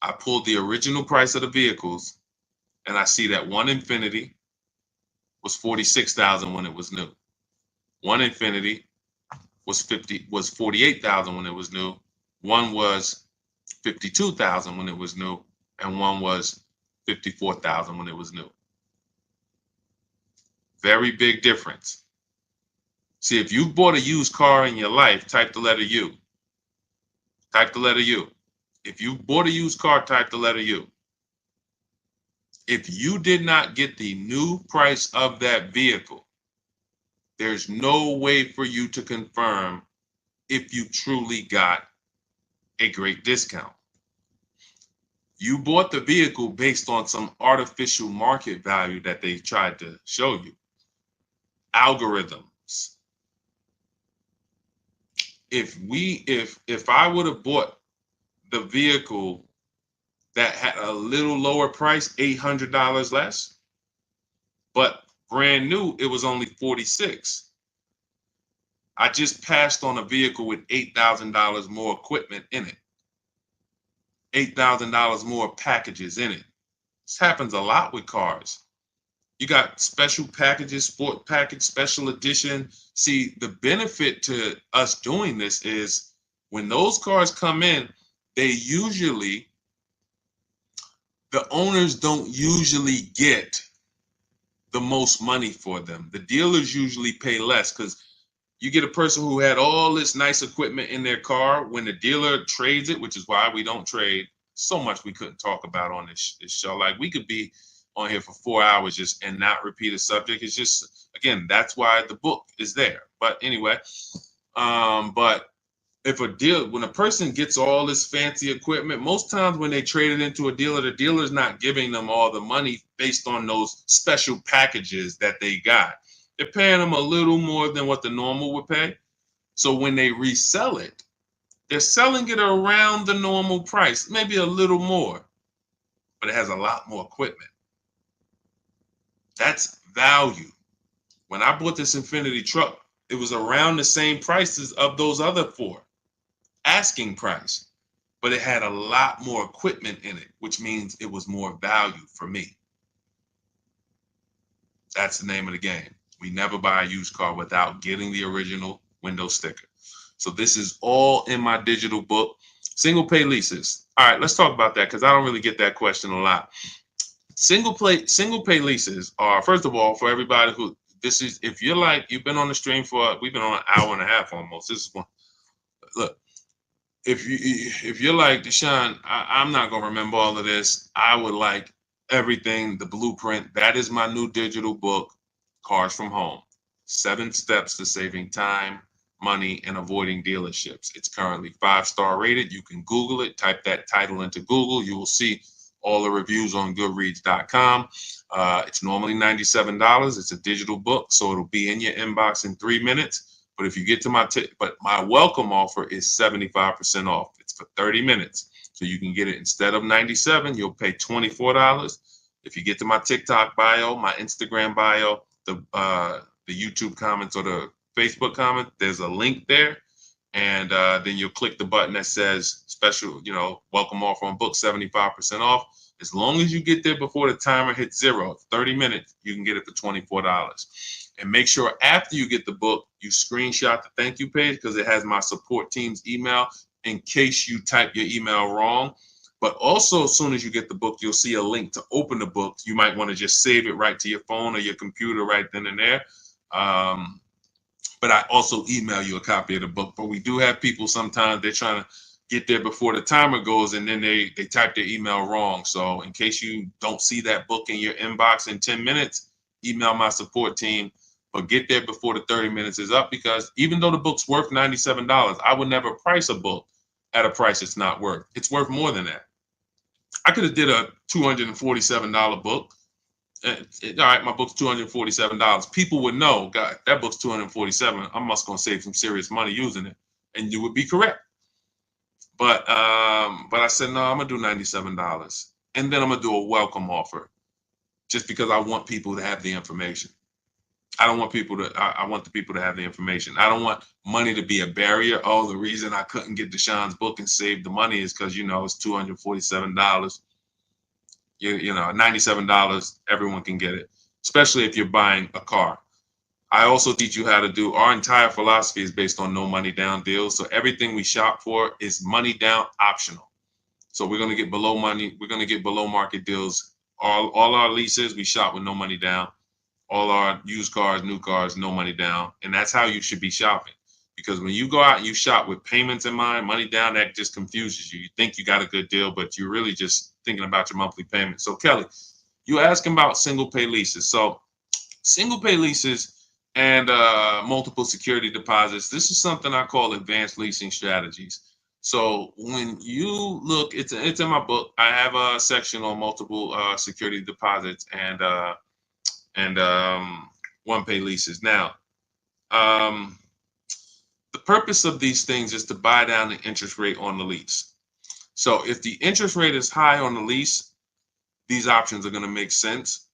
I pulled the original price of the vehicles, and I see that one Infinity was $46,000 when it was new. One Infinity was $48,000 when it was new. One was $52,000 when it was new, and one was $54,000 when it was new. Very big difference. See, if you bought a used car in your life, type the letter U. Type the letter U. If you bought a used car, type the letter U. If you did not get the new price of that vehicle, there's no way for you to confirm if you truly got a great discount. You bought the vehicle based on some artificial market value that they tried to show you. Algorithms. If I would have bought the vehicle that had a little lower price, $800 less, but brand new, it was only $46,000. I just passed on a vehicle with $8,000 more equipment in it, $8,000 more packages in it. This happens a lot with cars. You got special packages, sport package, special edition. See, the benefit to us doing this is when those cars come in, the owners don't usually get the most money for them. The dealers usually pay less because you get a person who had all this nice equipment in their car. When the dealer trades it, which is why we don't trade, so much we couldn't talk about on this show. Like, we could be on here for 4 hours just and not repeat a subject. It's just, again, that's why the book is there. But anyway, but when a person gets all this fancy equipment, most times when they trade it into a dealer, the dealer's not giving them all the money based on those special packages that they got. They're paying them a little more than what the normal would pay. So when they resell it, they're selling it around the normal price, maybe a little more, but it has a lot more equipment. That's value. When I bought this Infiniti truck, it was around the same prices of those other 4, asking price, but it had a lot more equipment in it, which means it was more value for me. That's the name of the game. We never buy a used car without getting the original window sticker. So this is all in my digital book. Single pay leases. All right, let's talk about that because I don't really get that question a lot. Single pay leases are, first of all, for everybody who this is, if you're like, you've been on the stream we've been on an hour and a half almost. This is one. Look, if you're like, Deshaun, I'm not gonna remember all of this. I would like everything, the blueprint. That is my new digital book, Cars from Home. 7 steps to saving time, money, and avoiding dealerships. It's currently 5-star rated. You can Google it, type that title into Google. You will see all the reviews on goodreads.com. It's normally $97. It's a digital book, so it'll be in your inbox in 3 minutes. But if you get to my welcome offer is 75% off. It's for 30 minutes. So you can get it instead of $97, you'll pay $24. If you get to my TikTok bio, my Instagram bio, the YouTube comments or the Facebook comment, there's a link there. And then you'll click the button that says special, welcome offer on book, 75% off. As long as you get there before the timer hits 0, 30 minutes, you can get it for $24. And make sure after you get the book, you screenshot the thank you page because it has my support team's email in case you type your email wrong. But also, as soon as you get the book, you'll see a link to open the book. You might want to just save it right to your phone or your computer right then and there. But I also email you a copy of the book. But we do have people sometimes they're trying to get there before the timer goes and then they type their email wrong. So in case you don't see that book in your inbox in 10 minutes, email my support team. but get there before the 30 minutes is up, because even though the book's worth $97, I would never price a book at a price it's not worth. It's worth more than that. I could have did a $247 book. All right, my book's $247. People would know, God, that book's $247. I must gonna save some serious money using it, and you would be correct. But I said no, I'm gonna do $97, and then I'm gonna do a welcome offer, just because I want people to have the information. I don't want people to. I want the people to have the information. I don't want money to be a barrier. Oh, the reason I couldn't get Deshaun's book and save the money is because it's $247. $97, everyone can get it, especially if you're buying a car. I also teach you how to do, our entire philosophy is based on no money down deals. So everything we shop for is money down optional. So we're going to get below market deals. All our leases, we shop with no money down. All our used cars, new cars, no money down. And that's how you should be shopping. Because when you go out and you shop with payments in mind, money down, that just confuses you. You think you got a good deal, but you're really just thinking about your monthly payment. So Kelly, you asking about single pay leases. So single pay leases and multiple security deposits, this is something I call advanced leasing strategies. So when you look, it's in my book. I have a section on multiple security deposits and one pay leases. Now, the purpose of these things is to buy down the interest rate on the lease. So if the interest rate is high on the lease, these options are going to make sense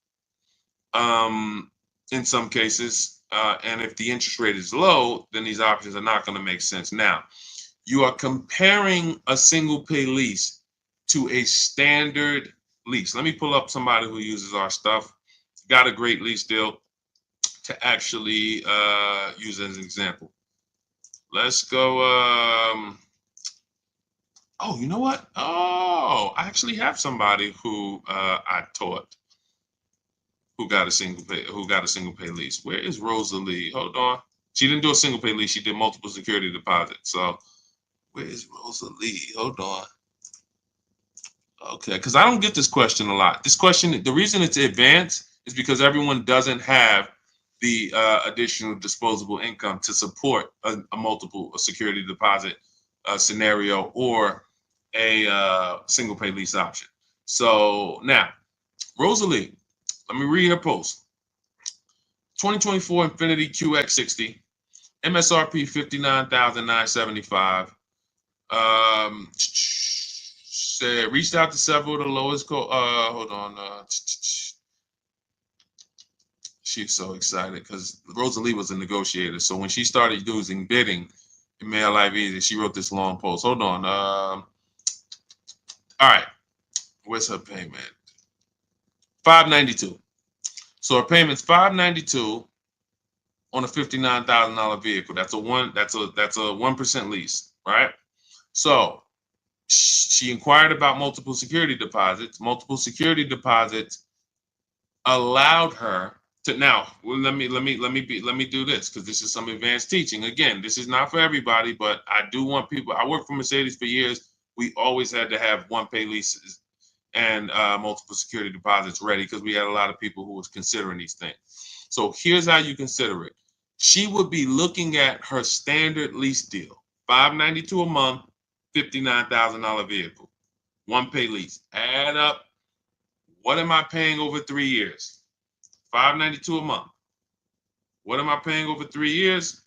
in some cases. And if the interest rate is low, then these options are not going to make sense. Now, you are comparing a single pay lease to a standard lease. Let me pull up somebody who uses our stuff, got a great lease deal to actually use as an example. Let's go. Oh, you know what? Oh, I actually have somebody who I taught who got a single pay lease. Where is Rosalie? Hold on. She didn't do a single pay lease. She did multiple security deposits. So where is Rosalie? Hold on. Okay, because I don't get this question a lot. This question, the reason it's advanced is because everyone doesn't have the additional disposable income to support a multiple security deposit scenario or a single pay lease option. So now, Rosalie, let me read her post. 2024 Infiniti QX60, MSRP $59,975. Said reached out to several of the lowest hold on. She's so excited because Rosalie was a negotiator. So when she started using bidding, it made her life easy. She wrote this long post. Hold on. All right. Where's her payment? $592. So her payment's $592 on a $59,000 vehicle. That's a 1% lease, right? So she inquired about multiple security deposits. Multiple security deposits allowed her to, now let me do this because this is some advanced teaching. Again, this is not for everybody, but I do want people. I worked for Mercedes for years. We always had to have one pay leases and multiple security deposits ready because we had a lot of people who was considering these things. So here's how you consider it. She would be looking at her standard lease deal, $592 a month, $59,000 vehicle, one pay lease. Add up, what am I paying over 3 years? $592 a month. What am I paying over 3 years?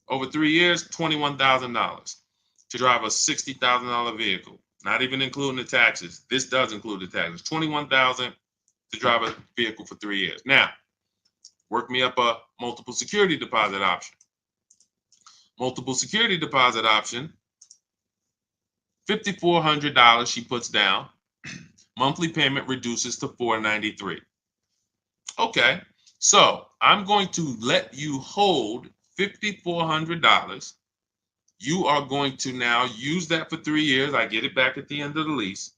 Over 3 years, $21,000 to drive a $60,000 vehicle, not even including the taxes. This does include the taxes. $21,000 to drive a vehicle for 3 years. Now, work me up a multiple security deposit option. Multiple security deposit option, $5,400 she puts down. Monthly payment reduces to $493. Okay, so I'm going to let you hold $5,400. You are going to now use that for 3 years. I get it back at the end of the lease.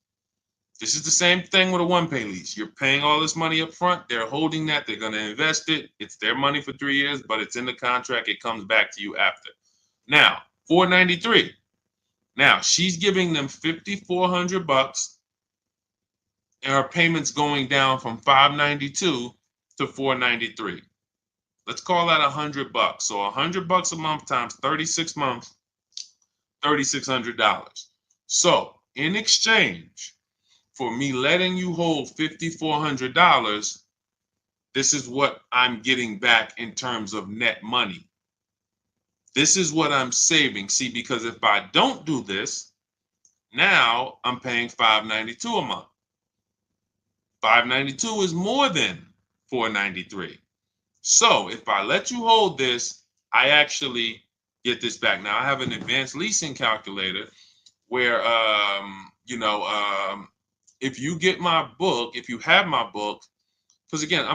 This is the same thing with a one pay lease. You're paying all this money up front. They're holding that. They're going to invest it. It's their money for 3 years, but it's in the contract. It comes back to you after. Now, $493. Now, she's giving them $5,400 and her payment's going down from $592 to $493. Let's call that $100. So $100 a month times 36 months, $3,600. So in exchange for me letting you hold $5,400, this is what I'm getting back in terms of net money. This is what I'm saving. See, because if I don't do this, now I'm paying $592 a month. $592 is more than $493. So if I let you hold this, I actually get this back. Now I have an advanced leasing calculator where, if you get my book, if you have my book, because again,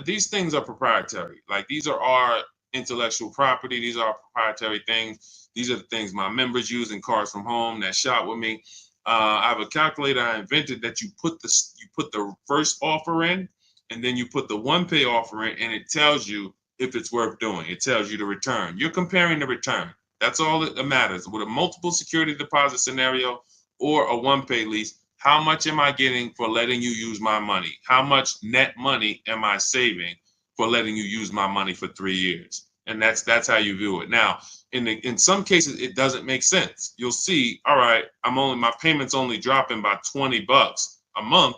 these things are proprietary. Like these are our intellectual property. These are our proprietary things. These are the things my members use in Cars from Home that shop with me. I have a calculator I invented that you put the first offer in, and then you put the one pay offer in, and it tells you if it's worth doing. It tells you the return. You're comparing the return. That's all that matters. With a multiple security deposit scenario or a one pay lease, how much am I getting for letting you use my money? How much net money am I saving for letting you use my money for 3 years? And that's how you view it. Now, in some cases, it doesn't make sense. You'll see, all right, my payment's only dropping by $20 a month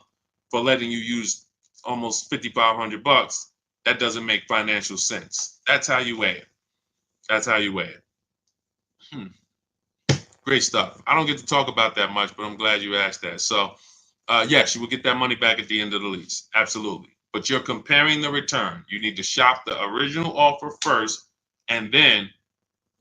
for letting you use almost $5,500. That doesn't make financial sense. That's how you weigh it. That's how you weigh it. Great stuff. I don't get to talk about that much, but I'm glad you asked that. So, yes, you will get that money back at the end of the lease. Absolutely. But you're comparing the return. You need to shop the original offer first and then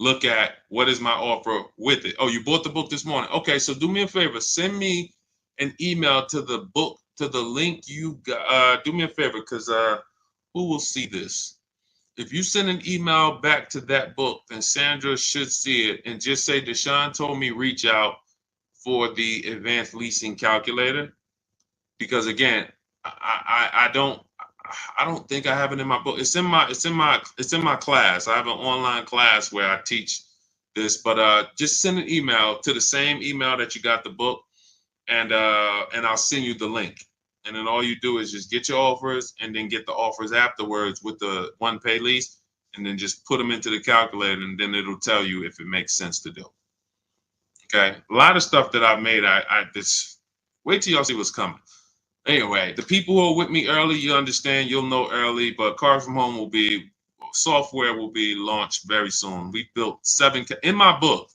look at what is my offer with it. Oh, you bought the book this morning. Okay, so do me a favor. Send me an email to the book, to the link you got. Do me a favor, because who will see this? If you send an email back to that book, then Sandra should see it, and just say Deshaun told me reach out for the advanced leasing calculator. Because again, I don't think I have it in my book. It's in my class. I have an online class where I teach this, but just send an email to the same email that you got the book, and I'll send you the link. And then all you do is just get your offers and then get the offers afterwards with the one pay lease, and then just put them into the calculator, and then it'll tell you if it makes sense to do. Okay, a lot of stuff that I've made, I just wait till y'all see what's coming. Anyway, the people who are with me early, you understand, you'll know early, but Cars from Home software will be launched very soon. We built 7, in my book,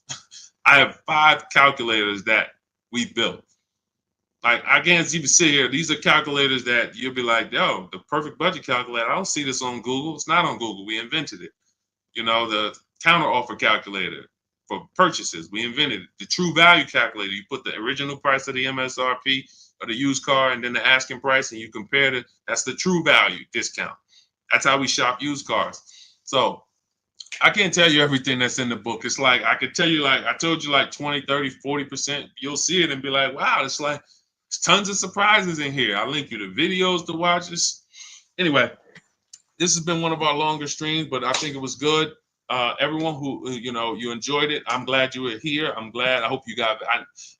I have 5 calculators that we built. Like, I can't even sit here. These are calculators that you'll be like, yo, the perfect budget calculator. I don't see this on Google. It's not on Google. We invented it. The counter offer calculator for purchases. We invented it. The true value calculator. You put the original price of the MSRP of the used car and then the asking price, and you compare it. That's the true value discount. That's how we shop used cars. So I can't tell you everything that's in the book. It's like, I could tell you, like, I told you, like 20, 30, 40%. You'll see it and be like, wow, it's like, there's tons of surprises in here. I'll link you to videos to watch this. Anyway, this has been one of our longer streams, but I think it was good. Everyone who, you enjoyed it, I'm glad you were here. I'm glad. I hope you got,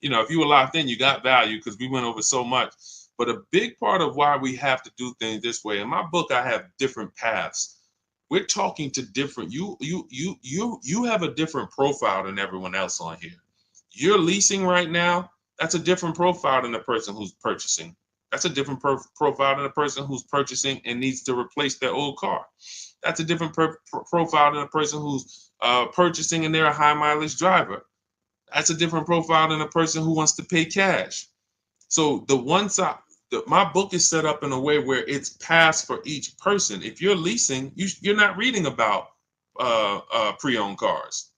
if you were locked in, you got value, because we went over so much. But a big part of why we have to do things this way, in my book, I have different paths. We're talking to different, you have a different profile than everyone else on here. You're leasing right now. That's a different profile than the person who's purchasing. That's a different profile than the person who's purchasing and needs to replace their old car. That's a different profile than a person who's purchasing and they're a high mileage driver. That's a different profile than a person who wants to pay cash. So my book is set up in a way where it's paths for each person. If you're leasing, you're not reading about pre-owned cars.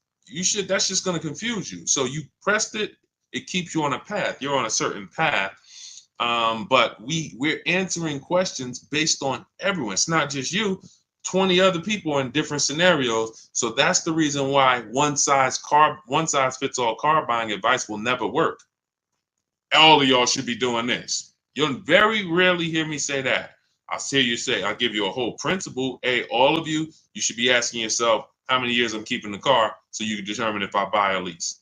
That's just going to confuse you. So you pressed it. It keeps you on a path. You're on a certain path. But we're answering questions based on everyone. It's not just you. 20 other people in different scenarios. So that's the reason why one size fits all car buying advice will never work. All of y'all should be doing this. You'll very rarely hear me say that. I'll give you a whole principle. Hey, all of you should be asking yourself how many years I'm keeping the car so you can determine if I buy or lease.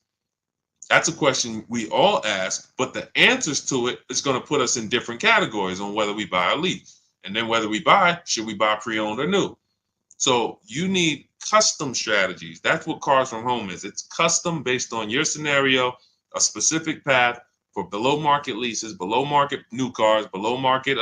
That's a question we all ask, but the answers to it is going to put us in different categories on whether we buy or lease. And then whether we buy, should we buy pre-owned or new? So you need custom strategies. That's what Cars from Home is. It's custom based on your scenario, a specific path for below market leases, below market new cars, below market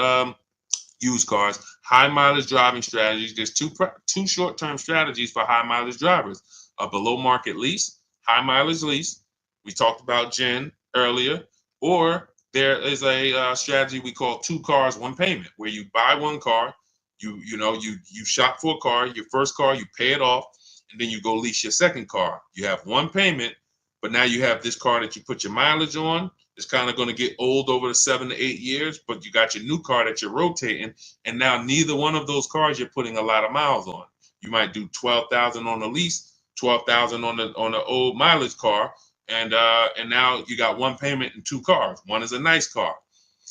used cars, high mileage driving strategies. There's two short-term strategies for high mileage drivers: a below market lease, high mileage lease. We talked about Jen earlier, or there is a strategy we call 2 cars, 1 payment, where you buy 1 car, you shop for a car, your first car, you pay it off, and then you go lease your second car. You have 1 payment, but now you have this car that you put your mileage on. It's kind of going to get old over the 7 to 8 years, but you got your new car that you're rotating, and now neither one of those cars you're putting a lot of miles on. You might do 12,000 on the lease, 12,000 on the old mileage car, and now you got 1 payment and 2 cars. One is a nice car.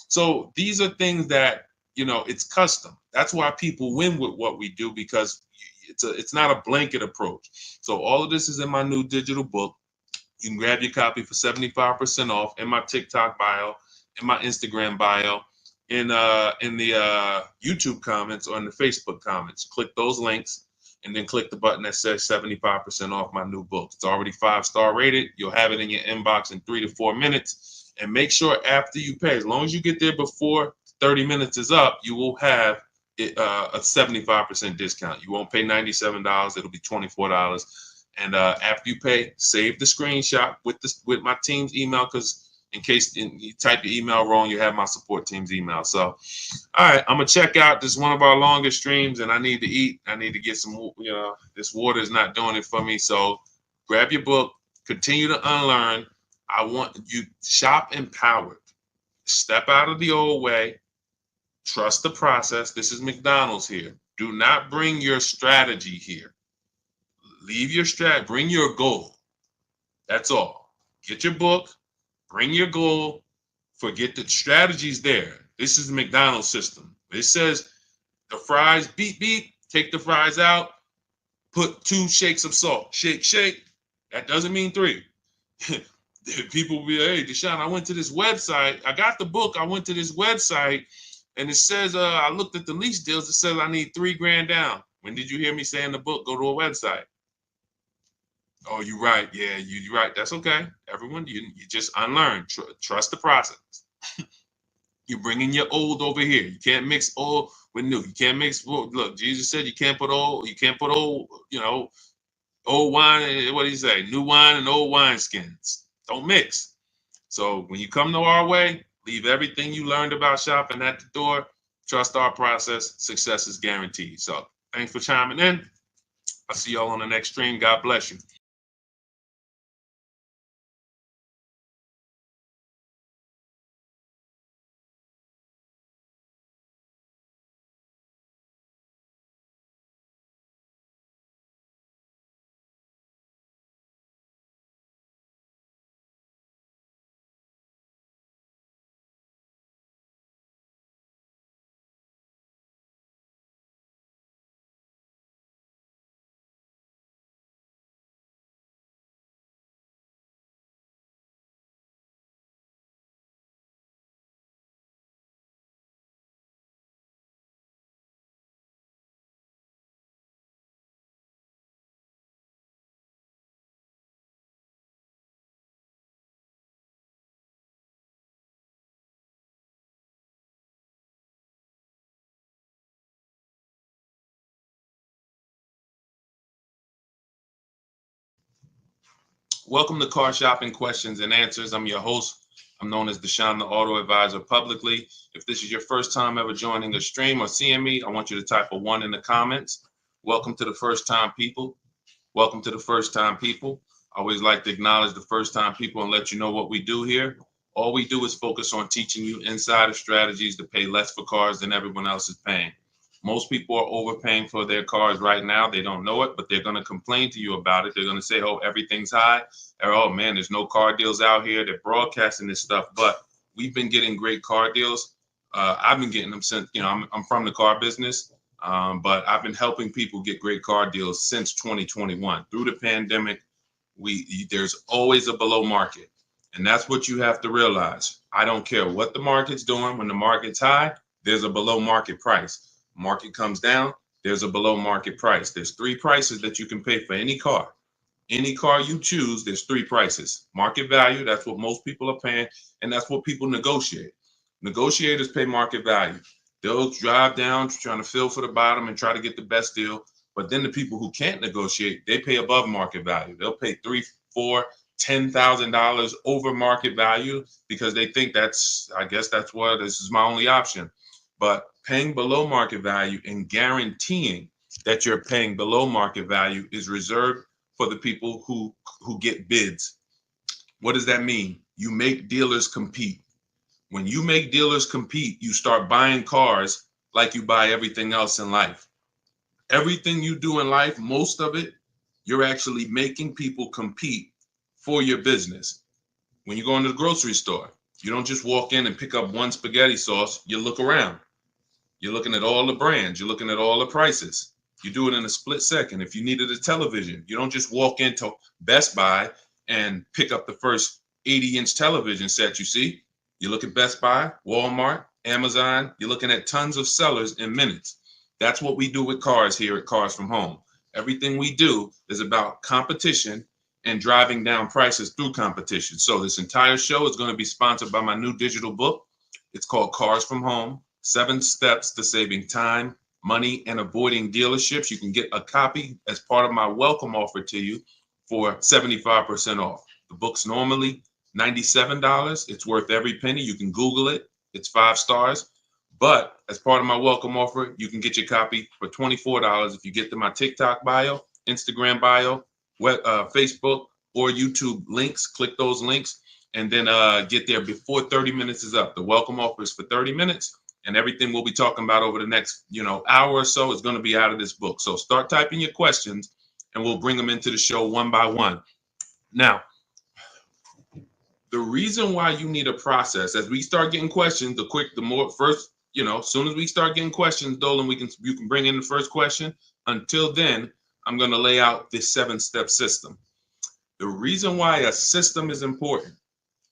So these are things that, it's custom. That's why people win with what we do, because it's not a blanket approach. So all of this is in my new digital book. You can grab your copy for 75% off in my TikTok bio, in my Instagram bio, in the YouTube comments, or in the Facebook comments. Click those links and then click the button that says 75% off my new book. It's already 5-star rated. You'll have it in your inbox in 3 to 4 minutes. And make sure after you pay, as long as you get there before 30 minutes is up, you will have a 75% discount. You won't pay $97. It'll be $24. And after you pay, save the screenshot with my team's email, because in case you type your email wrong, you have my support team's email. So, all right, I'm gonna check out. This is one of our longest streams, and I need to eat. I need to get some. This water is not doing it for me. So, grab your book. Continue to unlearn. I want you shop empowered. Step out of the old way. Trust the process. This is McDonald's here. Do not bring your strategy here. Leave your strat, bring your goal. That's all. Get your book, bring your goal, forget the strategies there. This is the McDonald's system. It says the fries, beep, beep, take the fries out, put 2 shakes of salt. Shake, shake. That doesn't mean 3. People will be like, hey, Deshaun, I went to this website. I got the book. I went to this website, and it says, I looked at the lease deals. It says I need $3,000 down. When did you hear me say in the book, go to a website? Oh, you're right. Yeah, you're right. That's okay. Everyone, you just unlearn. Trust the process. You're bringing your old over here. You can't mix old with new. You can't mix. Look, Jesus said you can't put old. You can't put old. Old wine. What do you say? New wine and old wine skins. Don't mix. So when you come to our way, leave everything you learned about shopping at the door. Trust our process. Success is guaranteed. So thanks for chiming in. I'll see y'all on the next stream. God bless you. Welcome to Car Shopping Questions and Answers. I'm your host. I'm known as Deshaun, the Auto Advisor, publicly. If this is your first time ever joining a stream or seeing me, I want you to type a 1 in the comments. Welcome to the first time people. Welcome to the first time people. I always like to acknowledge the first time people and let you know what we do here. All we do is focus on teaching you insider strategies to pay less for cars than everyone else is paying. Most people are overpaying for their cars right now. They don't know it, but they're going to complain to you about it. They're going to say, oh, everything's high. Or, oh, man, there's no car deals out here. They're broadcasting this stuff. But we've been getting great car deals. I've been getting them since, I'm from the car business, but I've been helping people get great car deals since 2021. Through the pandemic, there's always a below market. And that's what you have to realize. I don't care what the market's doing. When the market's high, there's a below market price. Market comes down, there's a below market price. There's three prices that you can pay for any car. Any car you choose, there's three prices. Market value, that's what most people are paying, and that's what people negotiate. Negotiators pay market value. They'll drive down trying to fill for the bottom and try to get the best deal. But then the people who can't negotiate, they pay above market value. They'll pay $3, $4, $10,000 over market value because they think I guess that's what this is my only option. But paying below market value and guaranteeing that you're paying below market value is reserved for the people who get bids. What does that mean? You make dealers compete. When you make dealers compete, you start buying cars like you buy everything else in life. Everything you do in life, most of it, you're actually making people compete for your business. When you go into the grocery store, you don't just walk in and pick up one spaghetti sauce. You look around. You're looking at all the brands. You're looking at all the prices. You do it in a split second. If you needed a television, you don't just walk into Best Buy and pick up the first 80-inch television set you see. You look at Best Buy, Walmart, Amazon. You're looking at tons of sellers in minutes. That's what we do with cars here at Cars From Home. Everything we do is about competition and driving down prices through competition. So this entire show is going to be sponsored by my new digital book. It's called Cars From Home, 7 Steps to Saving Time, Money, and Avoiding Dealerships. You can get a copy as part of my welcome offer to you for 75% off. The book's normally $97. It's worth every penny. You can Google it. It's 5 stars. But as part of my welcome offer, you can get your copy for $24 if you get to my TikTok bio, Instagram bio, Facebook, or YouTube links. Click those links and then get there before 30 minutes is up. The welcome offer is for 30 minutes, and everything we'll be talking about over the next hour or so is going to be out of this book. So start typing your questions, and we'll bring them into the show one by one. Now, the reason why you need a process, as we start getting questions, as soon as we start getting questions, Dolan, you can bring in the first question. Until then, I'm going to lay out this 7-step system. The reason why a system is important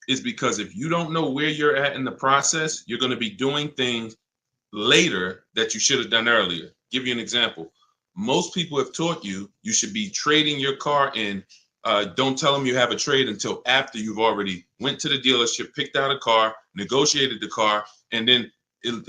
is because if you don't know where you're at in the process, you're going to be doing things later that you should have done earlier. Give you an example. Most people have taught you should be trading your car in. Don't tell them you have a trade until after you've already went to the dealership, picked out a car, negotiated the car, and then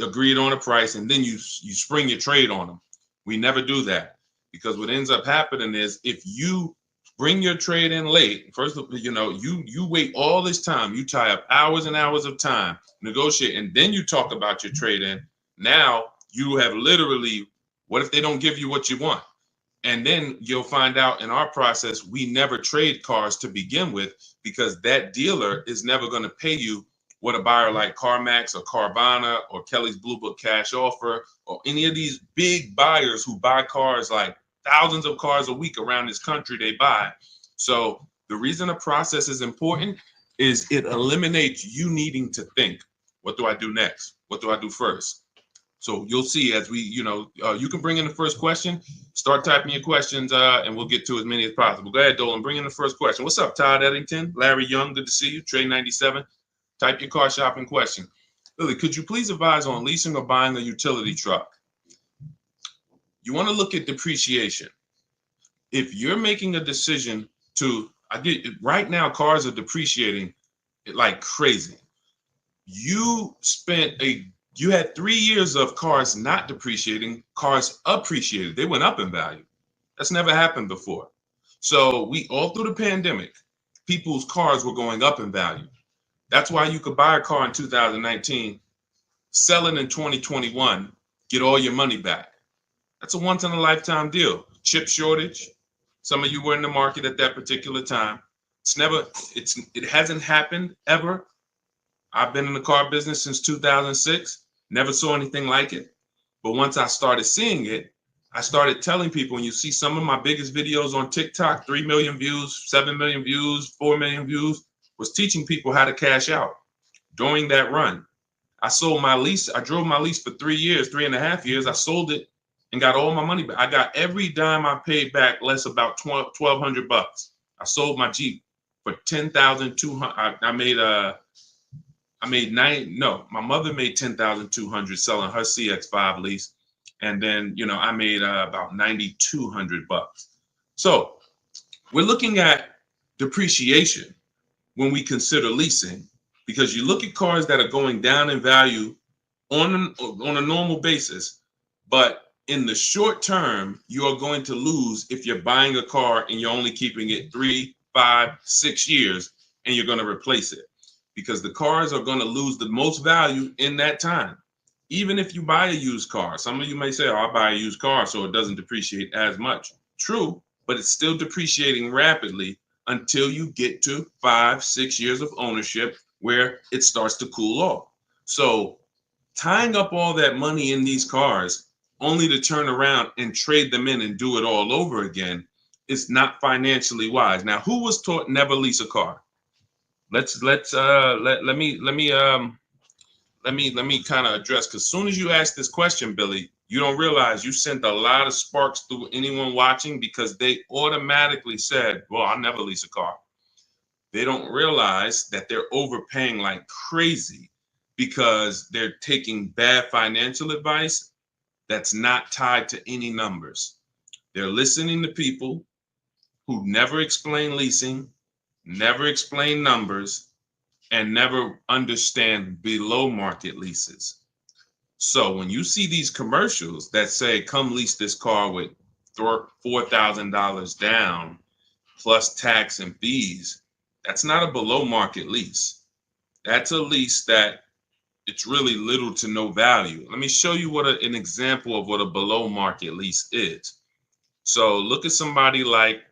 agreed on a price, and then you spring your trade on them. We never do that, because what ends up happening is if you bring your trade in late, first of all, you wait all this time, you tie up hours and hours of time, negotiate, and then you talk about your trade in. Now you have literally, what if they don't give you what you want? And then you'll find out in our process, we never trade cars to begin with, because that dealer is never going to pay you what a buyer like CarMax or Carvana or Kelly's Blue Book Cash Offer or any of these big buyers who buy cars, like thousands of cars a week around this country they buy. So the reason a process is important is it eliminates you needing to think, what do I do next? What do I do first? So you'll see as we, you can bring in the first question, start typing your questions, and we'll get to as many as possible. Go ahead, Dolan, bring in the first question. What's up, Todd Eddington? Larry Young, good to see you. Trey 97, type your car shopping question. Lily, could you please advise on leasing or buying a utility truck? You want to look at depreciation. If you're making a decision right now, cars are depreciating like crazy. You had 3 years of cars not depreciating, cars appreciated. They went up in value. That's never happened before. So all through the pandemic, people's cars were going up in value. That's why you could buy a car in 2019, sell it in 2021, get all your money back. That's a once in a lifetime deal. Chip shortage. Some of you were in the market at that particular time. It hasn't happened ever. I've been in the car business since 2006. Never saw anything like it. But once I started seeing it, I started telling people, and you see some of my biggest videos on TikTok, 3 million views, 7 million views, 4 million views, was teaching people how to cash out. During that run, I sold my lease. I drove my lease for 3 years, 3.5 years. I sold it and got all my money back. I got every dime I paid back less about $1,200. I sold my Jeep for $10,200. My mother made $10,200 selling her CX-5 lease. And then, I made about 9,200 bucks. So we're looking at depreciation when we consider leasing, because you look at cars that are going down in value on a normal basis, but in the short term, you are going to lose if you're buying a car and you're only keeping it 3, 5, 6 years and you're going to replace it, because the cars are going to lose the most value in that time. Even if you buy a used car, some of you may say, oh, I buy a used car so it doesn't depreciate as much. True, but it's still depreciating rapidly until you get to 5, 6 years of ownership where it starts to cool off. So tying up all that money in these cars only to turn around and trade them in and do it all over again is not financially wise. Now, who was taught never lease a car? Let me kind of address, because as soon as you ask this question, Billy, you don't realize you sent a lot of sparks through anyone watching, because they automatically said, well, I'll never lease a car. They don't realize that they're overpaying like crazy because they're taking bad financial advice that's not tied to any numbers. They're listening to people who never explain leasing, never explain numbers, and never understand below market leases. So when you see these commercials that say, come lease this car with $4,000 down plus tax and fees, that's not a below market lease. That's a lease that it's really little to no value. Let me show you what an example of what a below market lease is. So look at somebody like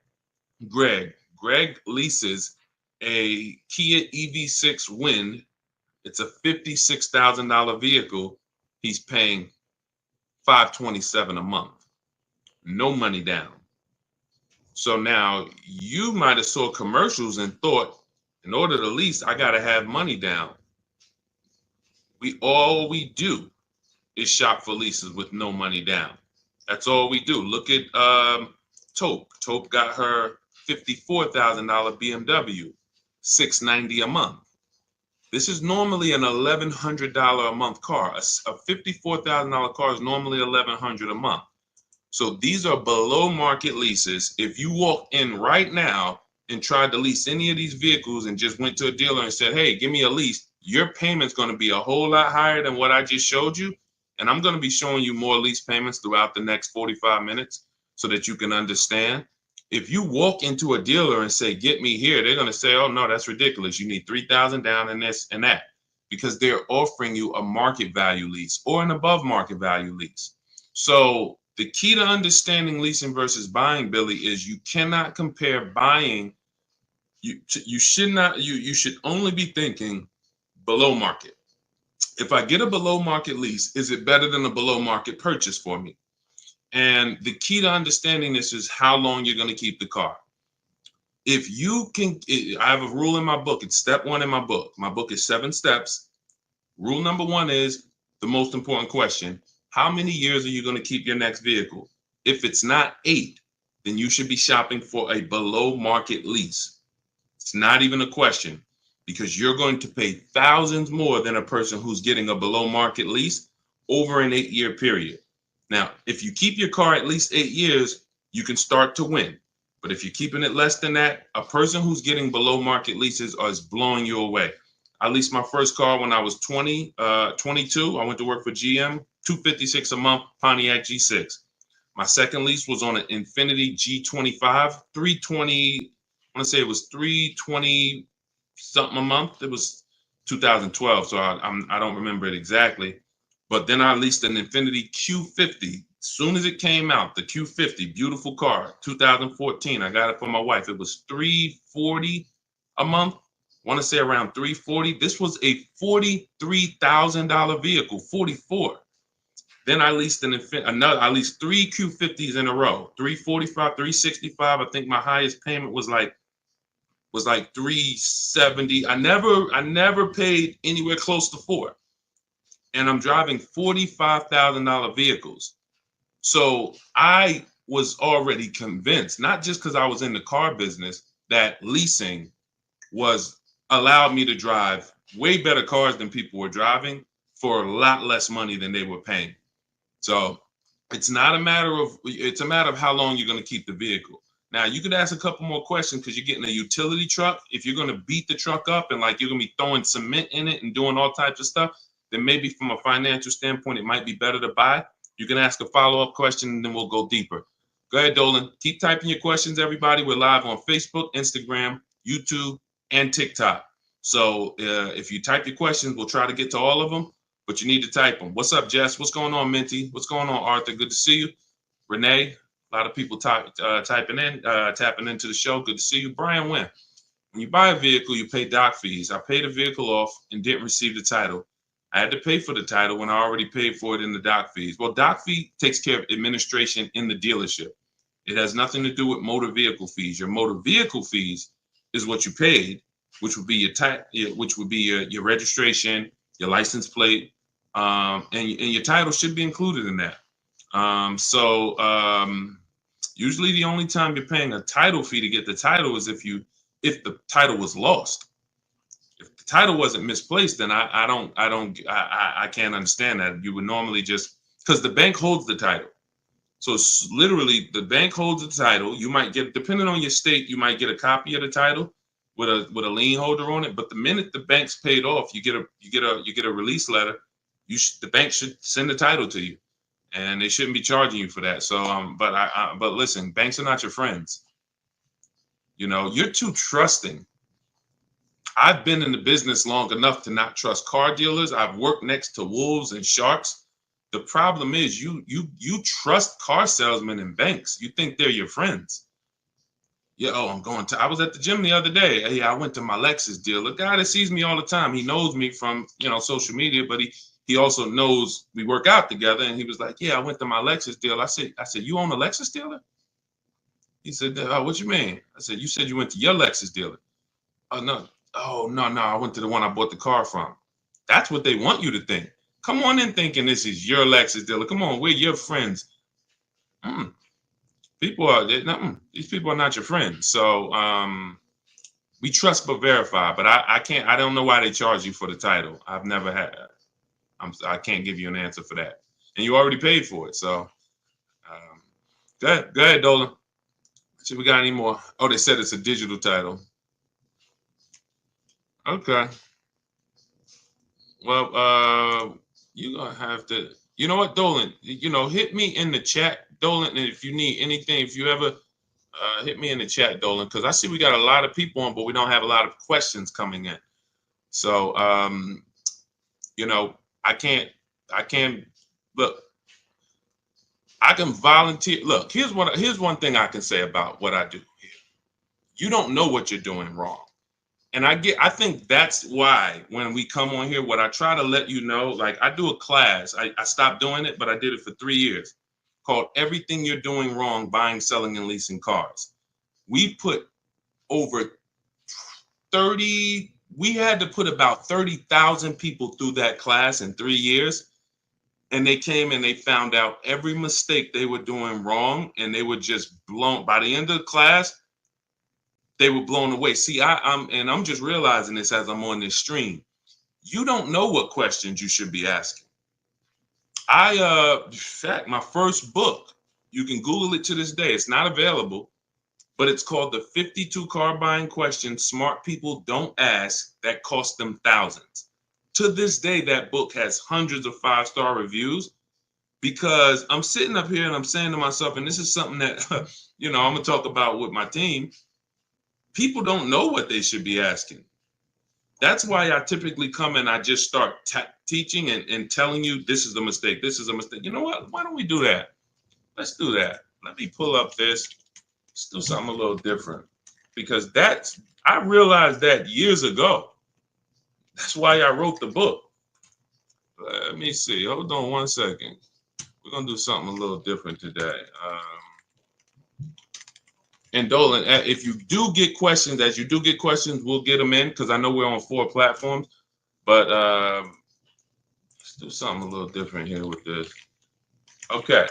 Greg. Greg leases a Kia EV6 Wind. It's a $56,000 vehicle. He's paying $527 a month. No money down. So now you might have saw commercials and thought, in order to lease, I got to have money down. All we do is shop for leases with no money down. That's all we do. Look at Taupe. Taupe got her $54,000 BMW, $690 a month. This is normally an $1,100 a month car. A $54,000 car is normally $1,100 a month. So these are below market leases. If you walk in right now and tried to lease any of these vehicles and just went to a dealer and said, hey, give me a lease, your payment's going to be a whole lot higher than what I just showed you. And I'm going to be showing you more lease payments throughout the next 45 minutes so that you can understand. If you walk into a dealer and say, get me here, they're going to say, oh, no, that's ridiculous. You need $3,000 down and this and that, because they're offering you a market value lease or an above market value lease. So the key to understanding leasing versus buying, Billy, is you cannot compare buying. You should only be thinking below market. If I get a below market lease, is it better than a below market purchase for me? And the key to understanding this is how long you're going to keep the car. If you can, I have a rule in my book. It's step 1 in my book. My book is 7 steps. Rule number 1 is the most important question. How many years are you going to keep your next vehicle? If it's not 8, then you should be shopping for a below market lease. It's not even a question, because you're going to pay thousands more than a person who's getting a below market lease over an 8-year period. Now, if you keep your car at least 8 years, you can start to win. But if you're keeping it less than that, a person who's getting below market leases is blowing you away. I leased my first car when I was 22. I went to work for GM, $256 a month, Pontiac G6. My second lease was on an Infiniti G25, 320. I want to say it was 320 something a month. It was 2012, so I don't remember it exactly. But then I leased an Infiniti Q50. As soon as it came out, the Q50, beautiful car, 2014. I got it for my wife. It was $340 a month. I want to say around $340. This was a $43,000 vehicle, 44. Then I leased I leased 3 Q50s in a row, 345, 365. I think my highest payment was like 370. I never paid anywhere close to 4. And I'm driving $45,000 vehicles. So I was already convinced, not just because I was in the car business, that leasing allowed me to drive way better cars than people were driving for a lot less money than they were paying. So It's not a matter of, it's a matter of how long you're going to keep the vehicle. Now you could ask a couple more questions because you're getting a utility truck. If you're going to beat the truck up and like you're going to be throwing cement in it and doing all types of stuff, then maybe from a financial standpoint, it might be better to buy. You can ask a follow-up question and then we'll go deeper. Go ahead, Dolan. Keep typing your questions, everybody. We're live on Facebook, Instagram, YouTube, and TikTok. So if you type your questions, we'll try to get to all of them, but you need to type them. What's up, Jess? What's going on, Minty? What's going on, Arthur? Good to see you. Renee, a lot of people tapping into the show. Good to see you. Brian Wynn. When you buy a vehicle, you pay doc fees. I paid the vehicle off and didn't receive the title. I had to pay for the title when I already paid for it in the doc fees. Well, doc fee takes care of administration in the dealership. It has nothing to do with motor vehicle fees. Your motor vehicle fees is what you paid, which would be your registration, your license plate, and your title should be included in that. Usually the only time you're paying a title fee to get the title is if the title was lost. If the title wasn't misplaced, then I can't understand that. You would normally just, because the bank holds the title. So it's literally the bank holds the title. You might get, depending on your state, you might get a copy of the title with a lien holder on it. But the minute the bank's paid off, you get a release letter. The bank should send the title to you, and they shouldn't be charging you for that. So but listen, banks are not your friends. You know, you're too trusting. I've been in the business long enough to not trust car dealers. I've worked next to wolves and sharks. The problem is you trust car salesmen and banks. You think they're your friends. Yeah, oh, I was at the gym the other day. Hey, I went to my Lexus deal. A guy that sees me all the time. He knows me from, social media, but he also knows we work out together. And he was like, yeah, I went to my Lexus deal. I said, you own a Lexus dealer? He said, what you mean? I said, you said you went to your Lexus dealer. Oh, no. Oh, no, I went to the one I bought the car from. That's what they want you to think. Come on in thinking this is your Lexus dealer. Come on, we're your friends. These people are not your friends. So we trust but verify. But I don't know why they charge you for the title. I've never had. I can't give you an answer for that. And you already paid for it. So go ahead, Dolan. See if we got any more. Oh, they said it's a digital title. Okay. Well, you're gonna have to. You know what, Dolan? Hit me in the chat, Dolan. And if you need anything, if you ever hit me in the chat, Dolan, because I see we got a lot of people on, but we don't have a lot of questions coming in. So, I can't look. I can volunteer. Look, here's one thing I can say about what I do here. You don't know what you're doing wrong. And I think that's why when we come on here, what I try to let you know, like I do a class, I stopped doing it, but I did it for 3 years, called Everything You're Doing Wrong, Buying, Selling, and Leasing Cars. We put over 30, we had to put about 30,000 people through that class in 3 years. And they came and they found out every mistake they were doing wrong, and they were just blown. By the end of the class, they were blown away. See, I'm just realizing this as I'm on this stream. You don't know what questions you should be asking. In fact, my first book, you can Google it to this day. It's not available, but it's called The 52 Car Buying Questions Smart People Don't Ask That Cost Them Thousands. To this day, that book has hundreds of 5-star reviews, because I'm sitting up here and I'm saying to myself, and this is something that, I'm going to talk about with my team. People don't know what they should be asking. That's why I typically come and I just start teaching and telling you this is a mistake. This is a mistake. You know what? Why don't we do that? Let's do that. Let me pull up this. Let's do something a little different, because I realized that years ago. That's why I wrote the book. Let me see. Hold on one second. We're going to do something a little different today. And Dolan, if you do get questions, we'll get them in, because I know we're on 4 platforms. But let's do something a little different here with this. Okay.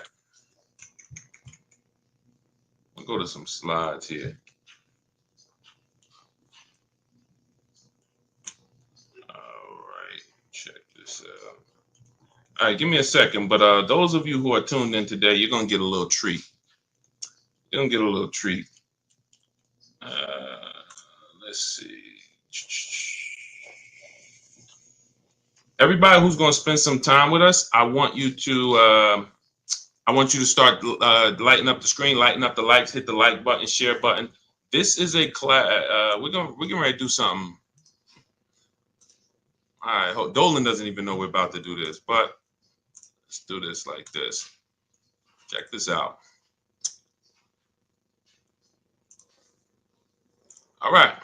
We'll go to some slides here. All right. Check this out. All right, give me a second. But those of you who are tuned in today, you're gonna get a little treat. You're gonna get a little treat. Let's see. Everybody who's gonna spend some time with us, I want you to start lighting up the screen, lighting up the likes, hit the like button, share button. This is a class. We're getting ready to do something. All right, Dolan doesn't even know we're about to do this, but let's do this like this. Check this out. All right,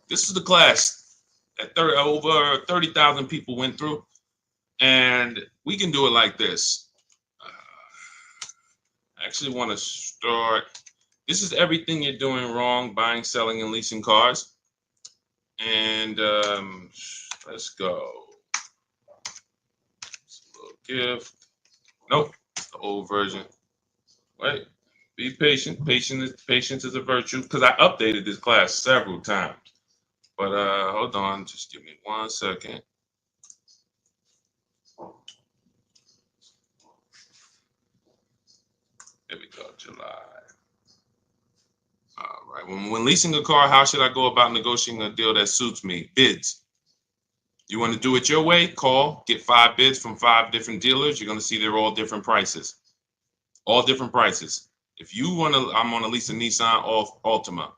this is the class that over 30,000 people went through, and we can do it like this. I actually want to start. This is everything you're doing wrong: buying, selling, and leasing cars. And let's go. Gift. Nope, the old version. Wait, be patient. Patience is a virtue. Because I updated this class several times. But hold on, just give me 1 second. There we go, July. All right. When leasing a car, how should I go about negotiating a deal that suits me? Bids. You want to do it your way? Call, get 5 bids from 5 different dealers. You're going to see they're all different prices. All different prices. If you want to, I'm going to lease a Nissan Altima.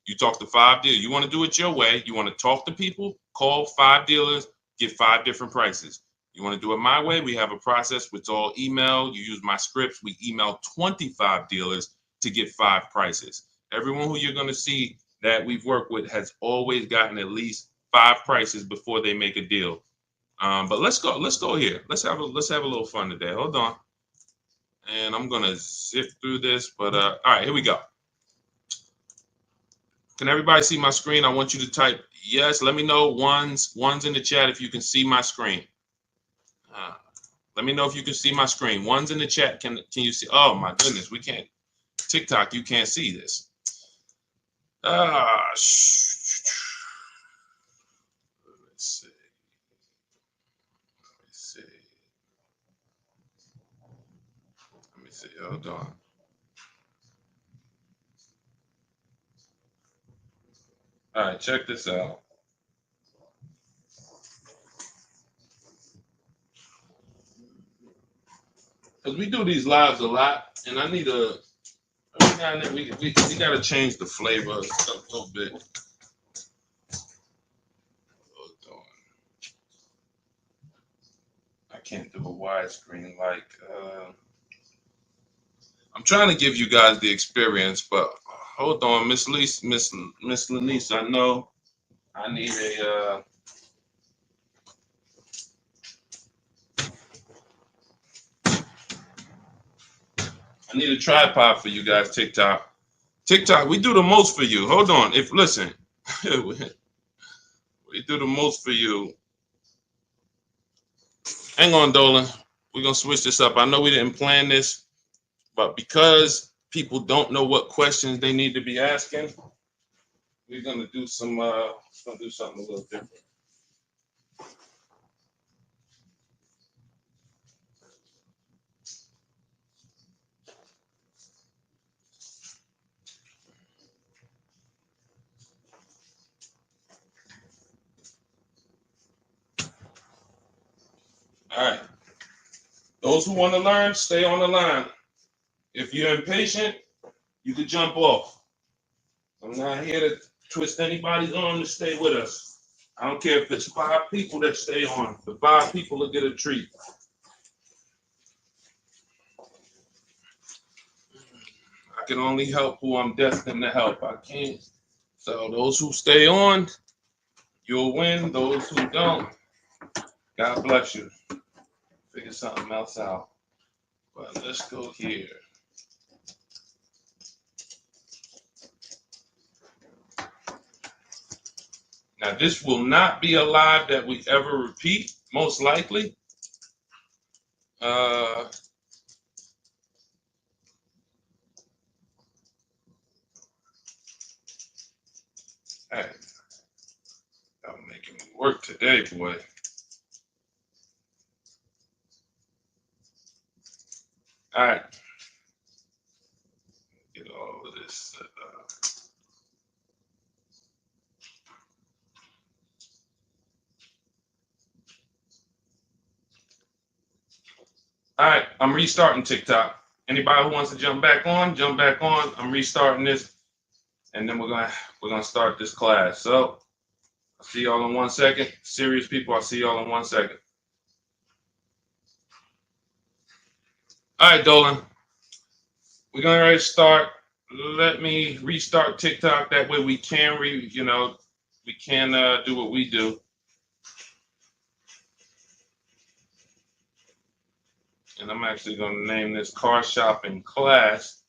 You talk to 5 dealers. You want to do it your way. You want to talk to people, call 5 dealers, get 5 different prices. You want to do it my way? We have a process. It's all email. You use my scripts. We email 25 dealers to get 5 prices. Everyone who you're going to see that we've worked with has always gotten at least 5 prices before they make a deal. But let's go here. Let's have a little fun today. Hold on. And I'm gonna zip through this, but all right, here we go. Can everybody see my screen? I want you to type yes. Let me know ones in the chat if you can see my screen. Let me know if you can see my screen. Ones in the chat. Can you see? Oh my goodness, we can't. TikTok, you can't see this. Let's see. Let me see. Hold on. All right, check this out. Because we do these lives a lot, and I need a. We got to change the flavor a little bit. I can't do a widescreen like. I'm trying to give you guys the experience, but hold on, Miss Lanice. I know I need a. I need a tripod for you guys. TikTok, we do the most for you. Hold on, listen, we do the most for you. Hang on, Dolan. We're gonna switch this up. I know we didn't plan this, but because people don't know what questions they need to be asking, we're gonna do something a little different. All right. Those who want to learn, stay on the line. If you're impatient, you could jump off. I'm not here to twist anybody's arm to stay with us. I don't care if it's 5 people that stay on. The 5 people will get a treat. I can only help who I'm destined to help. I can't. So those who stay on, you'll win. Those who don't, God bless you. Figure something else out. But let's go here. Now, this will not be a live that we ever repeat, most likely. Hey, I'm making me work today, boy. All right. Get all of this set up. All right, I'm restarting TikTok. Anybody who wants to jump back on, jump back on. I'm restarting this, and then we're gonna start this class. So I'll see y'all in 1 second. Serious people, I'll see y'all in 1 second. All right, Dolan. We're gonna ready to start. Let me restart TikTok. That way we can we can do what we do. And I'm actually gonna name this car shopping class.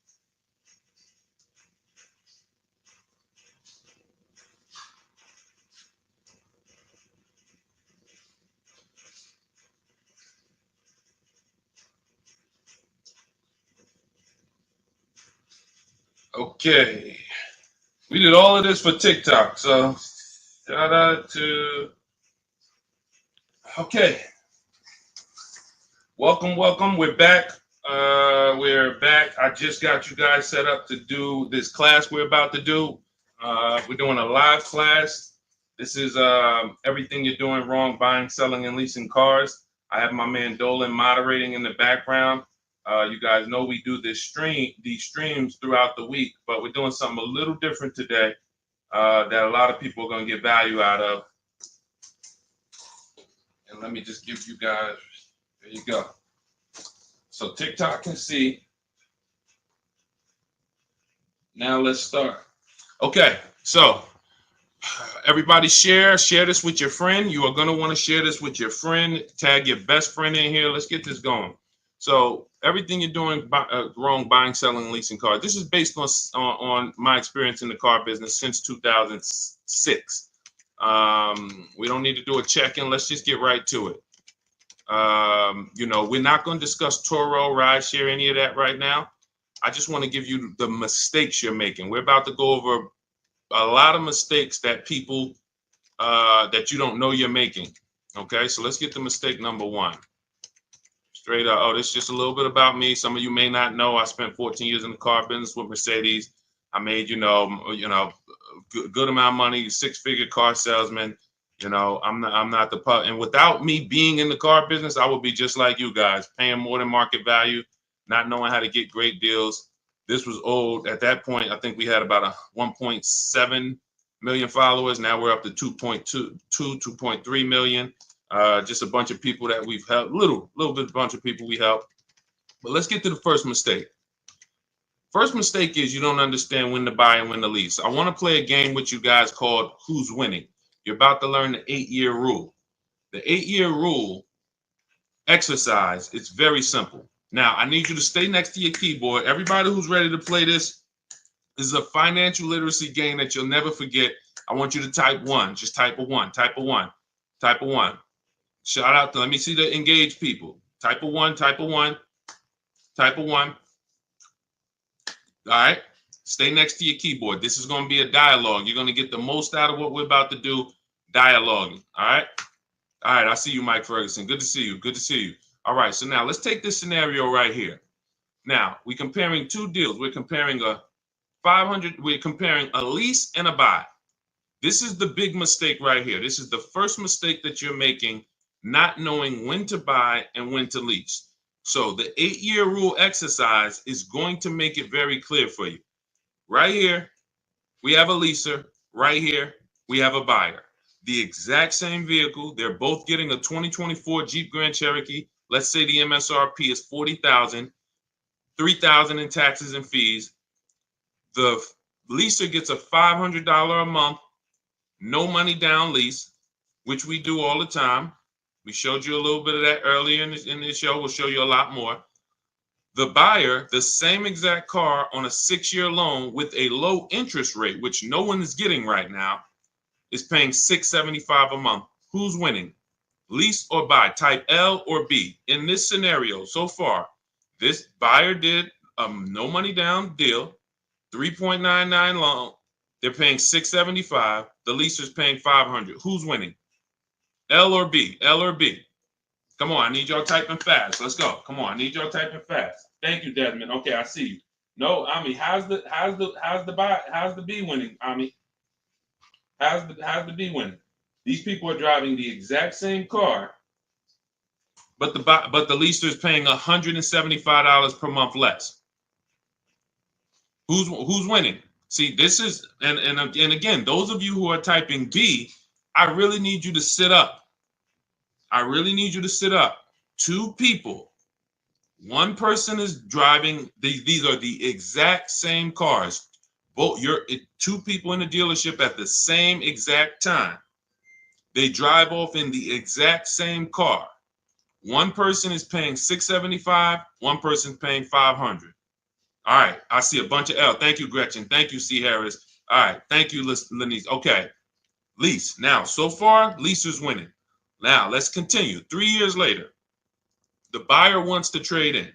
Okay. We did all of this for TikTok, so shout out to. Okay. Welcome. We're back. We're back. I just got you guys set up to do this class we're about to do. We're doing a live class. This is everything you're doing wrong buying, selling, and leasing cars. I have my man Dolan moderating in the background. You guys know we do these streams throughout the week, but we're doing something a little different today that a lot of people are going to get value out of. And let me just give you guys, there you go. So TikTok can see. Now let's start. Okay, so everybody share this with your friend. You are going to want to share this with your friend. Tag your best friend in here. Let's get this going. So everything you're doing wrong buying, selling, leasing cars. This is based on my experience in the car business since 2006. We don't need to do a check-in. Let's just get right to it. We're not going to discuss Turo, rideshare, any of that right now. I just want to give you the mistakes you're making. We're about to go over a lot of mistakes that people that you don't know you're making. Okay, so let's get to mistake number one. Straight up. Oh, this is just a little bit about me. Some of you may not know. I spent 14 years in the car business with Mercedes. I made, good amount of money, six-figure car salesman. I'm not the pub. And without me being in the car business, I would be just like you guys, paying more than market value, not knowing how to get great deals. This was old. At that point, I think we had about 1.7 million followers. Now we're up to 2.3 million. Just a bunch of people that we've helped, little bit bunch of people we helped. But let's get to the first mistake. First mistake is you don't understand when to buy and when to lease. I want to play a game with you guys called Who's Winning. You're about to learn the 8-year rule. The 8-year rule exercise, it's very simple. Now, I need you to stay next to your keyboard. Everybody who's ready to play this is a financial literacy game that you'll never forget. I want you to type 1. Just type a 1. Type a 1. Type a 1. Shout out to, let me see the engaged people. Type a 1. Type a 1. Type a 1. All right. Stay next to your keyboard. This is going to be a dialogue. You're going to get the most out of what we're about to do, dialoguing. All right. All right. I see you, Mike Ferguson. Good to see you. Good to see you. All right. So now let's take this scenario right here. Now we're comparing two deals. We're comparing we're comparing a lease and a buy. This is the big mistake right here. This is the first mistake that you're making, not knowing when to buy and when to lease. So the 8-year rule exercise is going to make it very clear for you. Right here, we have a leaser. Right here, we have a buyer. The exact same vehicle. They're both getting a 2024 Jeep Grand Cherokee. Let's say the MSRP is $40,000, $3,000 in taxes and fees. The leaser gets a $500 a month, no money down lease, which we do all the time. We showed you a little bit of that earlier in this show. We'll show you a lot more. The buyer, the same exact car on a 6-year loan with a low interest rate, which no one is getting right now, is paying $675 a month. Who's winning? Lease or buy? Type L or B. In this scenario so far, this buyer did a no money down deal, 3.99 loan. They're paying $675. The leaser's paying $500. Who's winning? L or B? L or B? Come on, I need y'all typing fast. Let's go. Come on, I need y'all typing fast. Thank you, Desmond. Okay, I see you. No, Ami, how's the B winning? Ami, how's the B winning? These people are driving the exact same car, but the leaser is paying $175 per month less. Who's winning? See, this is and again, those of you who are typing B, I really need you to sit up. I really need you to sit up. Two people. One person is driving. These are the exact same cars. Both you're two people in the dealership at the same exact time. They drive off in the exact same car. One person is paying $675. One person paying $500. All right, I see a bunch of L. Thank you, Gretchen. Thank you, C. Harris. All right, thank you, Lenise. Okay, lease. Now, so far, leaser's winning. Now, let's continue. 3 years later, the buyer wants to trade in.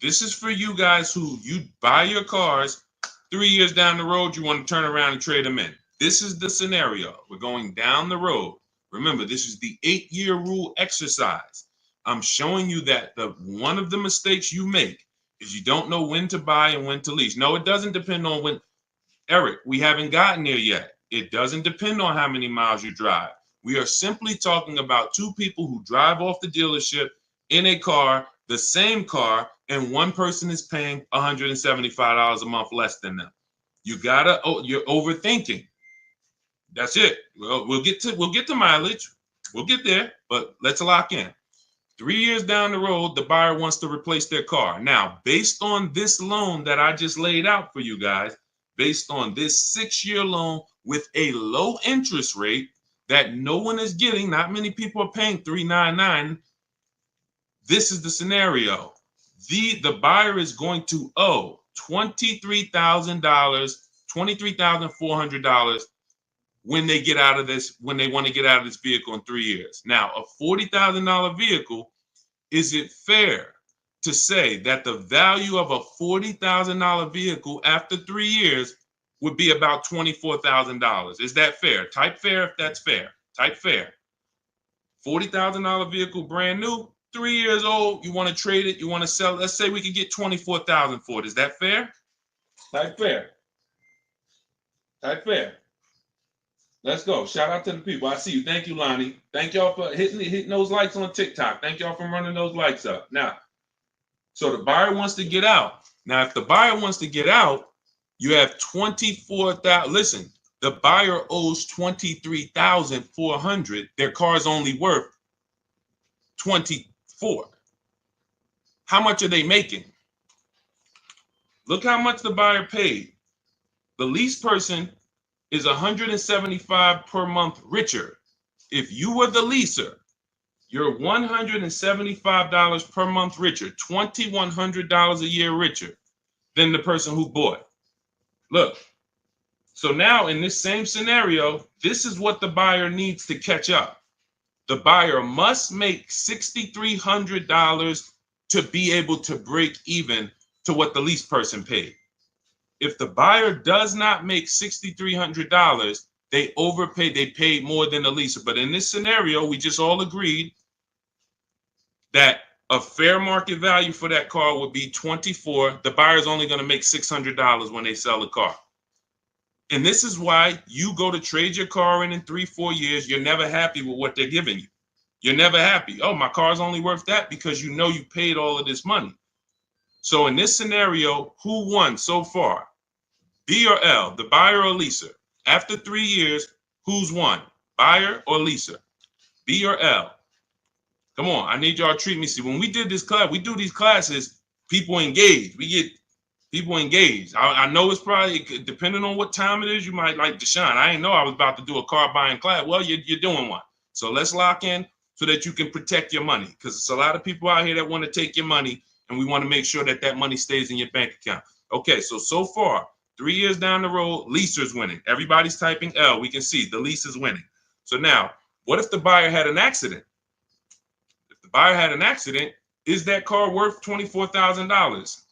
This is for you guys who you buy your cars. 3 years down the road, you want to turn around and trade them in. This is the scenario. We're going down the road. Remember, this is the 8-year rule exercise. I'm showing you that one of the mistakes you make is you don't know when to buy and when to lease. No, it doesn't depend on when. Eric, we haven't gotten there yet. It doesn't depend on how many miles you drive. We are simply talking about two people who drive off the dealership in a car, the same car, and one person is paying $175 a month less than them. You're overthinking. That's it. Well, we'll get to mileage. We'll get there, but let's lock in. 3 years down the road, the buyer wants to replace their car. Now, based on this loan that I just laid out for you guys, based on this 6-year loan with a low interest rate that no one is getting, not many people are paying $399. This is the scenario. The buyer is going to owe $23,000, $23,400 when they get out of this, when they want to get out of this vehicle in 3 years. Now, a $40,000 vehicle, is it fair to say that the value of a $40,000 vehicle after 3 years would be about $24,000? Is that fair? Type fair if that's fair. Type fair. $40,000 vehicle, brand new, 3 years old, you want to trade it, you want to sell it. Let's say we could get $24,000 for it. Is that fair? Type fair. Type fair. Let's go. Shout out to the people. I see you. Thank you, Lonnie. Thank y'all for hitting those likes on TikTok. Thank y'all for running those likes up. Now, so the buyer wants to get out. Now, if the buyer wants to get out, you have $24,000. Listen, the buyer owes $23,400. Their car's only worth $24,000. How much are they making? Look how much the buyer paid. The lease person is $175 per month richer. If you were the leaser, you're $175 per month richer, $2,100 a year richer than the person who bought. Look, so now in this same scenario, this is what the buyer needs to catch up. The buyer must make $6,300 to be able to break even to what the lease person paid. If the buyer does not make $6,300, they overpaid, they paid more than the leaser. But in this scenario, we just all agreed that a fair market value for that car would be $24,000. The buyer's only going to make $600 when they sell the car. And this is why you go to trade your car in 3-4 years, you're never happy with what they're giving you. You're never happy. Oh, my car's only worth that because you know you paid all of this money. So in this scenario, who won so far? B or L, the buyer or leaser? After 3 years, who's won? Buyer or leaser? B or L? Come on, I need y'all to treat me. See, when we did this class, we do these classes, people engage. We get people engaged. I know it's probably, depending on what time it is, you might like Deshaun. I didn't know I was about to do a car buying class. Well, you're doing one. So let's lock in so that you can protect your money, because it's a lot of people out here that want to take your money, and we want to make sure that that money stays in your bank account. Okay, so far, 3 years down the road, leaser's winning. Everybody's typing L. We can see the lease is winning. So now, what if the buyer had an accident? If the buyer had an accident, is that car worth $24,000?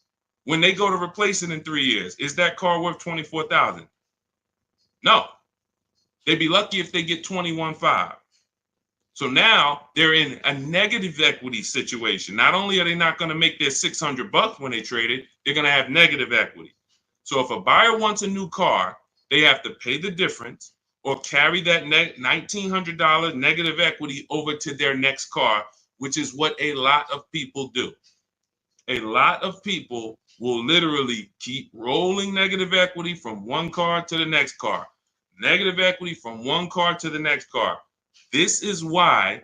When they go to replace it in 3 years, is that car worth $24,000? No. They'd be lucky if they get $21,500. So now they're in a negative equity situation. Not only are they not going to make their $600 when they trade it, they're going to have negative equity. So if a buyer wants a new car, they have to pay the difference or carry that $1,900 negative equity over to their next car, which is what a lot of people do. A lot of people will literally keep rolling negative equity from one car to the next car, negative equity from one car to the next car. This is why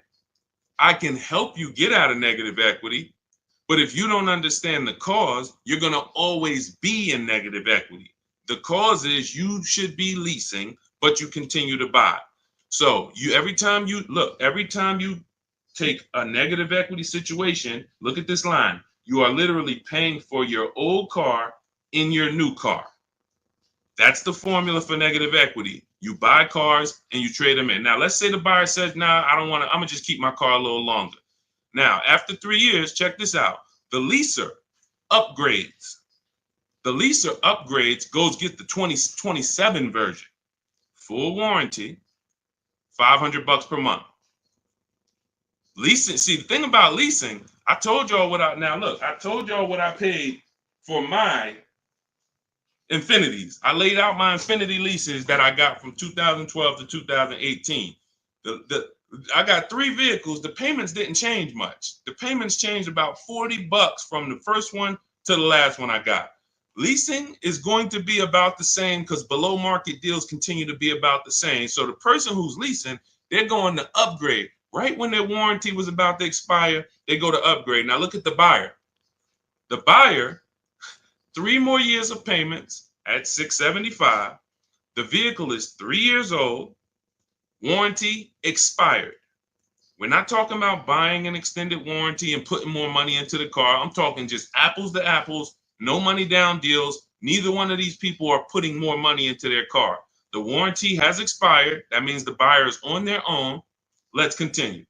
I can help you get out of negative equity. But if you don't understand the cause, you're going to always be in negative equity. The cause is you should be leasing, but you continue to buy. So every time you take a negative equity situation, look at this line. You are literally paying for your old car in your new car. That's the formula for negative equity. You buy cars and you trade them in. Now, let's say the buyer says, nah, I don't want to, I'm going to just keep my car a little longer. Now, after 3 years, check this out. The leaser upgrades. The leaser upgrades, goes get the 2027 version. Full warranty, $500 per month. Leasing, see, the thing about leasing, I told y'all what I paid for my Infinities. I laid out my Infinity leases that I got from 2012 to 2018. I got 3 vehicles. The payments didn't change much. The payments changed about $40 from the first one to the last one I got. Leasing is going to be about the same because below market deals continue to be about the same. So the person who's leasing, they're going to upgrade. Right when their warranty was about to expire, they go to upgrade. Now look at the buyer. The buyer, 3 more years of payments at $675. The vehicle is 3 years old. Warranty expired. We're not talking about buying an extended warranty and putting more money into the car. I'm talking just apples to apples, no money down deals. Neither one of these people are putting more money into their car. The warranty has expired. That means the buyer is on their own. Let's continue.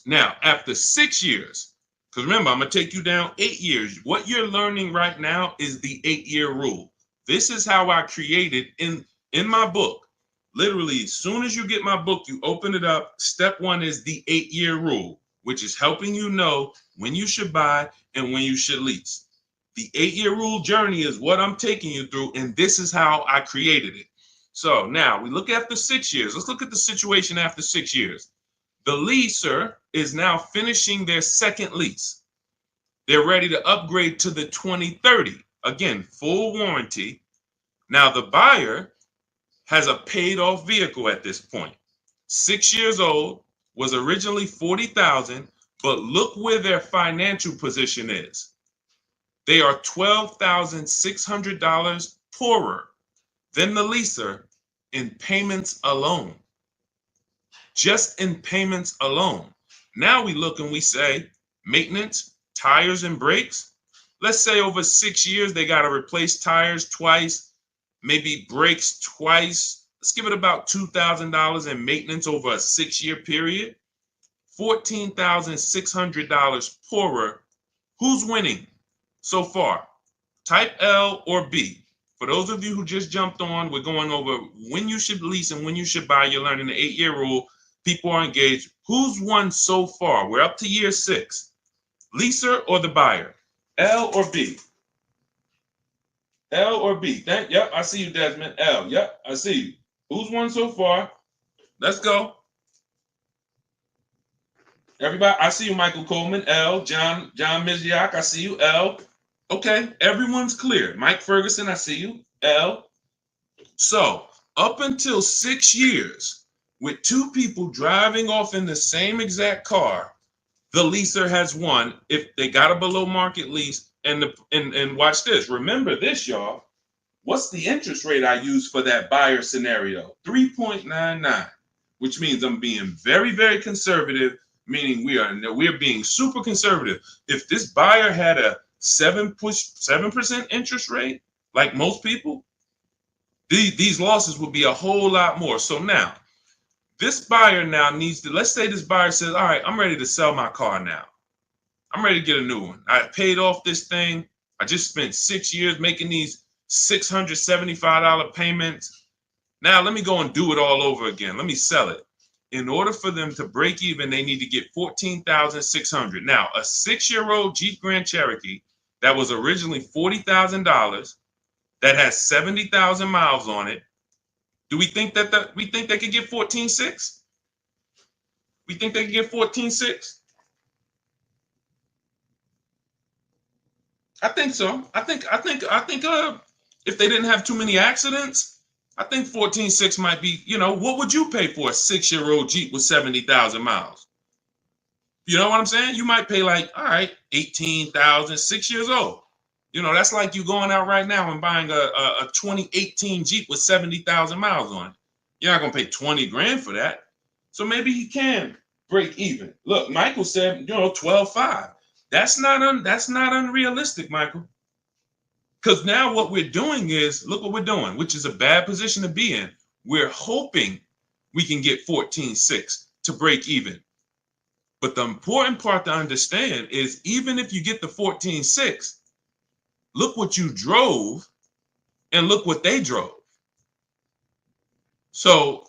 Now, after 6 years, because remember, I'm going to take you down 8 years. What you're learning right now is the 8-year rule. This is how I created in my book. Literally, as soon as you get my book, you open it up. Step 1 is the 8-year rule, which is helping you know when you should buy and when you should lease. The 8-year rule journey is what I'm taking you through, and this is how I created it. So now we look after 6 years. Let's look at the situation after 6 years. The leaser is now finishing their second lease. They're ready to upgrade to the 2030. Again, full warranty. Now the buyer has a paid off vehicle at this point. 6 years old, was originally $40,000, but look where their financial position is. They are $12,600 poorer than the leaser in payments alone. Just in payments alone. Now we look and we say maintenance, tires and brakes. Let's say over 6 years, they got to replace tires twice, maybe brakes twice. Let's give it about $2,000 in maintenance over a 6-year period. $14,600 poorer. Who's winning so far? Type L or B. For those of you who just jumped on, we're going over when you should lease and when you should buy. You're learning the 8-year rule. People are engaged. Who's won so far? We're up to year 6. Leaser or the buyer? L or B? L or B? Yep, I see you, Desmond. L. Yep, I see you. Who's won so far? Let's go. Everybody, I see you, Michael Coleman. L. John Miziak, I see you. L. Okay, everyone's clear. Mike Ferguson, I see you. L. So up until 6 years, with 2 people driving off in the same exact car, the leaser has won if they got a below market lease. And watch this. Remember this, y'all. What's the interest rate I use for that buyer scenario? 3.99, which means I'm being very, very conservative, meaning we are being super conservative. If this buyer had a 7% interest rate, like most people, these losses would be a whole lot more. So now, this buyer now needs to, let's say this buyer says, all right, I'm ready to sell my car now. I'm ready to get a new one. I paid off this thing. I just spent 6 years making these $675 payments. Now let me go and do it all over again. Let me sell it. In order for them to break even, they need to get $14,600. Now, a 6-year-old Jeep Grand Cherokee that was originally $40,000 that has 70,000 miles on it. Do we think that we think they could get 14.6? We think they could get 14.6? I think so. I think if they didn't have too many accidents, I think 14.6 might be, what would you pay for a 6-year-old Jeep with 70,000 miles? You know what I'm saying? You might pay like, all right, 18,000, 6 years old. That's like you going out right now and buying a 2018 Jeep with 70,000 miles on it. You're not going to pay 20 grand for that. So maybe he can break even. Look, Michael said, 12.5. That's not unrealistic, Michael. Because now what we're doing is, look what we're doing, which is a bad position to be in. We're hoping we can get 14.6 to break even. But the important part to understand is even if you get the 14.6, look what you drove and look what they drove. So,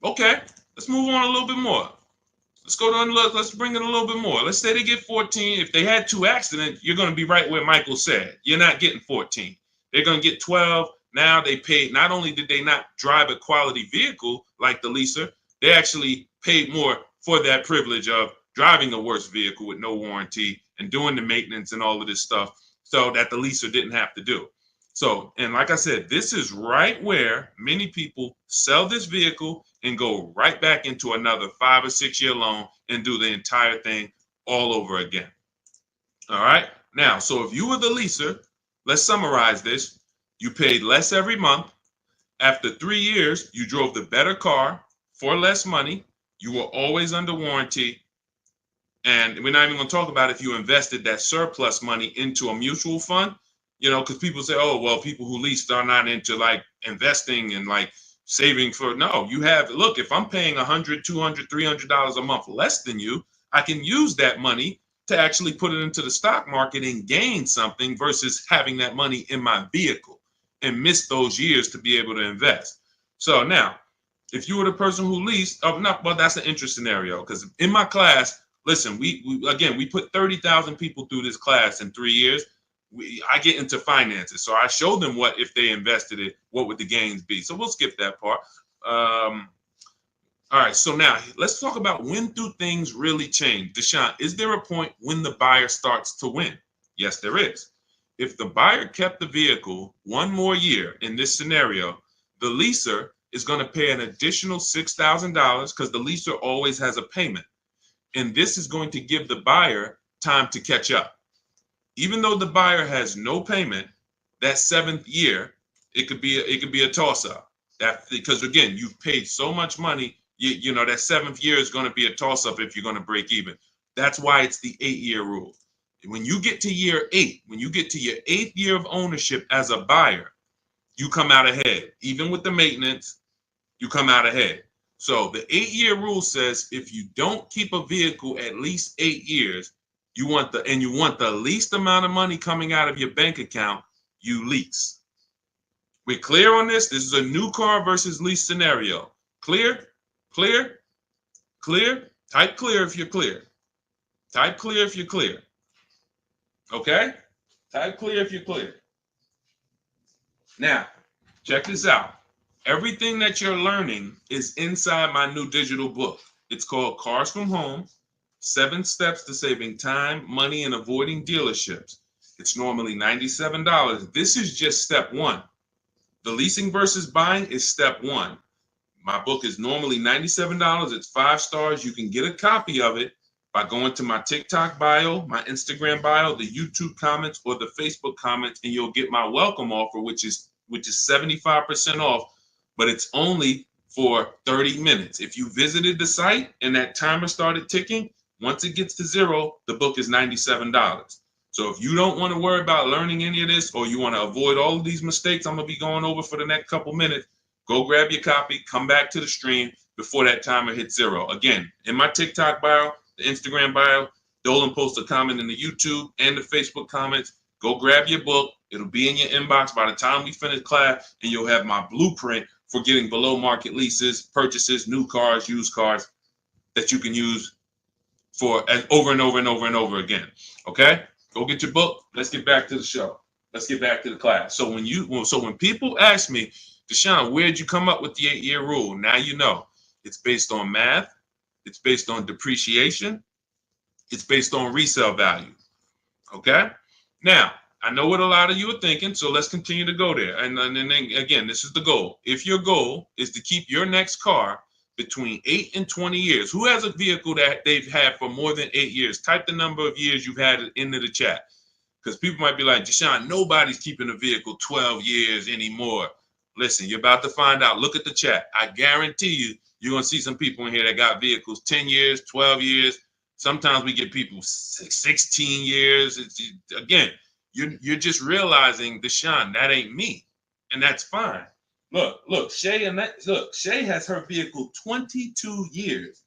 okay, let's move on a little bit more. Let's bring it a little bit more. Let's say they get 14. If they had 2 accidents, you're going to be right where Michael said. You're not getting 14. They're going to get 12. Now they paid. Not only did they not drive a quality vehicle like the leaser, they actually paid more for that privilege of driving a worse vehicle with no warranty and doing the maintenance and all of this stuff so that the leaser didn't have to do. So, and like I said, this is right where many people sell this vehicle and go right back into another 5 or 6 year loan and do the entire thing all over again. All right. Now, so if you were the leaser, let's summarize this. You paid less every month. After 3 years, you drove the better car for less money. You were always under warranty. And we're not even going to talk about if you invested that surplus money into a mutual fund. Because people say, oh, well, people who lease are not into like investing and like saving for. No, you have. Look, if I'm paying $100, $200, $300 a month less than you, I can use that money to actually put it into the stock market and gain something versus having that money in my vehicle and miss those years to be able to invest. So now, if you were the person who leased, that's an interesting scenario because in my class, listen, we put 30,000 people through this class in 3 years. I get into finances. So I show them what, if they invested it, what would the gains be? So we'll skip that part. All right. So now let's talk about when do things really change? Deshaun, is there a point when the buyer starts to win? Yes, there is. If the buyer kept the vehicle 1 more year in this scenario, the leaser is going to pay an additional $6,000 because the leaser always has a payment. And this is going to give the buyer time to catch up. Even though the buyer has no payment, that 7th year, it could be a toss-up. Because again, you've paid so much money, that 7th year is going to be a toss-up if you're going to break even. That's why it's the 8-year rule. When you get to year 8, when you get to your 8th year of ownership as a buyer, you come out ahead. Even with the maintenance, you come out ahead. So the 8-year rule says if you don't keep a vehicle at least 8 years, you want the least amount of money coming out of your bank account, you lease. We're clear on this? This is a new car versus lease scenario. Clear? Clear? Clear? Type clear if you're clear. Type clear if you're clear. Okay? Type clear if you're clear. Now, check this out. Everything that you're learning is inside my new digital book. It's called Cars from Home, 7 Steps to Saving Time, Money, and Avoiding Dealerships. It's normally $97. This is just step 1. The leasing versus buying is step 1. My book is normally $97. It's 5 stars. You can get a copy of it by going to my TikTok bio, my Instagram bio, the YouTube comments, or the Facebook comments, and you'll get my welcome offer, which is 75% off, but it's only for 30 minutes. If you visited the site and that timer started ticking, once it gets to 0, the book is $97. So if you don't want to worry about learning any of this, or you want to avoid all of these mistakes I'm going to be going over for the next couple minutes, go grab your copy, come back to the stream before that timer hits 0. Again, in my TikTok bio, the Instagram bio, Dolan posts a comment in the YouTube and the Facebook comments. Go grab your book. It'll be in your inbox by the time we finish class, and you'll have my blueprint for getting below market leases, purchases, new cars, used cars that you can use for over and over and over and over again. Okay, go get your book. Let's get back to the show. Let's get back to the class. So when people ask me, Deshaun, where'd you come up with the 8-year rule? Now you know it's based on math. It's based on depreciation. It's based on resale value. Okay. Now, I know what a lot of you are thinking, so let's continue to go there. And then again, this is the goal. If your goal is to keep your next car between 8 and 20 years, who has a vehicle that they've had for more than 8 years? Type the number of years you've had it into the chat. Because people might be like, Deshaun, nobody's keeping a vehicle 12 years anymore. Listen, you're about to find out. Look at the chat. I guarantee you, you're going to see some people in here that got vehicles 10 years, 12 years. Sometimes we get people 16 years. Again, you're just realizing, Deshaun, that ain't me. And that's fine. Look, Shay has her vehicle 22 years.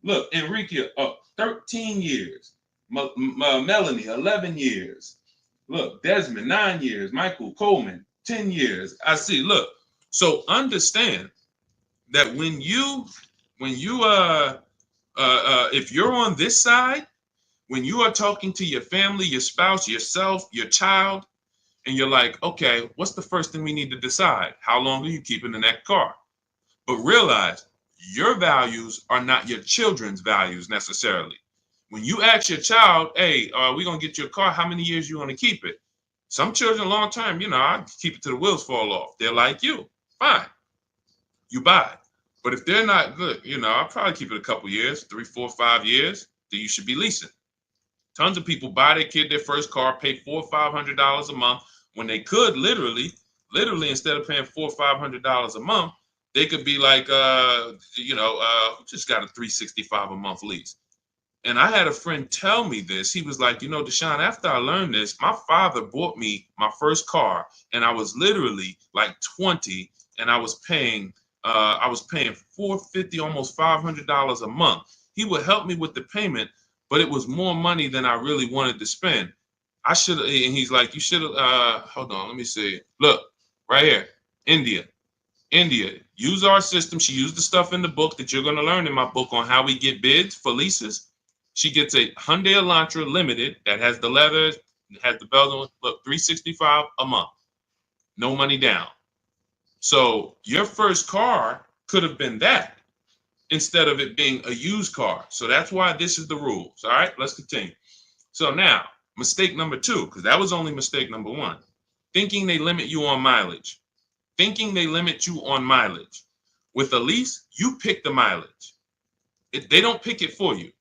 Look, Enrique, 13 years. Melanie, 11 years. Look, Desmond, 9 years. Michael Coleman, 10 years. I see. Look, so understand that if you're on this side, when you are talking to your family, your spouse, yourself, your child, and you're like, okay, what's the first thing we need to decide? How long are you keeping in that car? But realize your values are not your children's values necessarily. When you ask your child, hey, we're going to get you a car, how many years you want to keep it? Some children long term, I keep it till the wheels fall off. They're like you. Fine. You buy. But if they're not good, I'll probably keep it a couple years, 3, 4, 5 years, then you should be leasing. Tons of people buy their kid their first car, pay $400 or $500 a month when they could literally instead of paying $400 or $500 a month, they could be like, just got a $365 a month lease. And I had a friend tell me this. He was like, Deshaun, after I learned this, my father bought me my first car, and I was literally like 20, and I was paying $450, almost $500 a month. He would help me with the payment, but it was more money than I really wanted to spend. I should have, and he's like, you should have, hold on, let me see. Look, right here, India, use our system. She used the stuff in the book that you're going to learn in my book on how we get bids for leases. She gets a Hyundai Elantra Limited that has the leather, has the bells on, look, $365 a month, no money down. So your first car could have been that instead of it being a used car. So that's why this is the rules. All right, let's continue. So now, mistake number 2, because that was only mistake number 1. Thinking they limit you on mileage. With a lease, you pick the mileage. They don't pick it for you.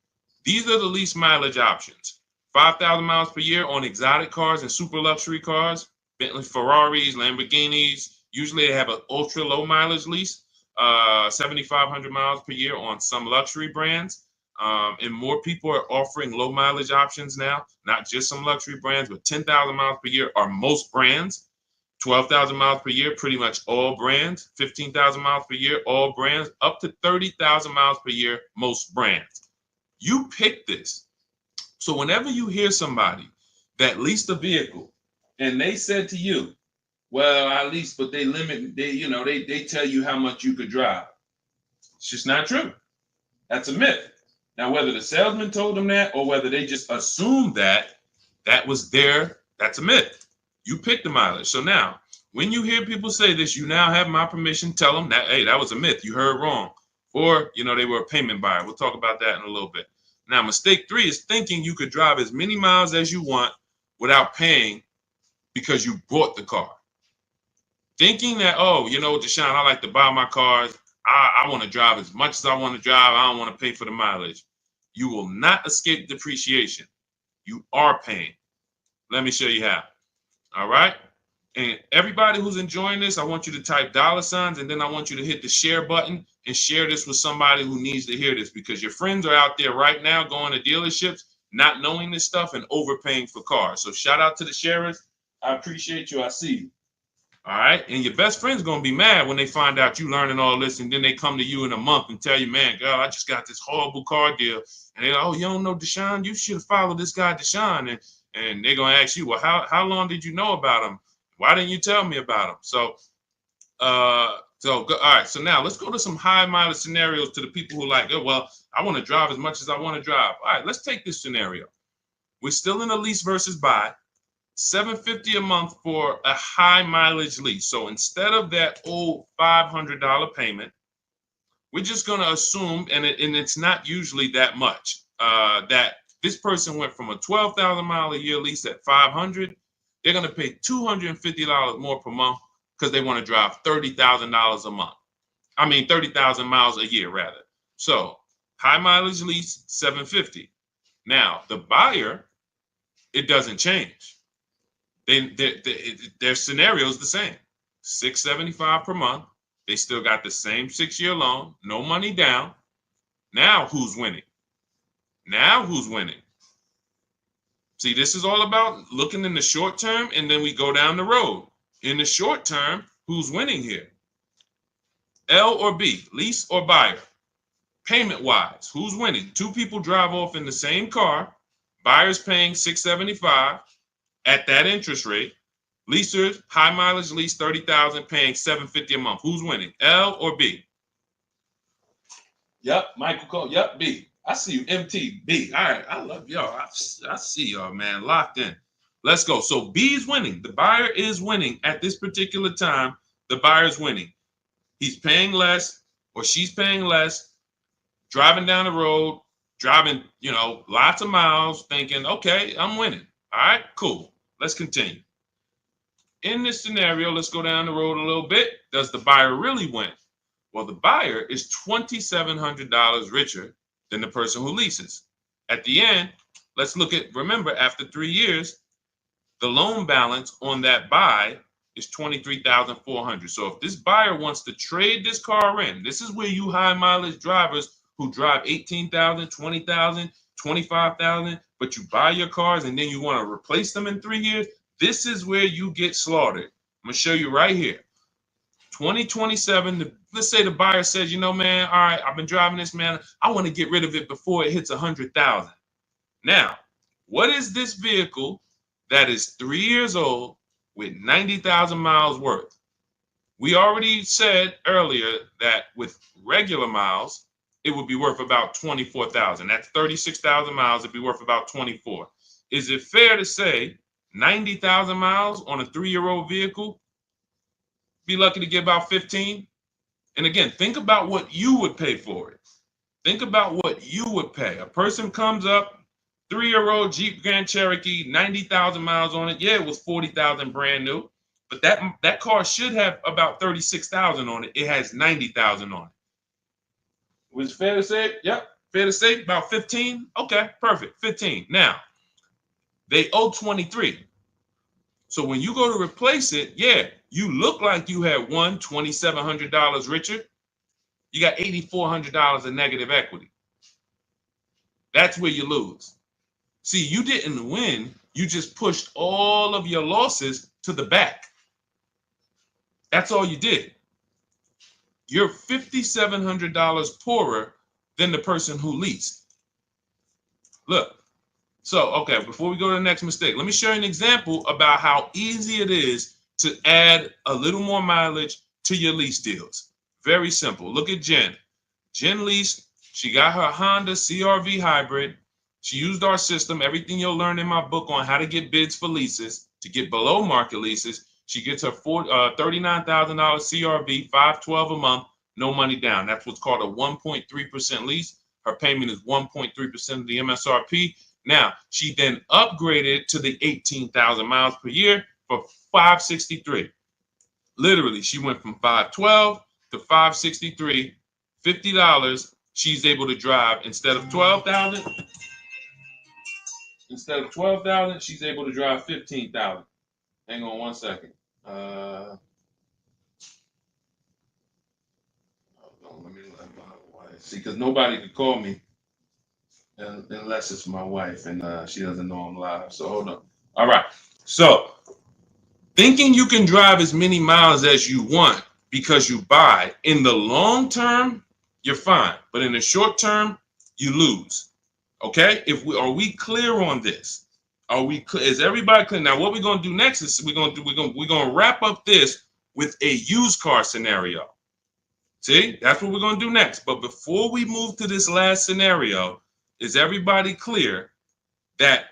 These are the lease mileage options. 5,000 miles per year on exotic cars and super luxury cars, Bentley, Ferraris, Lamborghinis. Usually they have an ultra low mileage lease, 7,500 miles per year on some luxury brands. And more people are offering low mileage options now, not just some luxury brands, but 10,000 miles per year are most brands. 12,000 miles per year, pretty much all brands. 15,000 miles per year, all brands. Up to 30,000 miles per year, most brands. You pick this. So whenever you hear somebody that leased a vehicle and they said to you, well, I leased, but they limit, they tell you how much you could drive. It's just not true. That's a myth. Now, whether the salesman told them that or whether they just assumed that was that's a myth. You pick the mileage. So now, when you hear people say this, you now have my permission. Tell them that, hey, that was a myth. You heard wrong. Or, they were a payment buyer. We'll talk about that in a little bit. Now, mistake 3 is thinking you could drive as many miles as you want without paying because you bought the car. Thinking that, Deshaun, I like to buy my cars. I want to drive as much as I want to drive. I don't want to pay for the mileage. You will not escape depreciation. You are paying. Let me show you how. All right. And everybody who's enjoying this, I want you to type $, and then I want you to hit the share button and share this with somebody who needs to hear this, because your friends are out there right now going to dealerships, not knowing this stuff and overpaying for cars. So shout out to the sharers. I appreciate you. I see you. All right. And your best friend's going to be mad when they find out you learning all this. And then they come to you in a month and tell you, man, girl, I just got this horrible car deal. And they're like, oh, you don't know Deshaun? You should have followed this guy, Deshaun. And they're going to ask you, well, how long did you know about him? Why didn't you tell me about him? So So, all right. So now let's go to some high mileage scenarios to the people who like, oh, well, I want to drive as much as I want to drive. All right, let's take this scenario. We're still in a lease versus buy. $750 a month for a high mileage lease. So instead of that old $500 payment, we're just going to assume, and it's not usually that much, that this person went from a 12,000 mile a year lease at 500. They're going to pay $250 more per month because they want to drive $30,000 a month. I mean, 30,000 miles a year, rather. So high mileage lease, $750. Now, the buyer, it doesn't change. Their scenario is the same. $675 per month. They still got the same 6-year loan, no money down. Now who's winning? Now who's winning? See, this is all about looking in the short term, and then we go down the road. In the short term, who's winning here? L or B, lease or buyer? Payment-wise, who's winning? Two people drive off in the same car. Buyer's paying $675 at that interest rate. Leasers, high mileage lease, $30,000, paying $750 a month. Who's winning, L or B? Yep, Michael Cole. Yep, B. I see you, MT. B. All right, I love y'all. I see y'all, man, locked in. Let's go. So B is winning. The buyer is winning at this particular time. The buyer's winning. He's paying less, or she's paying less, driving down the road, driving, lots of miles, thinking, okay, I'm winning. All right, cool. Let's continue. In this scenario, let's go down the road a little bit. Does the buyer really win? Well, the buyer is $2,700 richer than the person who leases. At the end, let's look at, remember, after 3 years, the loan balance on that buy is $23,400. So if this buyer wants to trade this car in, this is where you high mileage drivers who drive 18,000, 20,000, 25,000, but you buy your cars and then you want to replace them in 3 years. This is where you get slaughtered. I'm going to show you right here. 2027, let's say the buyer says, man, all right, I've been driving this, man. I want to get rid of it before it hits 100,000. Now, what is this vehicle that is 3 years old with 90,000 miles worth? We already said earlier that with regular miles, it would be worth about 24,000. That's 36,000 miles. It'd be worth about 24. Is it fair to say 90,000 miles on a 3-year-old vehicle, be lucky to get about 15? And again, think about what you would pay for it. Think about what you would pay. A person comes up, 3-year-old Jeep Grand Cherokee, 90,000 miles on it. Yeah, it was 40,000 brand new, but that car should have about 36,000 on it. It has 90,000 on it. Was it fair to say? Yep, fair to say about 15. Okay, perfect, 15. Now, they owe 23. So when you go to replace it, yeah, you look like you had won $2,700 richer. You got $8,400 of negative equity. That's where you lose. See, you didn't win. You just pushed all of your losses to the back. That's all you did. You're $5,700 poorer than the person who leased. Look. So, okay, before we go to the next mistake, let me show you an example about how easy it is to add a little more mileage to your lease deals. Very simple. Look at Jen. Jen leased. She got her Honda CR-V hybrid. She used our system, everything you'll learn in my book on how to get bids for leases, to get below market leases. She gets her $39,000 CR-V, $512 a month, no money down. That's what's called a 1.3% lease. Her payment is 1.3% of the MSRP. Now, she then upgraded to the 18,000 miles per year for $563. Literally, she went from $512 to $563, $50. She's able to drive instead of 12,000. Instead of 12,000, she's able to drive 15,000. Hang on one second. Let my wife see, because nobody could call me unless it's my wife, and she doesn't know I'm live. So hold on. All right. So thinking you can drive as many miles as you want because you buy, in the long term, you're fine. But in the short term, you lose. Okay? Are we clear on this? Is everybody clear? Now, what we're gonna do next is we're gonna wrap up this with a used car scenario. See, that's what we're going to do next. But before we move to this last scenario, is everybody clear that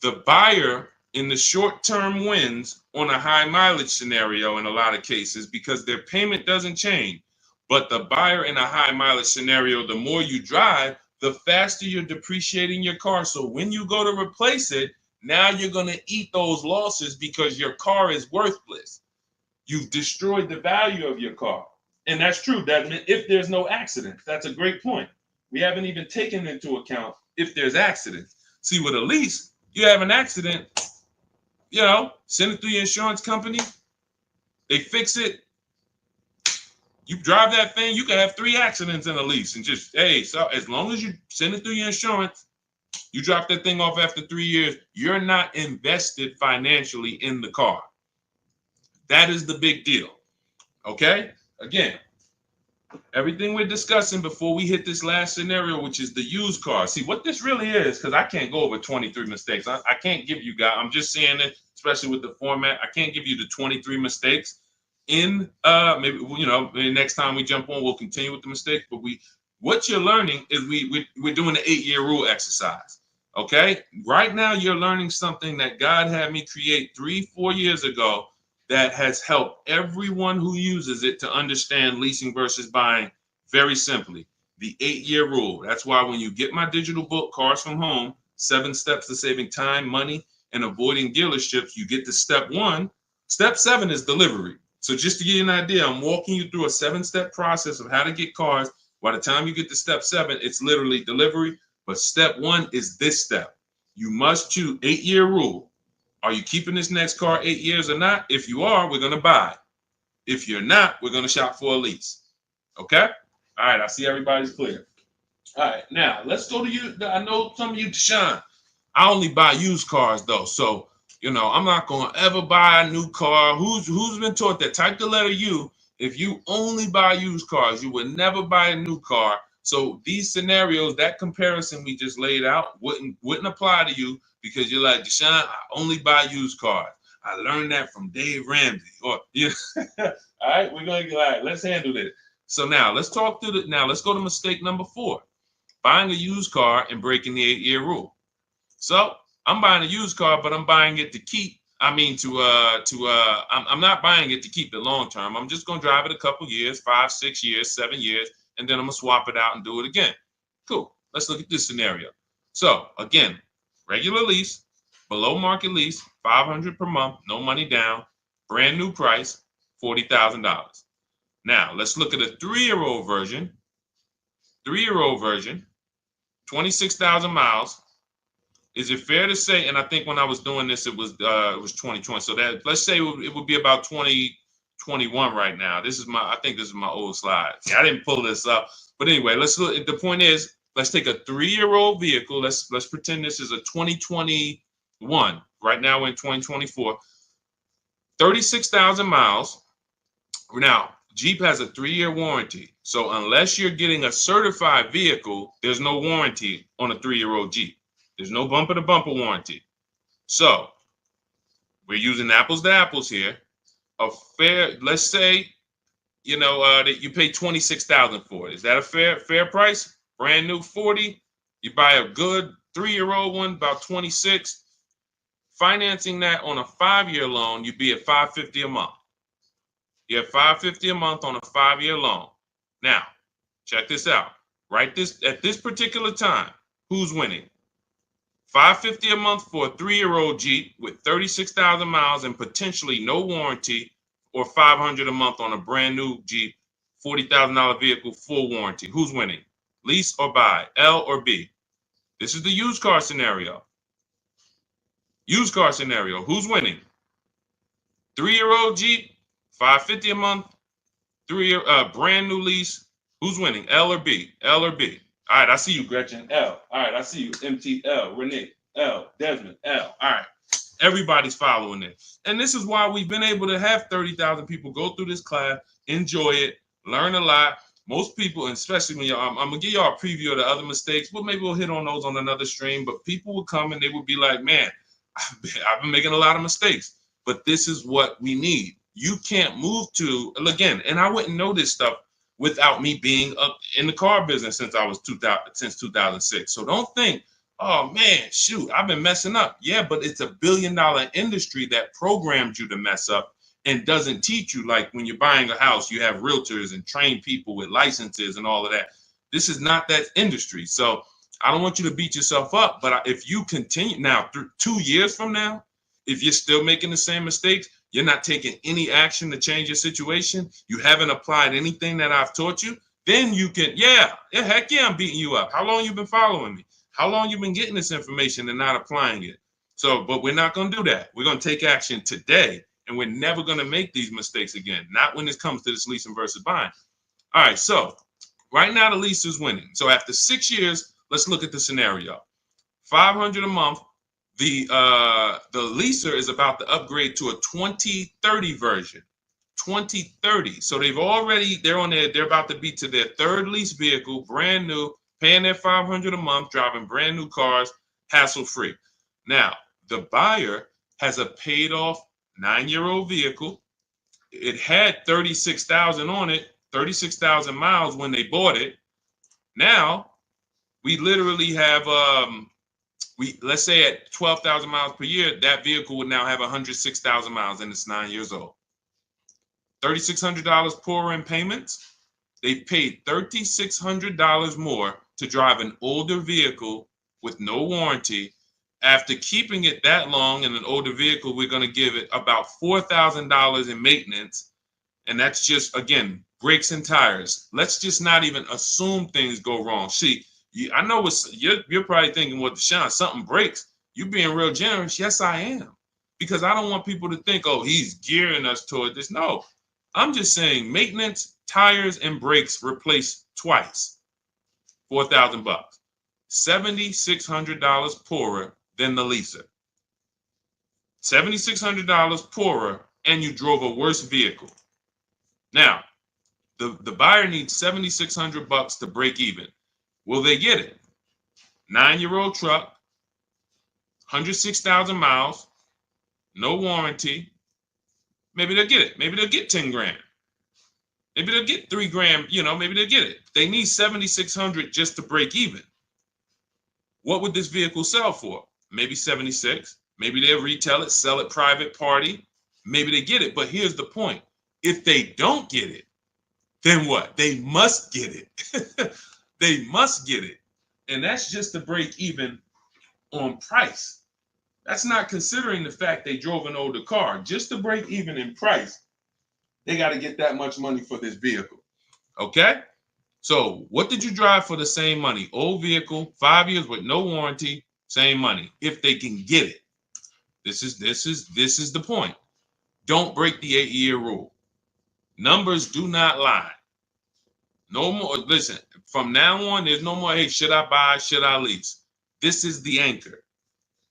the buyer in the short term wins on a high mileage scenario in a lot of cases because their payment doesn't change? But the buyer in a high mileage scenario, the more you drive, the faster you're depreciating your car. So when you go to replace it, now you're going to eat those losses because your car is worthless. You've destroyed the value of your car. And that's true. That if there's no accidents, that's a great point. We haven't even taken into account if there's accidents. See, with a lease, you have an accident, send it through your insurance company. They fix it. You drive that thing, you can have 3 accidents in a lease and just, hey, so as long as you send it through your insurance, you drop that thing off after 3 years, you're not invested financially in the car. That is the big deal. Okay? Again, everything we're discussing before we hit this last scenario, which is the used car. See, what this really is, because I can't go over 23 mistakes. I can't give you guys, I'm just saying it, especially with the format, I can't give you the 23 mistakes. In maybe next time we jump on, we'll continue with the mistakes. But what you're learning is we're doing the 8-year rule exercise. Okay, right now you're learning something that God had me create 3-4 years ago that has helped everyone who uses it to understand leasing versus buying very simply. The 8-year rule. That's why when you get my digital book, Cars from Home, 7 Steps to Saving Time, Money, and Avoiding Dealerships, you get to step 1. Step 7 is delivery. So just to give you an idea, I'm walking you through a 7-step process of how to get cars. By the time you get to step 7, it's literally delivery. But step 1 is this step. You must choose 8-year rule. Are you keeping this next car 8 years or not? If you are, we're going to buy. If you're not, we're going to shop for a lease. Okay? All right, I see everybody's clear. All right, now let's go to you. I know some of you, Deshaun, I only buy used cars though. So, I'm not going to ever buy a new car. Who's been taught that? Type the letter U. If you only buy used cars, you would never buy a new car. So these scenarios, that comparison we just laid out wouldn't apply to you because you're like, Deshaun, I only buy used cars. I learned that from Dave Ramsey. All right, all right, let's handle this. So now let's go to mistake number 4. Buying a used car and breaking the 8-year rule. So I'm buying a used car, but I'm buying it to keep. I'm not buying it to keep it long term. I'm just gonna drive it a couple years, 5, 6 years, 7 years, and then I'm gonna swap it out and do it again. Cool. Let's look at this scenario. So again, regular lease, below market lease, $500 per month, no money down, brand new price, $40,000. Now let's look at a 3-year-old version. 3-year-old version, 26,000 miles. Is it fair to say, and I think when I was doing this, it was 2020. So that let's say it would be about 2021 right now. I think this is my old slide. See, I didn't pull this up. But anyway, let's look. The point is, let's take a 3-year-old vehicle. Let's pretend this is a 2021. Right now we're in 2024. 36,000 miles. Now, Jeep has a 3-year warranty. So unless you're getting a certified vehicle, there's no warranty on a 3-year-old Jeep. There's no bumper to bumper warranty. So we're using apples to apples here. Let's say, that you pay $26,000 for it. Is that a fair price? Brand new 40. You buy a good 3-year-old one, about 26. Financing that on a 5-year loan, you'd be at $550 a month. You have $550 a month on a 5-year loan. Now, check this out. At this particular time, who's winning? $550 a month for a 3-year-old Jeep with 36,000 miles and potentially no warranty, or $500 a month on a brand new Jeep, $40,000 vehicle, full warranty. Who's winning? Lease or buy? L or B? This is the used car scenario. Used car scenario. Who's winning? 3-year-old Jeep, $550 a month, brand new lease. Who's winning? L or B? L or B? All right, I see you, Gretchen. L. All right, I see you. MTL. Renee. L. Desmond. L. All right. Everybody's following it. And this is why we've been able to have 30,000 people go through this class, enjoy it, learn a lot. Most people, and especially when I'm going to give y'all a preview of the other mistakes, but maybe we'll hit on those on another stream. But people will come and they will be like, man, I've been making a lot of mistakes. But this is what we need. You can't move to, again, and I wouldn't know this stuff without me being up in the car business since 2006. So don't think, oh man, shoot, I've been messing up. Yeah, but it's $1 billion industry that programmed you to mess up and doesn't teach you. Like when you're buying a house, you have realtors and trained people with licenses and all of that. This is not that industry. So I don't want you to beat yourself up, but if you continue now, 2 years from now, if you're still making the same mistakes, you're not taking any action to change your situation, you haven't applied anything that I've taught you, then you can, heck yeah, I'm beating you up. How long you been following me? How long you been getting this information and not applying it? So, but we're not going to do that. We're going to take action today, and we're never going to make these mistakes again. Not when it comes to this leasing versus buying. All right, so right now the lease is winning. So after 6 years, let's look at the scenario. $500 a month. The leaser is about to upgrade to a 2030 version. 2030. So they're about to be to their third lease vehicle, brand new, paying their $500 a month, driving brand new cars, hassle-free. Now, the buyer has a paid off 9-year-old vehicle. It had 36,000 on it, 36,000 miles when they bought it. Now, we literally have, let's say at 12,000 miles per year, that vehicle would now have 106,000 miles and it's 9 years old. $3,600 poorer in payments. They paid $3,600 more to drive an older vehicle with no warranty. After keeping it that long in an older vehicle, we're going to give it about $4,000 in maintenance. And that's just, again, brakes and tires. Let's just not even assume things go wrong. See, I know you're probably thinking, well, Deshaun, something breaks. You being real generous. Yes, I am. Because I don't want people to think, oh, he's gearing us toward this. No, I'm just saying maintenance, tires, and brakes replaced twice. $4,000. $7,600 poorer than the leaser. $7,600 poorer, and you drove a worse vehicle. Now, the buyer needs $7,600 to break even. Will they get it? 9-year-old truck, 106,000 miles, no warranty. Maybe they'll get it. Maybe they'll get 10 grand. Maybe they'll get 3 grand. Maybe they'll get it. They need 7,600 just to break even. What would this vehicle sell for? Maybe 76. Maybe they'll retail it, sell it private party. Maybe they get it. But here's the point. If they don't get it, then what? They must get it. They must get it. And that's just to break even on price. That's not considering the fact they drove an older car. Just to break even in price, they got to get that much money for this vehicle. Okay? So what did you drive for the same money? Old vehicle, 5 years with no warranty, same money. If they can get it. This is the point. Don't break the 8-year rule. Numbers do not lie. No more. Listen, from now on, there's no more, hey, should I buy, should I lease? This is the anchor.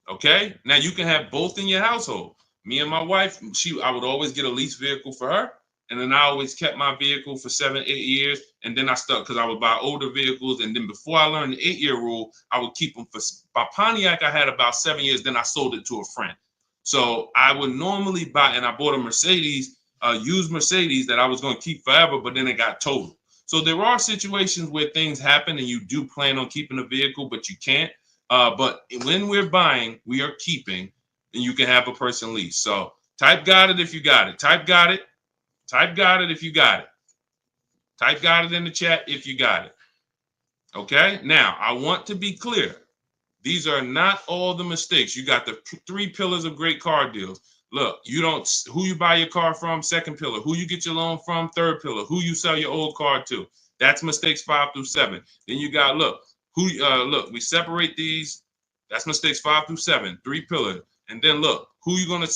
Okay? Now you can have both in your household. Me and my wife, I would always get a lease vehicle for her. And then I always kept my vehicle for 7-8 years. And then I stuck because I would buy older vehicles. And then before I learned the 8-year rule, I would keep them by Pontiac. I had about 7 years. Then I sold it to a friend. So I would normally buy, and I bought a Mercedes, used Mercedes that I was going to keep forever, but then it got totaled. So there are situations where things happen and you do plan on keeping a vehicle, but you can't. But when we're buying, we are keeping, and you can have a person lease. So type got it if you got it. Type got it. Type got it if you got it. Type got it in the chat if you got it. Okay? Now, I want to be clear. These are not all the mistakes. You got the 3 pillars of great car deals. Look, who you buy your car from, second pillar. Who you get your loan from, third pillar. Who you sell your old car to. That's mistakes 5 through 7. Then you got, we separate these. That's mistakes 5 through 7, 3 pillars. And then look, who you gonna,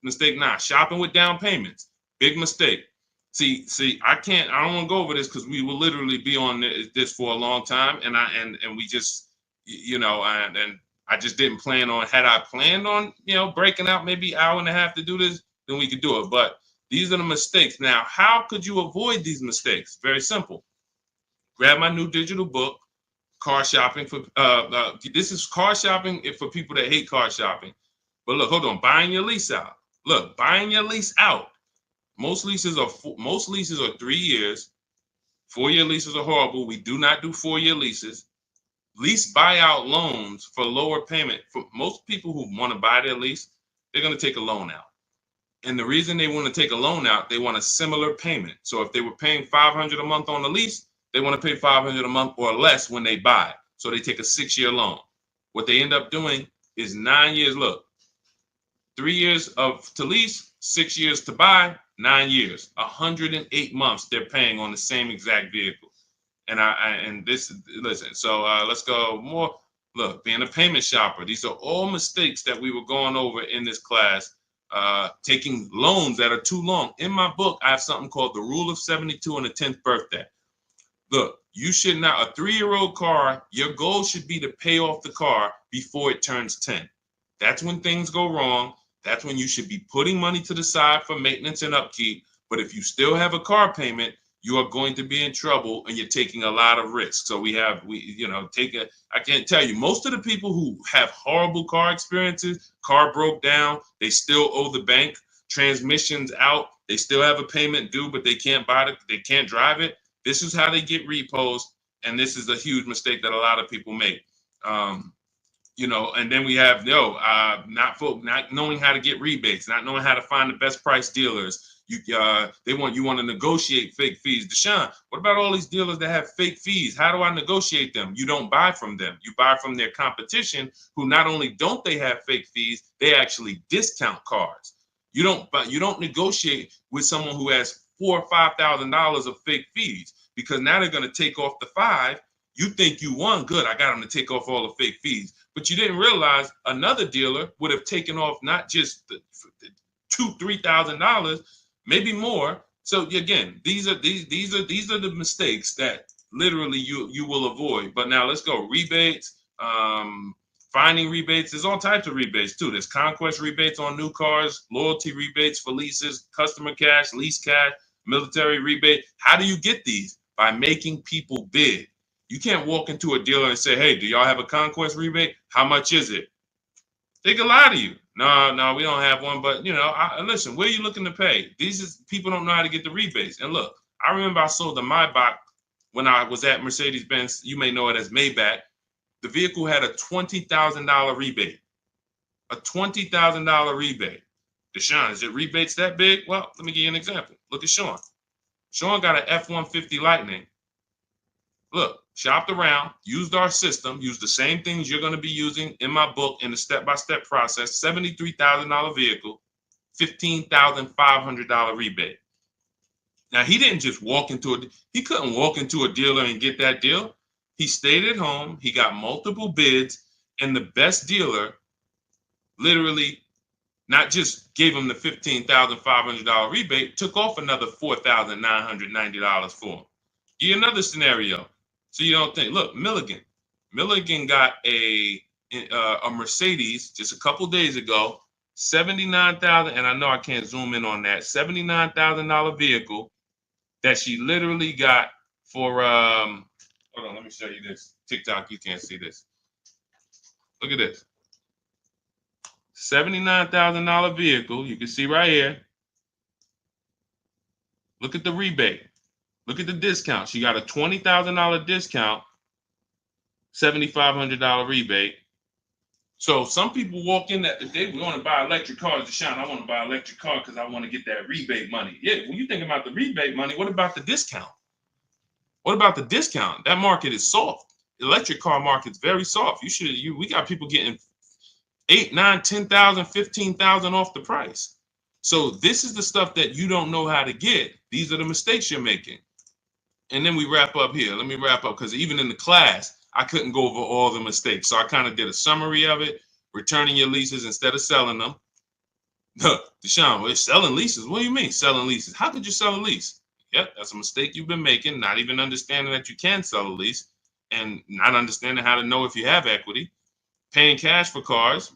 mistake 9, shopping with down payments. Big mistake. See, I don't want to go over this because we will literally be on this for a long time. And we just, and I just didn't plan on, had I planned on, breaking out maybe hour and a half to do this, then we could do it. But these are the mistakes. Now, how could you avoid these mistakes? Very simple. Grab my new digital book, Car Shopping for, this is car shopping for people that hate car shopping. But look, hold on, buying your lease out. Look, buying your lease out. Most leases are 3 years. 4-year leases are horrible. We do not do 4-year leases. Lease buyout loans for lower payment. For most people who want to buy their lease, they're going to take a loan out. And the reason they want to take a loan out, they want a similar payment. So if they were paying $500 a month on the lease, they want to pay $500 a month or less when they buy. So they take a 6-year loan. What they end up doing is 9 years. Look, 3 years to lease, 6 years to buy, 9 years, 108 months they're paying on the same exact vehicle. And listen, so let's go more. Look, being a payment shopper, these are all mistakes that we were going over in this class. Taking loans that are too long. In my book, I have something called the Rule of 72 on the 10th birthday. Look, you should not, a 3-year-old car, your goal should be to pay off the car before it turns 10. That's when things go wrong. That's when you should be putting money to the side for maintenance and upkeep. But if you still have a car payment, you are going to be in trouble and you're taking a lot of risk. So I can't tell you, most of the people who have horrible car experiences, car broke down, they still owe the bank, transmissions out, they still have a payment due, but they can't buy it, they can't drive it. This is how they get repos. And this is a huge mistake that a lot of people make. And then we have not knowing how to get rebates, not knowing how to find the best price dealers. They want to negotiate fake fees. Deshaun, what about all these dealers that have fake fees? How do I negotiate them? You don't buy from them. You buy from their competition, who not only don't they have fake fees, they actually discount cars. You don't negotiate with someone who has $4,000 or $5,000 of fake fees, because now they're going to take off the 5. You think you won, good, I got them to take off all the fake fees. But you didn't realize another dealer would have taken off not just the $2,000-$3,000, maybe more. So again, these are the mistakes that literally you will avoid. But now let's go. Rebates, finding rebates. There's all types of rebates too. There's conquest rebates on new cars, loyalty rebates for leases, customer cash, lease cash, military rebate. How do you get these? By making people bid. You can't walk into a dealer and say, hey, do y'all have a conquest rebate? How much is it? They can lie to you. No, we don't have one. But, listen, where are you looking to pay? People don't know how to get the rebates. And look, I remember I sold the Maybach when I was at Mercedes-Benz. You may know it as Maybach. The vehicle had a $20,000 rebate. A $20,000 rebate. Deshaun, is it rebates that big? Well, let me give you an example. Look at Sean. Sean got an F-150 Lightning. Look, shopped around, used our system, used the same things you're going to be using in my book in the step-by-step process. $73,000 vehicle, $15,500 rebate. Now, he didn't just he couldn't walk into a dealer and get that deal. He stayed at home. He got multiple bids, and the best dealer literally not just gave him the $15,500 rebate, took off another $4,990 for him. Give you another scenario. So you don't think, look, Milligan got a Mercedes just a couple days ago, $79,000, and I know I can't zoom in on that, $79,000 vehicle that she literally got for, hold on, let me show you this. TikTok, you can't see this. Look at this. $79,000 vehicle, you can see right here. Look at the rebate. Look at the discount. She got a $20,000 discount, $7,500 rebate. So some people walk in that they want to buy electric cars. Deshaun, I want to buy an electric car because I want to get that rebate money. Yeah, when you think about the rebate money, what about the discount? What about the discount? That market is soft. The electric car market's very soft. We got people getting $8,000, $9,000, $10,000, $15,000 off the price. So this is the stuff that you don't know how to get. These are the mistakes you're making. And then we wrap up here. Let me wrap up, because even in the class, I couldn't go over all the mistakes. So I kind of did a summary of it. Returning your leases instead of selling them. Deshaun, we're selling leases. What do you mean selling leases? How could you sell a lease? Yep, that's a mistake you've been making, not even understanding that you can sell a lease and not understanding how to know if you have equity. Paying cash for cars.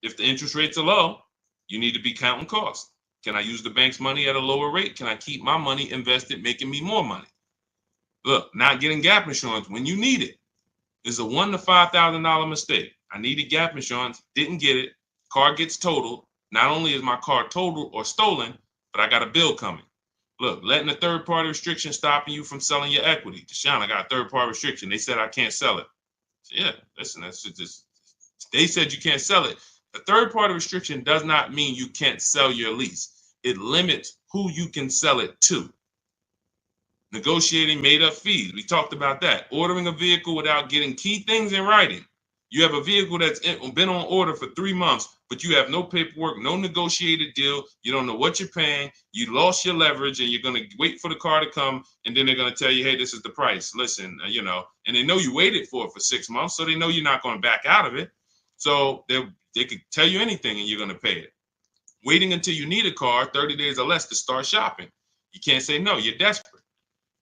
If the interest rates are low, you need to be counting costs. Can I use the bank's money at a lower rate? Can I keep my money invested, making me more money? Look, not getting gap insurance when you need it is a $1,000 to $5,000 mistake. I needed gap insurance, didn't get it. Car gets totaled. Not only is my car totaled or stolen, but I got a bill coming. Look, letting a third-party restriction stopping you from selling your equity. Deshaun, I got a third-party restriction. They said I can't sell it. So yeah, listen, that's just, they said you can't sell it. A third-party restriction does not mean you can't sell your lease. It limits who you can sell it to. Negotiating made-up fees. We talked about that. Ordering a vehicle without getting key things in writing. You have a vehicle that's been on order for 3 months, but you have no paperwork, no negotiated deal. You don't know what you're paying. You lost your leverage, and you're going to wait for the car to come, and then they're going to tell you, hey, this is the price. Listen, and they know you waited for it for 6 months, so they know you're not going to back out of it. So they could tell you anything, and you're going to pay it. Waiting until you need a car, 30 days or less, to start shopping. You can't say no. You're desperate.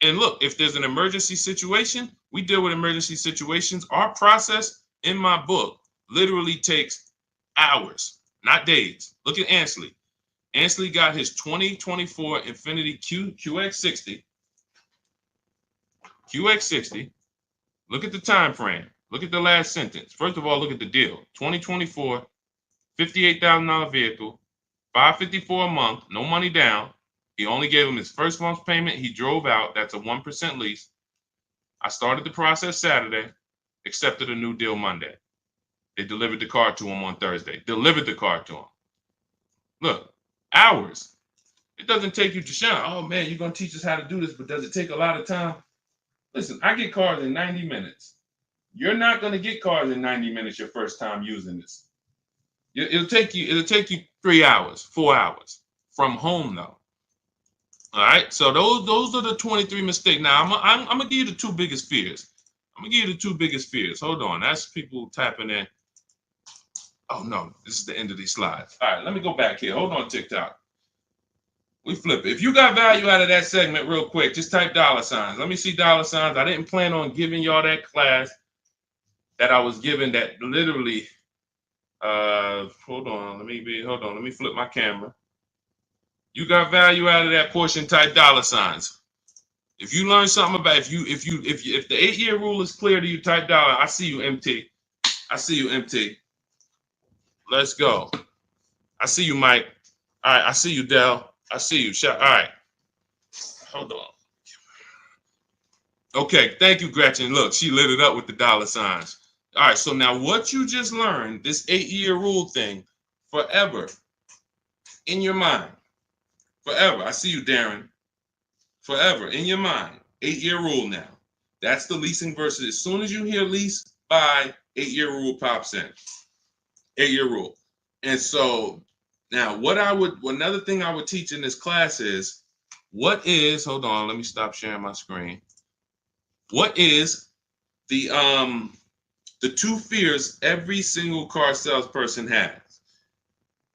And look, if there's an emergency situation, we deal with emergency situations. Our process in my book literally takes hours, not days. Look at Ansley. Ansley got his 2024 Infiniti QX60. QX60. Look at the time frame. Look at the last sentence. First of all, look at the deal. 2024, $58,000 vehicle, $554 a month, no money down. He only gave him his first month's payment. He drove out. That's a 1% lease. I started the process Saturday, accepted a new deal Monday. They delivered the car to him on Thursday. Delivered the car to him. Look, hours. It doesn't take you to shine. Oh, man, you're going to teach us how to do this, but does it take a lot of time? Listen, I get cars in 90 minutes. You're not going to get cars in 90 minutes your first time using this. It'll take you 3 hours, 4 hours from home, though. All right, so those are the 23 mistakes. Now, I'm going to give you the 2 biggest fears. Hold on, that's people tapping in. Oh, no, this is the end of these slides. All right, let me go back here. Hold on, TikTok. We flip it. If you got value out of that segment real quick, just type $signs. Let me see $signs. I didn't plan on giving y'all that class that I was given that literally, hold on, let me flip my camera. You got value out of that portion, type $signs. If you learn something about, if the 8-year rule is clear to you, type $. I see you, MT. Let's go. I see you, Mike. All right, I see you, Dell. I see you. All right. Hold on. Okay, thank you, Gretchen. Look, she lit it up with the $signs. All right, so now what you just learned, this 8-year rule thing, forever in your mind. Forever. I see you, Darren. Forever in your mind. 8-year rule now. That's the leasing versus. As soon as you hear lease, buy, 8-year rule pops in. 8-year rule. And so now another thing I would teach in this class is hold on, let me stop sharing my screen. What is the 2 fears every single car salesperson has?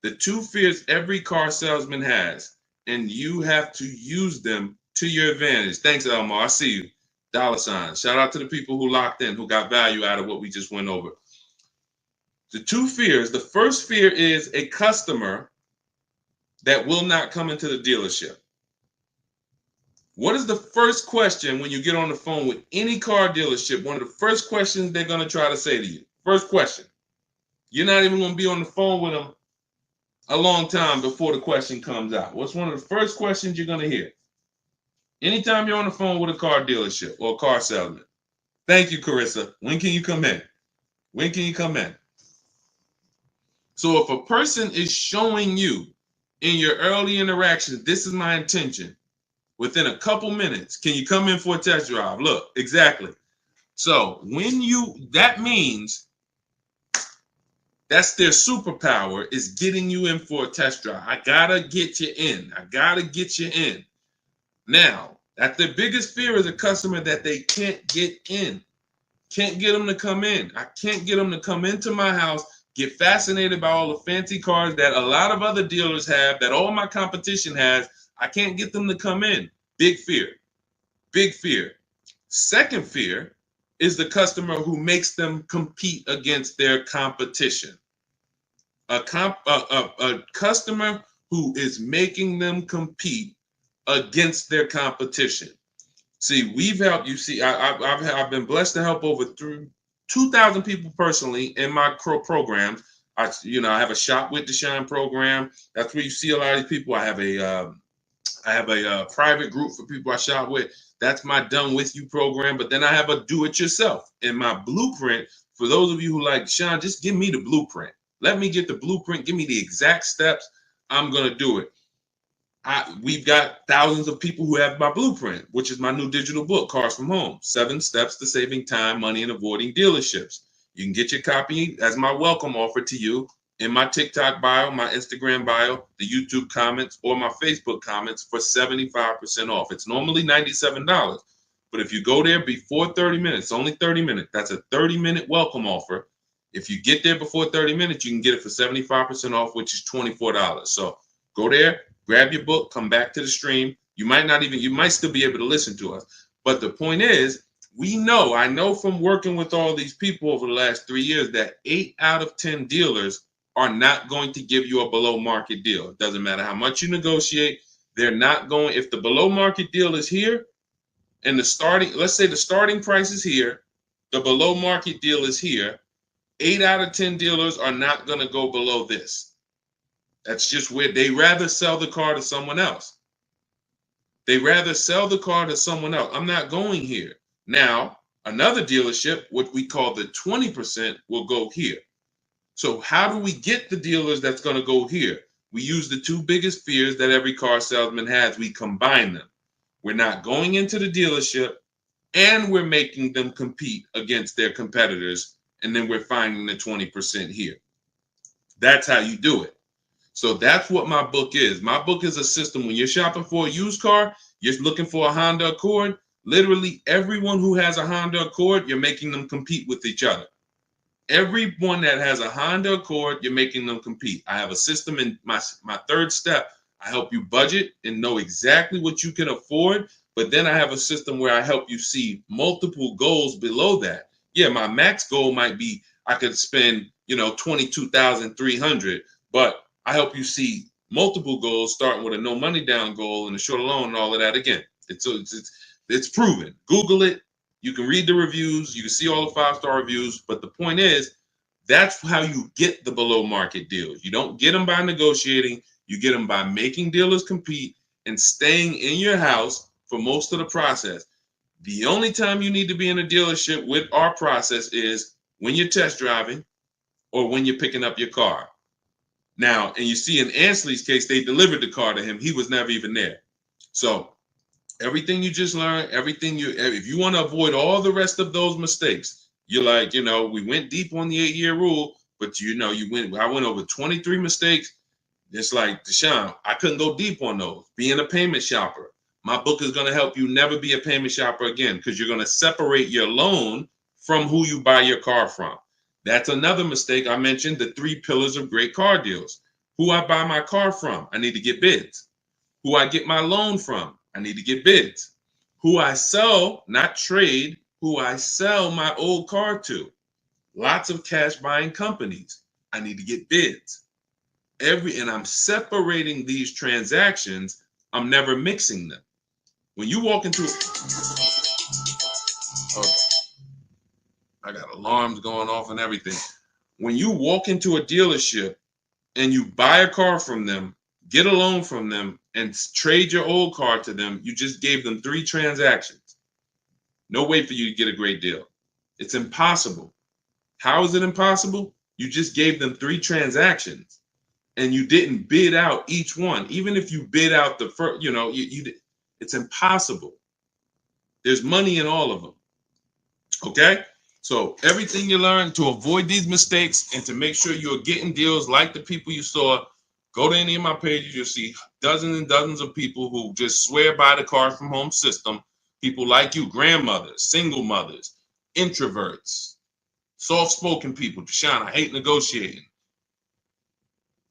The 2 fears every car salesman has, and you have to use them to your advantage. Thanks, Elmar. I see you. $signs. Shout out to the people who locked in, who got value out of what we just went over. The 2 fears. The first fear is a customer that will not come into the dealership. What is the first question when you get on the phone with any car dealership? One of the first questions they're going to try to say to you. First question. You're not even going to be on the phone with them a long time before the question comes out. What's one of the first questions you're going to hear? Anytime you're on the phone with a car dealership or a car salesman. Thank you, Carissa. When can you come in? So if a person is showing you in your early interactions, this is my intention, within a couple minutes, can you come in for a test drive? Look, exactly. So that means that's their superpower, is getting you in for a test drive. I gotta get you in. Now, that's the biggest fear is a customer that they can't get in. Can't get them to come in. I can't get them to come into my house, get fascinated by all the fancy cars that a lot of other dealers have, that all my competition has. I can't get them to come in. Big fear. Second fear is the customer who makes them compete against their competition. A customer who is making them compete against their competition. See, we've helped you. See, I've been blessed to help over 2,000 people personally in my programs. I have a Shop with Deshaun program. That's where you see a lot of these people. I have a I have a private group for people I shop with. That's my done with you program. But then I have a do it yourself. And my blueprint, for those of you who like, Sean, just give me the blueprint. Let me get the blueprint. Give me the exact steps. I'm going to do it. We've got thousands of people who have my blueprint, which is my new digital book, Cars from Home, 7 Steps to Saving Time, Money, and Avoiding Dealerships. You can get your copy as my welcome offer to you in my TikTok bio, my Instagram bio, the YouTube comments, or my Facebook comments for 75% off. It's normally $97. But if you go there before 30 minutes, only 30 minutes, that's a 30-minute welcome offer. If you get there before 30 minutes, you can get it for 75% off, which is $24. So go there, grab your book, come back to the stream. You might still be able to listen to us. But the point is, I know from working with all these people over the last 3 years that 8 out of 10 dealers are not going to give you a below market deal. It doesn't matter how much you negotiate. They're not going, if the below market deal is here and let's say the starting price is here, the below market deal is here, 8 out of 10 dealers are not going to go below this. That's just where they rather sell the car to someone else. I'm not going here. Now, another dealership, what we call the 20%, will go here. So how do we get the dealers that's going to go here? We use the 2 biggest fears that every car salesman has. We combine them. We're not going into the dealership, and we're making them compete against their competitors, and then we're finding the 20% here. That's how you do it. So that's what my book is. My book is a system. When you're shopping for a used car, you're looking for a Honda Accord. Literally everyone who has a Honda Accord, you're making them compete with each other. Everyone that has a Honda Accord, you're making them compete. I have a system in my 3rd step. I help you budget and know exactly what you can afford. But then I have a system where I help you see multiple goals below that. Yeah, my max goal might be I could spend, $22,300, but I help you see multiple goals, starting with a no money down goal and a short loan and all of that. Again, it's proven. Google it. You can read the reviews. You can see all the 5-star reviews. But the point is, that's how you get the below market deals. You don't get them by negotiating. You get them by making dealers compete and staying in your house for most of the process. The only time you need to be in a dealership with our process is when you're test driving or when you're picking up your car. Now, and you see in Ansley's case, they delivered the car to him. He was never even there. So everything you just learned, if you want to avoid all the rest of those mistakes, you're like, we went deep on the 8-year rule, but I went over 23 mistakes. It's like, Deshaun, I couldn't go deep on those. Being a payment shopper. My book is going to help you never be a payment shopper again, because you're going to separate your loan from who you buy your car from. That's another mistake. I mentioned the 3 pillars of great car deals. Who I buy my car from, I need to get bids. Who I get my loan from, I need to get bids. Who I sell, not trade, who I sell my old car to. Lots of cash buying companies. I need to get bids. And I'm separating these transactions. I'm never mixing them. When you walk into I got alarms going off and everything. When you walk into a dealership and you buy a car from them, get a loan from them, and trade your old car to them, you just gave them 3 transactions. No way for you to get a great deal. It's impossible. How is it impossible? You just gave them 3 transactions and you didn't bid out each one. Even if you bid out the first, it's impossible. There's money in all of them. Okay? So everything you learn to avoid these mistakes and to make sure you're getting deals like the people you saw, go to any of my pages. You'll see dozens and dozens of people who just swear by the Cars from Home system. People like you, grandmothers, single mothers, introverts, soft-spoken people. Deshaun, I hate negotiating.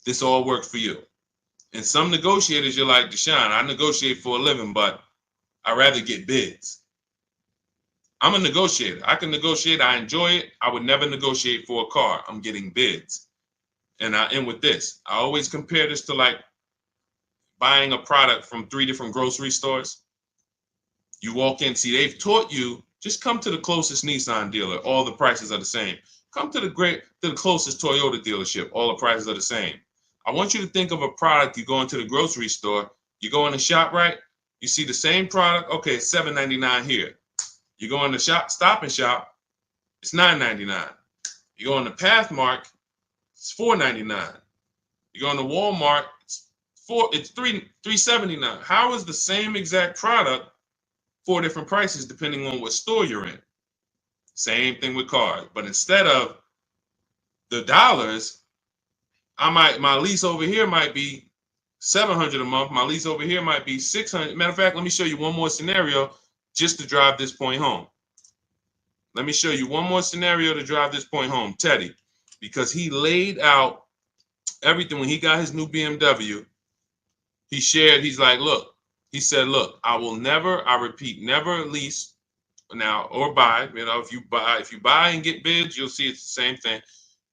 This all works for you. And some negotiators, you're like, Deshaun, I negotiate for a living, but I'd rather get bids. I'm a negotiator. I can negotiate. I enjoy it. I would never negotiate for a car. I'm getting bids. And I end with this. I always compare this to like buying a product from 3 different grocery stores. You walk in, see, they've taught you, just come to the closest Nissan dealer. All the prices are the same. Come to the closest Toyota dealership. All the prices are the same. I want you to think of a product. You go into the grocery store. You go in the shop, right? You see the same product. Okay, it's $7.99 here. You go in the shop, Stop and Shop, it's $9.99. You go in the Pathmark, it's $4.99. You go in the Walmart, it's $3.79. How is the same exact product 4 different prices depending on what store you're in? Same thing with cars, but instead of the dollars, my lease over here might be $700 a month. My lease over here might be $600. Matter of fact, let me show you one more scenario just to drive this point home. Let me show you one more scenario to drive this point home. Teddy, because he laid out everything when he got his new BMW, he shared, he's like, look, he said, look, I repeat, never lease now or buy. You know, if you buy and get bids, you'll see it's the same thing.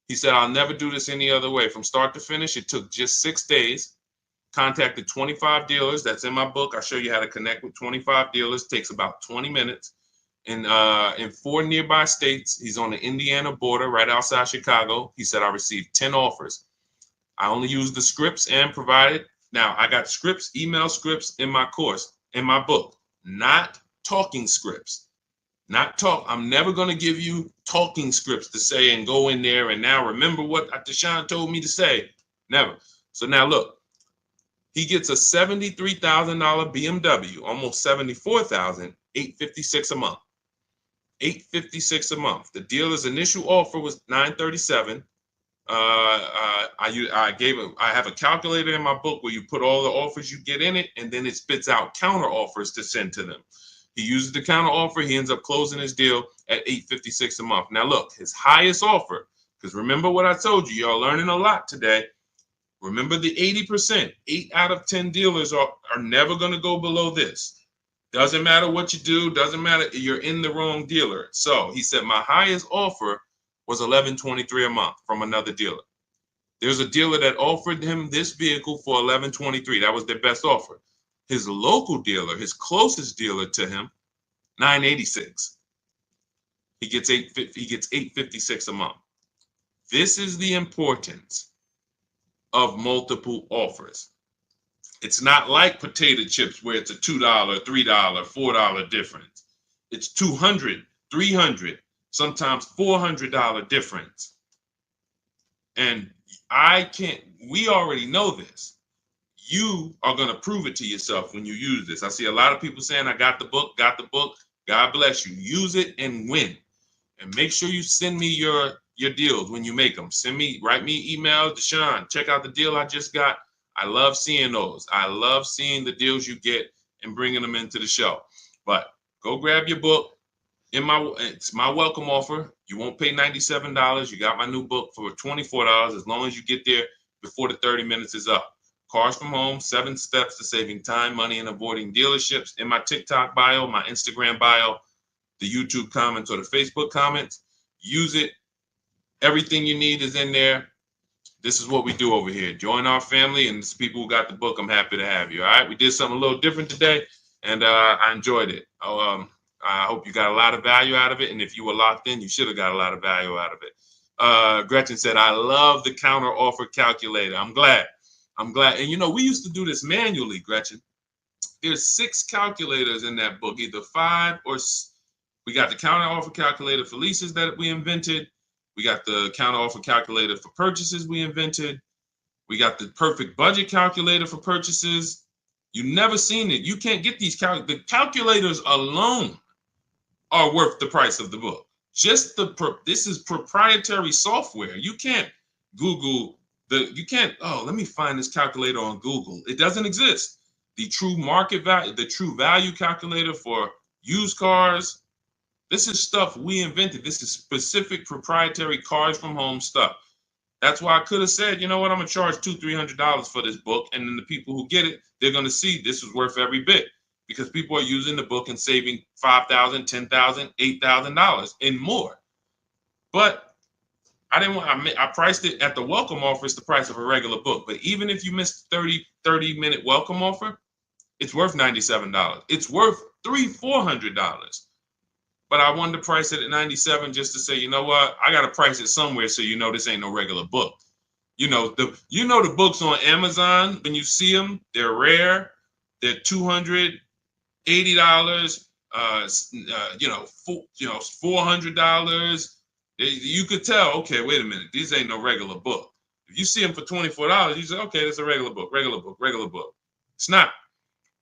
He said, I'll never do this any other way. From start to finish, it took just 6 days. Contacted 25 dealers. That's in my book. I show you how to connect with 25 dealers. Takes about 20 minutes. In 4 nearby states, he's on the Indiana border, right outside Chicago. He said, I received 10 offers. I only used the scripts and provided. Now, I got scripts, email scripts in my course, in my book, not talking scripts. I'm never going to give you talking scripts to say and go in there and now remember what Deshaun told me to say. Never. So now look, he gets a $73,000 BMW, almost $74,000, $856 a month. $856 a month. The dealer's initial offer was $937. I have a calculator in my book where you put all the offers you get in it, and then it spits out counter offers to send to them. He uses the counter offer. He ends up closing his deal at $856 a month. Now look, his highest offer, because remember what I told you, y'all learning a lot today. Remember the 80%. 8 out of 10 dealers are never going to go below this. Doesn't matter what you do. Doesn't matter. You're in the wrong dealer. So he said my highest offer was $1,123 a month from another dealer. There's a dealer that offered him this vehicle for $1,123. That was their best offer. His local dealer, his closest dealer to him, $986. He gets $856 a month. This is the importance of multiple offers. It's not like potato chips where it's a $2, $3, $4 difference. It's $200, $300, sometimes $400 difference. And we already know this. You are going to prove it to yourself when you use this. I see a lot of people saying, I got the book. God bless you. Use it and win. And make sure you send me your deals when you make them. Write me emails, Deshaun, check out the deal I just got. I love seeing those. I love seeing the deals you get and bringing them into the show. But go grab your book. It's my welcome offer. You won't pay $97. You got my new book for $24 as long as you get there before the 30 minutes is up. Cars from Home, 7 Steps to Saving Time, Money, and Avoiding Dealerships. In my TikTok bio, my Instagram bio, the YouTube comments, or the Facebook comments. Use it. Everything you need is in there. This is what we do over here. Join our family, and the people who got the book, I'm happy to have you. All right, we did something a little different today, and I enjoyed it. I hope you got a lot of value out of it, and if you were locked in, you should have got a lot of value out of it. Gretchen said, I love the counter offer calculator. I'm glad. And, we used to do this manually, Gretchen. There's 6 calculators in that book, either 5 or we got the counter offer calculator for leases that we invented. We got the counter offer calculator for purchases we invented. We got the perfect budget calculator for purchases. You've never seen it. You can't get these the calculators alone are worth the price of the book. This is proprietary software. You can't Google let me find this calculator on Google. It doesn't exist. The true market value, the true value calculator for used cars. This is stuff we invented. This is specific proprietary Cars from Home stuff. That's why I could have said, you know what, I'm going to charge $200-$300 for this book. And then the people who get it, they're going to see this is worth every bit because people are using the book and saving $5,000, $10,000, $8,000 and more. But I priced it at the welcome offer. It's the price of a regular book. But even if you missed 30-minute welcome offer, it's worth $97. It's worth $400. But I wanted to price it at $97 just to say, you know what? I got to price it somewhere so this ain't no regular book. The books on Amazon, when you see them, they're rare. they're $280, $400. You could tell, okay, wait a minute, these ain't no regular book. If you see them for $24, you say, okay, that's a regular book. It's not.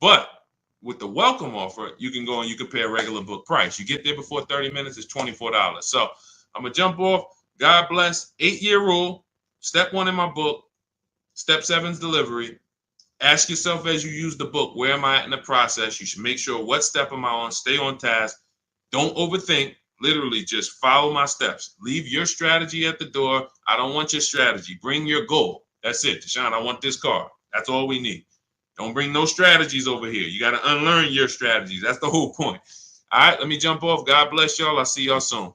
But with the welcome offer, you can go and you can pay a regular book price. You get there before 30 minutes, it's $24. So I'm gonna jump off. God bless. 8-year rule. Step 1 in my book. Step 7's delivery. Ask yourself as you use the book, where am I at in the process? You should make sure, what step am I on? Stay on task. Don't overthink. Literally just follow my steps. Leave your strategy at the door. I don't want your strategy. Bring your goal. That's it. Deshaun, I want this car. That's all we need. Don't bring no strategies over here. You got to unlearn your strategies. That's the whole point. All right, let me jump off. God bless y'all. I'll see y'all soon.